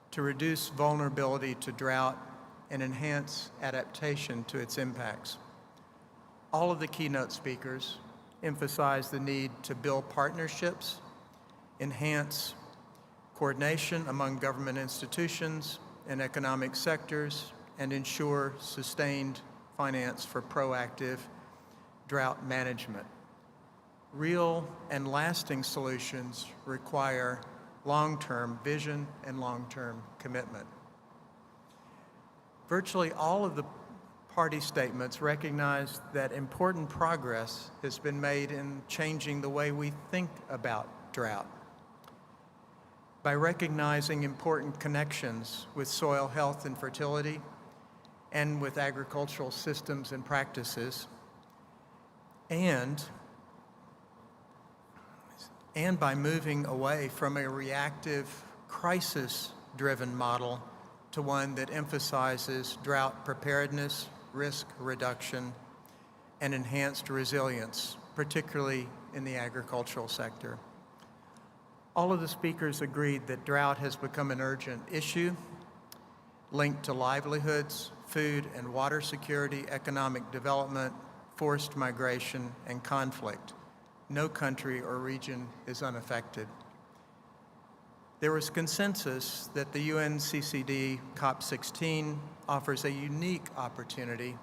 to reduce vulnerability to drought and enhance adaptation to its impacts. All of the keynote speakers emphasized the need to build partnerships, enhance coordination among government institutions and economic sectors, and ensure sustained finance for proactive drought management. Real and lasting solutions require long-term vision and long-term commitment. Virtually all of the party statements recognize that important progress has been made in changing the way we think about drought. By recognizing important connections with soil health and fertility and with agricultural systems and practices, and by moving away from a reactive, crisis-driven model to one that emphasizes drought preparedness, risk reduction, and enhanced resilience, particularly in the agricultural sector. All of the speakers agreed that drought has become an urgent issue linked to livelihoods, food and water security, economic development, forced migration, and conflict. No country or region is unaffected. There was consensus that the UNCCD COP16 offers a unique opportunity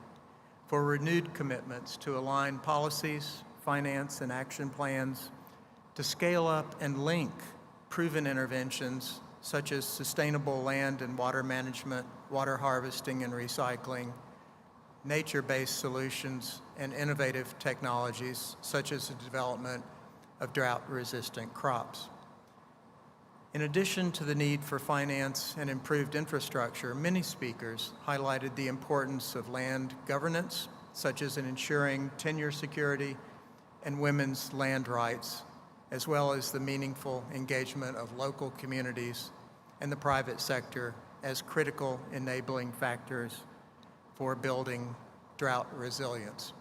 for renewed commitments to align policies, finance, and action plans to scale up and link proven interventions such as sustainable land and water management, water harvesting and recycling, nature-based solutions, and innovative technologies such as the development of drought-resistant crops. In addition to the need for finance and improved infrastructure, many speakers highlighted the importance of land governance, such as in ensuring tenure security and women's land rights, as well as the meaningful engagement of local communities and the private sector as critical enabling factors for building drought resilience.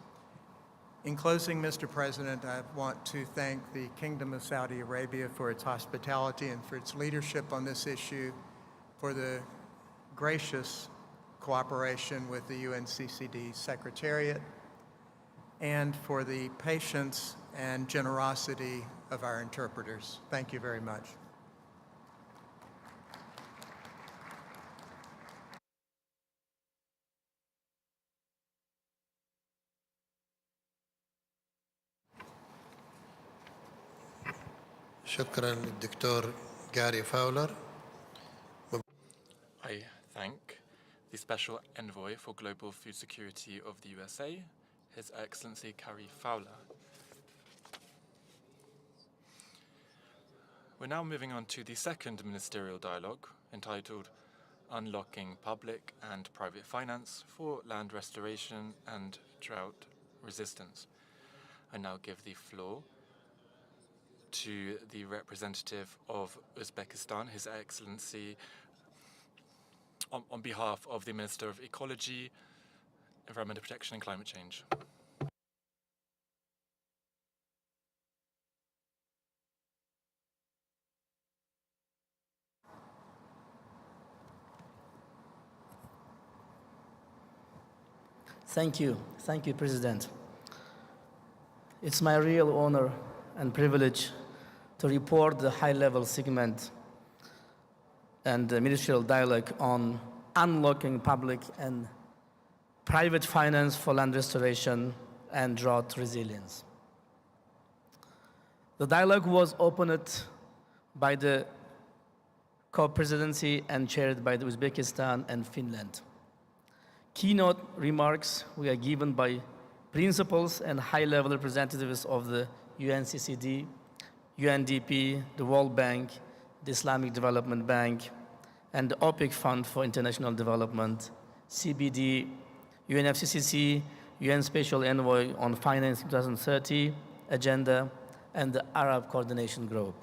In closing, Mr. President, I want to thank the Kingdom of Saudi Arabia for its hospitality and for its leadership on this issue, for the gracious cooperation with the UNCCD Secretariat, and for the patience and generosity of our interpreters. Thank you very much. شكرا للدكتور Gary Fowler. I thank the Special Envoy for Global Food Security of the USA, His Excellency Gary Fowler. We're now moving on to the second ministerial dialogue, entitled Unlocking Public and Private Finance for Land Restoration and Drought Resistance. I now give the floor to the representative of Uzbekistan, His Excellency, on behalf of the Minister of Ecology, Environmental Protection and Climate Change. Thank you, President. It's my real honor and privilege to report the high-level segment and the ministerial dialogue on unlocking public and private finance for land restoration and drought resilience. The dialogue was opened by the co-presidency and chaired by the Uzbekistan and Finland. Keynote remarks were given by principals and high-level representatives of the UNCCD, UNDP, the World Bank, the Islamic Development Bank, and the OPEC Fund for International Development, CBD, UNFCCC, UN Special Envoy on Finance 2030 Agenda, and the Arab Coordination Group.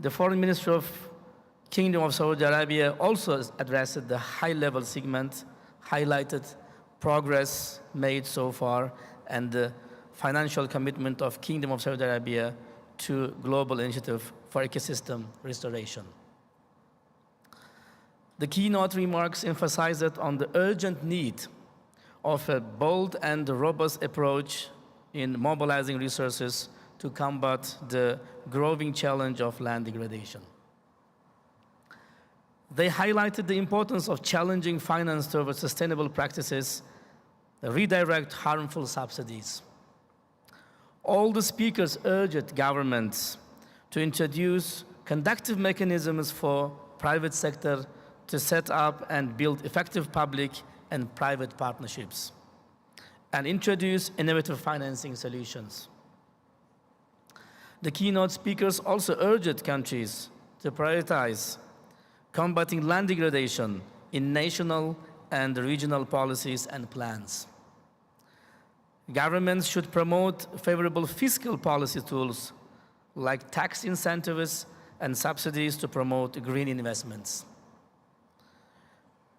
The Foreign Minister of Kingdom of Saudi Arabia also addressed the high-level segment, highlighted progress made so far, and the financial commitment of Kingdom of Saudi Arabia to global initiative for ecosystem restoration. The keynote remarks emphasized on the urgent need of a bold and robust approach in mobilizing resources to combat the growing challenge of land degradation. They highlighted the importance of challenging finance towards sustainable practices, redirect harmful subsidies. All the speakers urged governments to introduce conductive mechanisms for private sector to set up and build effective public and private partnerships, and introduce innovative financing solutions. The keynote speakers also urged countries to prioritize combating land degradation in national and regional policies and plans. Governments should promote favorable fiscal policy tools like tax incentives and subsidies to promote green investments.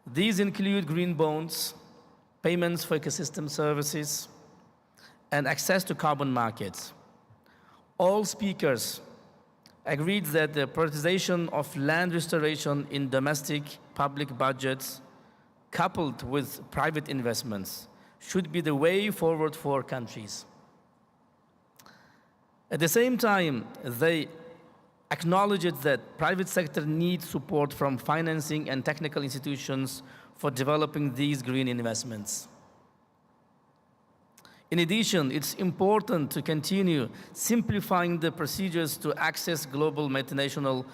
These include green bonds, payments for ecosystem services, and access to carbon markets. All speakers agreed that the prioritization of land restoration in domestic public budgets, coupled with private investments, should be the way forward for countries. At the same time, they acknowledged that private sector needs support from financing and technical institutions for developing these green investments. In addition, it's important to continue simplifying the procedures to access global multinational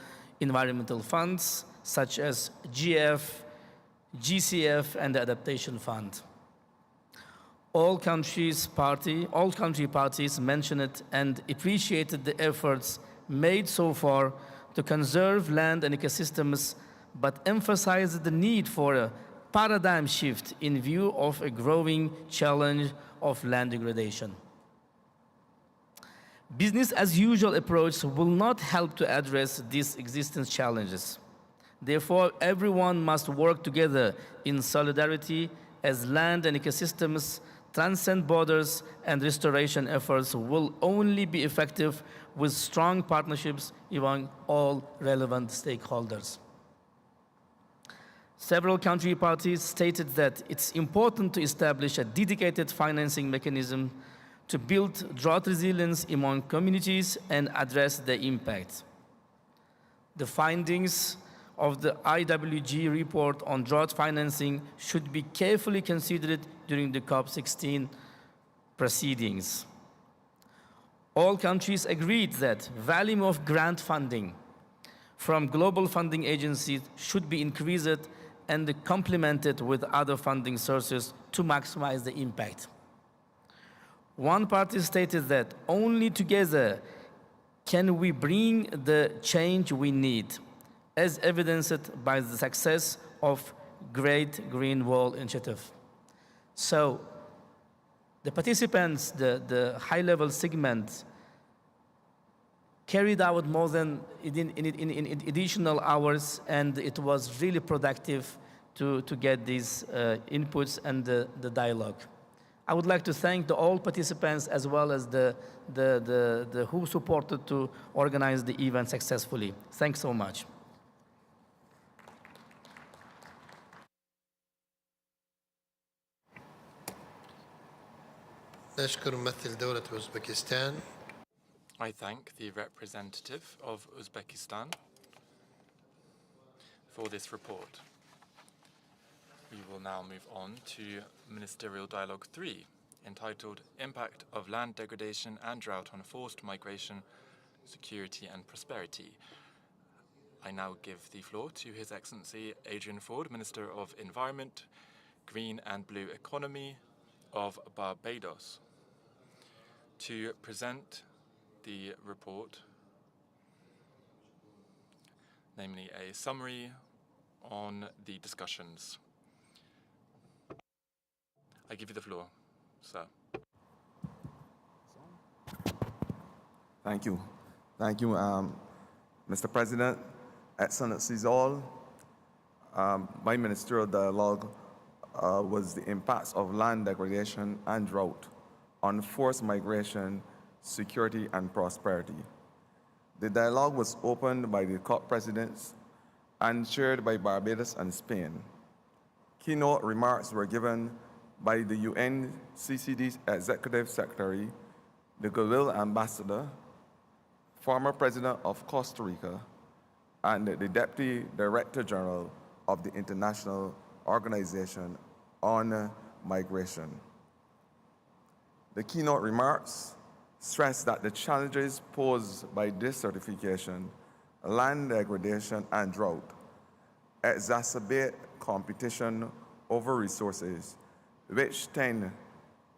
environmental funds, such as GF, GCF, and the Adaptation Fund. All country parties mentioned it and appreciated the efforts made so far to conserve land and ecosystems, but emphasized the need for a paradigm shift in view of a growing challenge of land degradation. Business as usual approach will not help to address these existence challenges. Therefore, everyone must work together in solidarity as land and ecosystems transcend borders, and restoration efforts will only be effective with strong partnerships among all relevant stakeholders. Several country parties stated that it's important to establish a dedicated financing mechanism to build drought resilience among communities and address the impact. The findings of the IWG report on drought financing should be carefully considered during the COP16 proceedings. All countries agreed that volume of grant funding from global funding agencies should be increased and complemented with other funding sources to maximize the impact. One party stated that only together can we bring the change we need, as evidenced by the success of Great Green Wall Initiative. So the participants, the high-level segment, carried out more than in additional hours, and it was really productive to get these inputs and the dialogue. I would like to thank all participants as well as the who supported to organize the event successfully. Thanks so much. نشكر ممثل دولة أوزبكستان. I thank the representative of Uzbekistan for this report. We will now move on to Ministerial Dialogue 3, entitled Impact of Land Degradation and Drought on Forced Migration, Security and Prosperity. I now give the floor to His Excellency Adrian Ford, Minister of Environment, Green and Blue Economy of Barbados, to present the report, namely a summary on the discussions. I give you the floor, sir. Thank you. Thank you, Mr. President, Excellencies all. My ministerial dialogue was the impacts of land degradation and drought on forced migration, security and prosperity. The dialogue was opened by the COP presidents and chaired by Barbados and Spain. Keynote remarks were given by the UNCCD's Executive Secretary, the Goodwill Ambassador, former President of Costa Rica, and the Deputy Director General of the International Organization on Migration. The keynote remarks stressed that the challenges posed by desertification, land degradation, and drought exacerbate competition over resources, which tend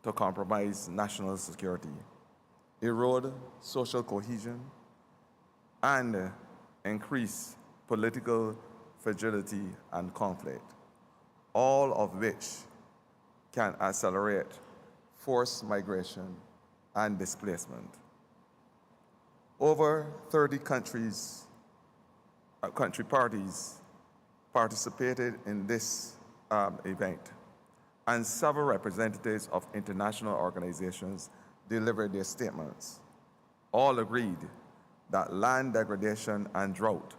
to compromise national security, erode social cohesion, and increase political fragility and conflict, all of which can accelerate forced migration and displacement. Over 30 country parties participated in this event, and several representatives of international organizations delivered their statements. All agreed that land degradation and drought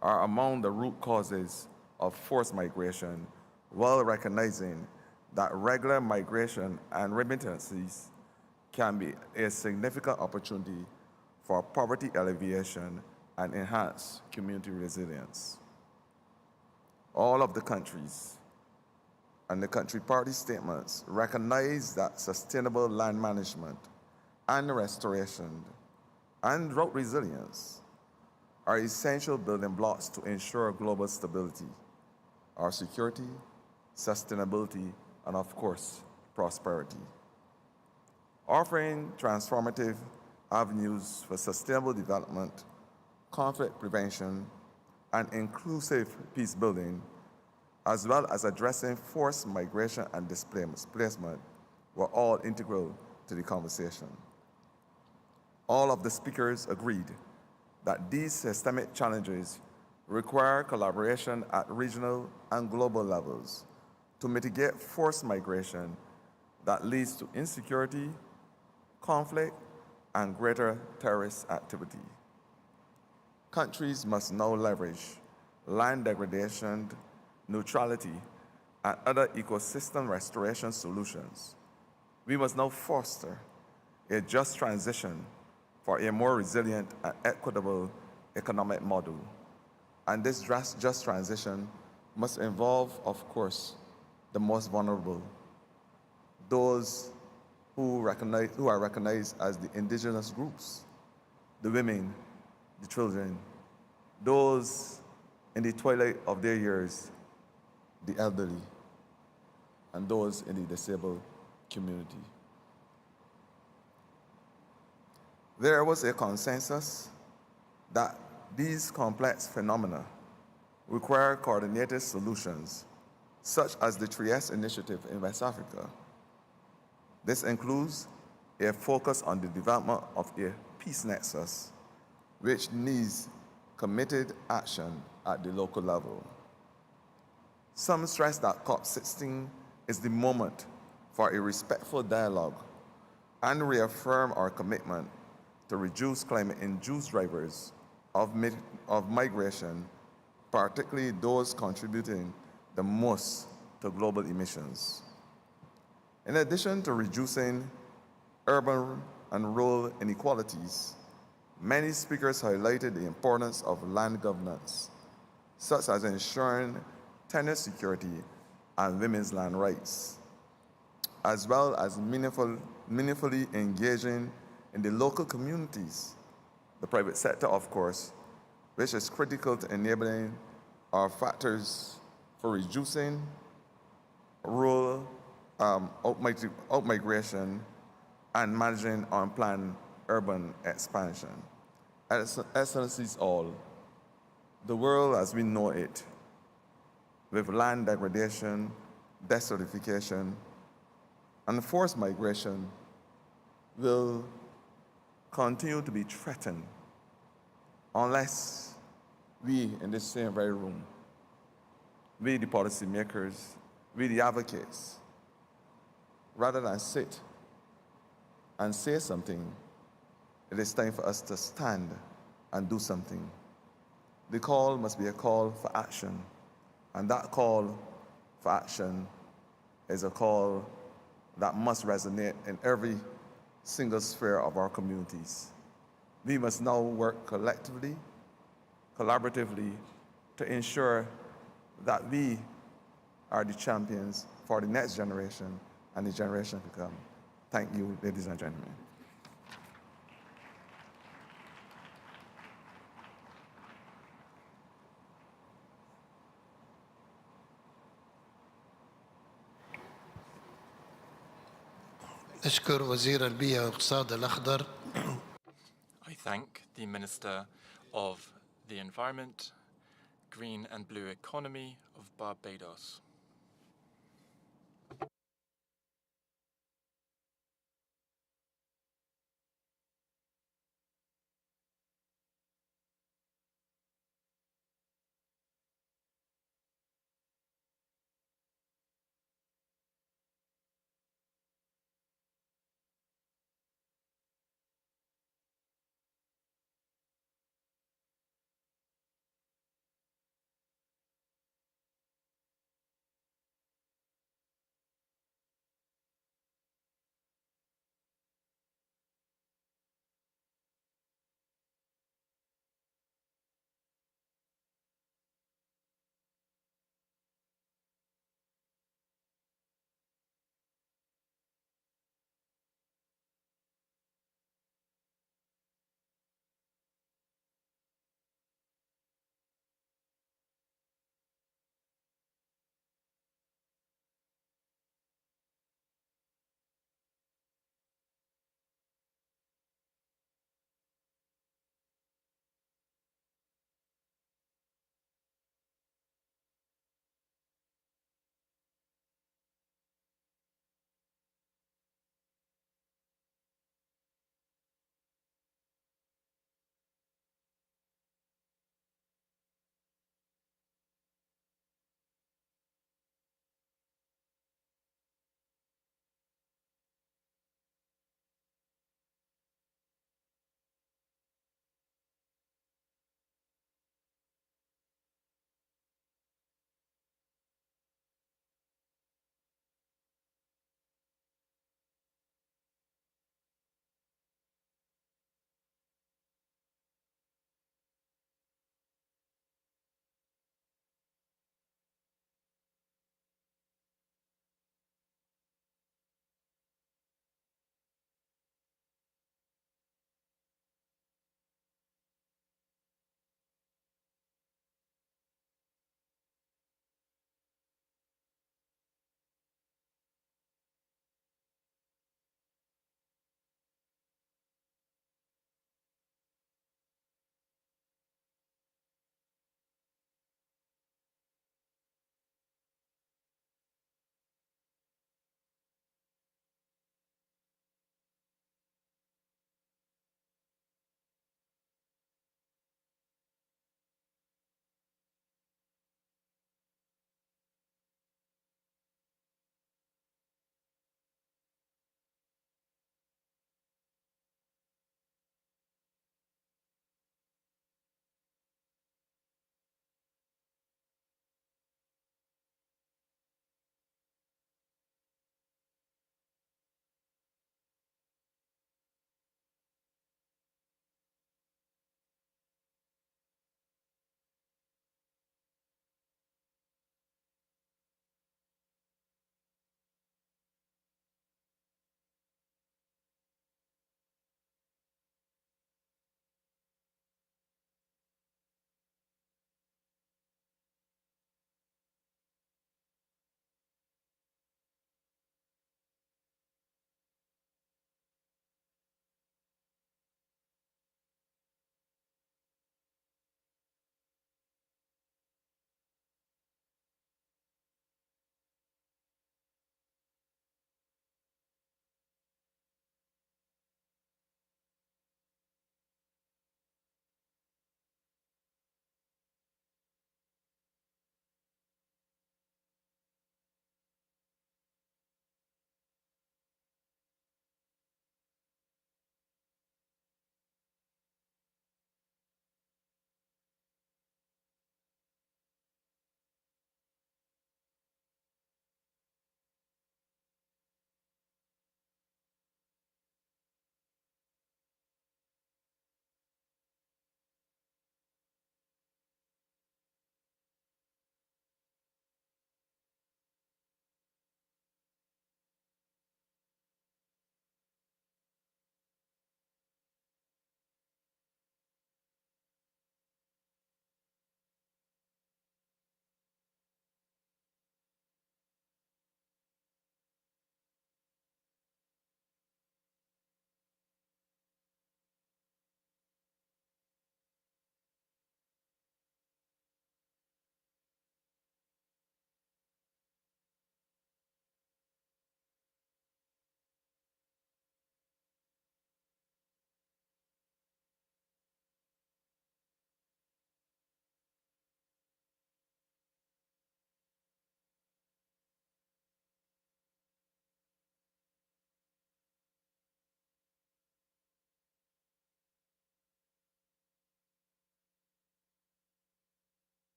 are among the root causes of forced migration, while recognizing that regular migration and remittances can be a significant opportunity for poverty alleviation and enhanced community resilience. All of the countries and the country party statements recognize that sustainable land management and restoration and drought resilience are essential building blocks to ensure global stability, our security, sustainability, and of course, prosperity. Offering transformative avenues for sustainable development, conflict prevention, and inclusive peace building, as well as addressing forced migration and displacement, were all integral to the conversation. All of the speakers agreed that these systemic challenges require collaboration at regional and global levels to mitigate forced migration that leads to insecurity, conflict, and greater terrorist activity. Countries must now leverage land degradation, neutrality, and other ecosystem restoration solutions. We must now foster a just transition for a more resilient and equitable economic model. And this just transition must involve, of course, the most vulnerable, those who are recognized as the indigenous groups, the women, the children, those in the twilight of their years, the elderly, and those in the disabled community. There was a consensus that these complex phenomena require coordinated solutions, such as the Trieste Initiative in West Africa. This includes a focus on the development of a peace nexus, which needs committed action at the local level. Some stress that COP16 is the moment for a respectful dialogue and reaffirm our commitment to reduce climate-induced drivers of migration, particularly those contributing the most to global emissions. In addition to reducing urban and rural inequalities, many speakers highlighted the importance of land governance, such as ensuring tenant security and women's land rights, as well as meaningfully engaging in the local communities, the private sector, of course, which is critical to enabling our factors for reducing rural outmigration and managing unplanned urban expansion. Excellencies all, the world as we know it, with land degradation, desertification, and forced migration, will continue to be threatened unless we in this same very room, we the policymakers, we the advocates, rather than sit and say something, it is time for us to stand and do something. The call must be a call for action, and that call for action is a call that must resonate in every single sphere of our communities. We must now work collectively, collaboratively, to ensure that we are the champions for the next generation and the generation to come. Thank you, ladies and gentlemen. أشكر وزير البيئة والاقتصاد الأخضر. I thank the Minister of the Environment, Green and Blue Economy of Barbados.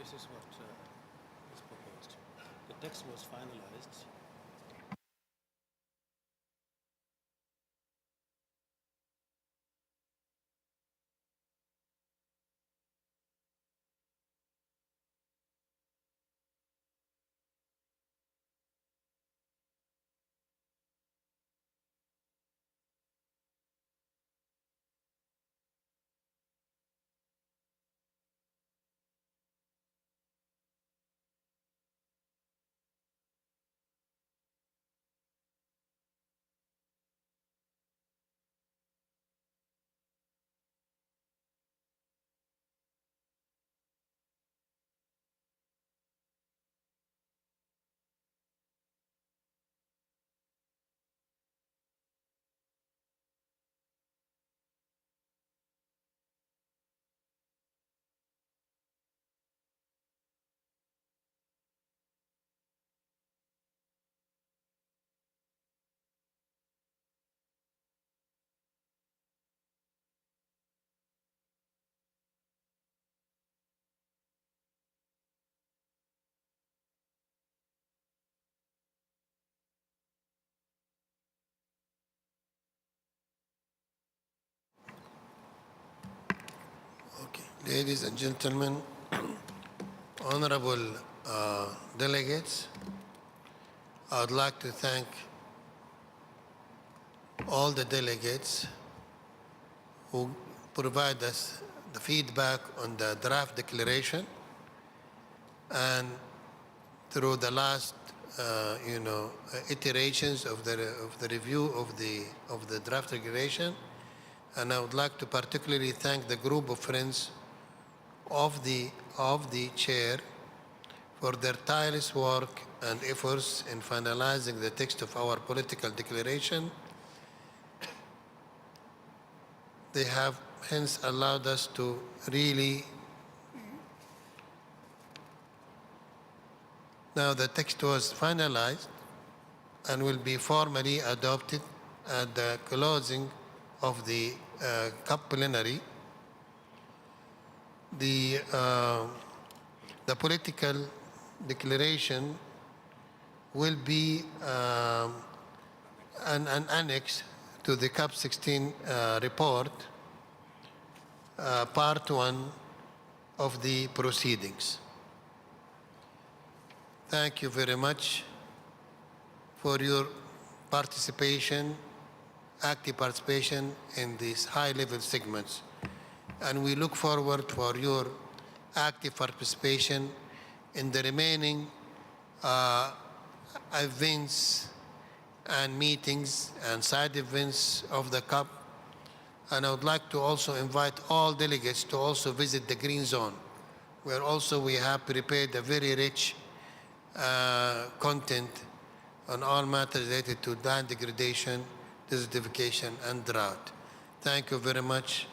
This is what is proposed. The text was finalized. Ladies and gentlemen, honorable delegates, I would like to thank all the delegates who provide us the feedback on the draft declaration, and through the last iterations of the review of the draft declaration. And I would like to particularly thank the group of friends of the chair for their tireless work and efforts in finalizing the text of our political declaration. They have hence allowed us to really. Now the text was finalized and will be formally adopted at the closing of the CUP plenary. The political declaration will be an annex to the CUP 16 report, part 1 of the proceedings. Thank you very much for your participation, active participation in these high-level segments. And we look forward for your active participation in the remaining events and meetings and side events of the CUP. And I would like to also invite all delegates to also visit the Green Zone, where also we have prepared a very rich content on all matters related to land degradation, desertification, and drought. Thank you very much.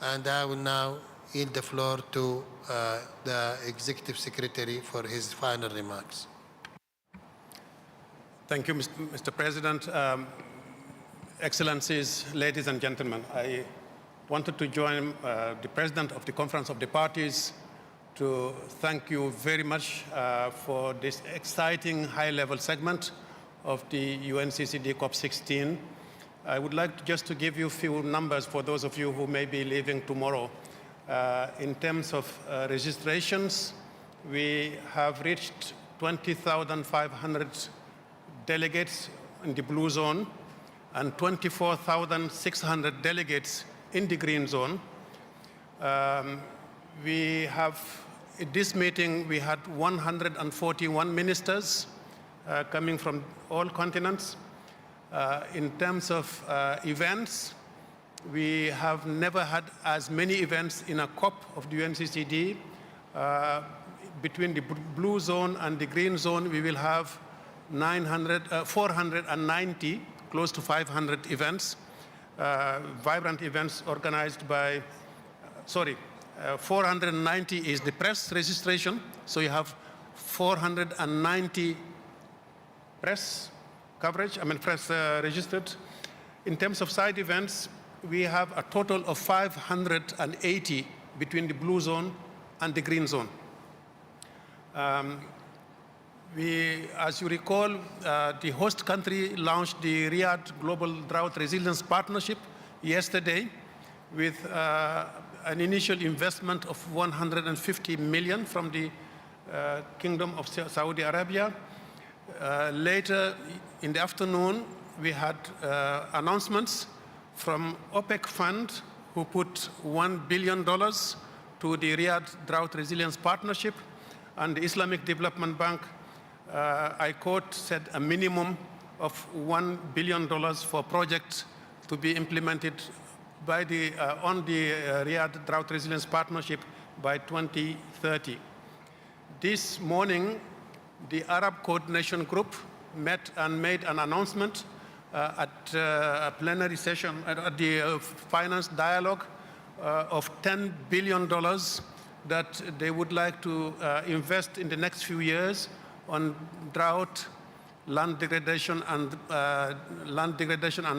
And I will now yield the floor to the Executive Secretary for his final remarks. Thank you, Mr. President. Excellencies, ladies and gentlemen, I wanted to join the President of the Conference of the Parties to thank you very much for this exciting high-level segment of the UNCCD COP16. I would like just to give you a few numbers for those of you who may be leaving tomorrow. In terms of registrations, we have reached 20,500 delegates in the blue zone and 24,600 delegates in the green zone. We have, at this meeting, we had 141 ministers coming from all continents. In terms of events, we have never had as many events in a COP of the UNCCD. Between the blue zone and the green zone, we will have 490, close to 500 events, vibrant events organized by, 490 is the press registration, so you have 490 press coverage, press registered. In terms of side events, we have a total of 580 between the blue zone and the green zone. As you recall, the host country launched the Riyadh Global Drought Resilience Partnership yesterday with an initial investment of 150 million from the Kingdom of Saudi Arabia. Later in the afternoon, we had announcements from OPEC Fund, who put $1 billion to the Riyadh Drought Resilience Partnership, and the Islamic Development Bank, I quote, said a minimum of $1 billion for projects to be implemented by on the Riyadh Drought Resilience Partnership by 2030. This morning, the Arab Coordination Group met and made an announcement at a plenary session at the finance dialogue of $10 billion that they would like to invest in the next few years on drought, land degradation and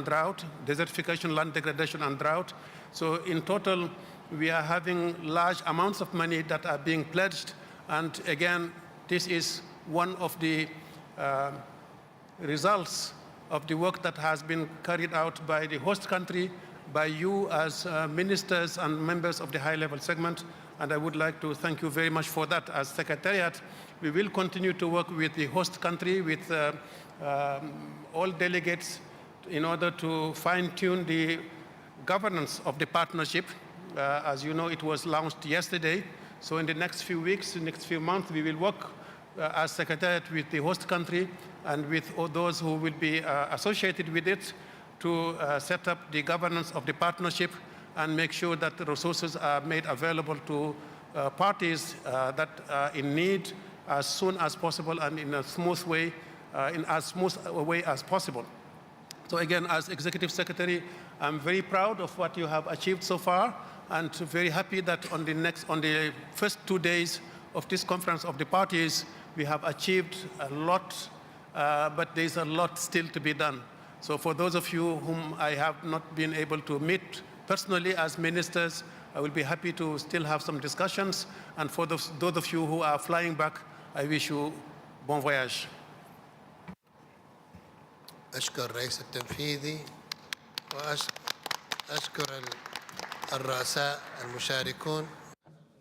drought, desertification, land degradation and drought. So in total, we are having large amounts of money that are being pledged. And again, this is one of the results of the work that has been carried out by the host country, by you as ministers and members of the high-level segment. And I would like to thank you very much for that. As Secretariat, we will continue to work with the host country, with all delegates, in order to fine-tune the governance of the partnership. As you know, it was launched yesterday. So in the next few weeks, in the next few months, we will work as Secretariat with the host country and with all those who will be associated with it to set up the governance of the partnership and make sure that the resources are made available to parties that are in need as soon as possible and in a smooth way, in as smooth a way as possible. So again, as Executive Secretary, I'm very proud of what you have achieved so far, and very happy that on the first 2 days of this conference of the parties, we have achieved a lot, but there's a lot still to be done. So for those of you whom I have not been able to meet personally as ministers, I will be happy to still have some discussions. And for those of you who are flying back, I wish you bon voyage. أشكر الرئيس التنفيذي وأشكر الرؤساء المشاركون.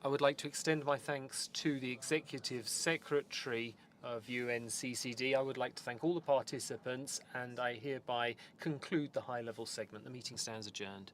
I would like to extend my thanks to the Executive Secretary of UNCCD. I would like to thank all the participants, and I hereby conclude the high-level segment. The meeting stands adjourned.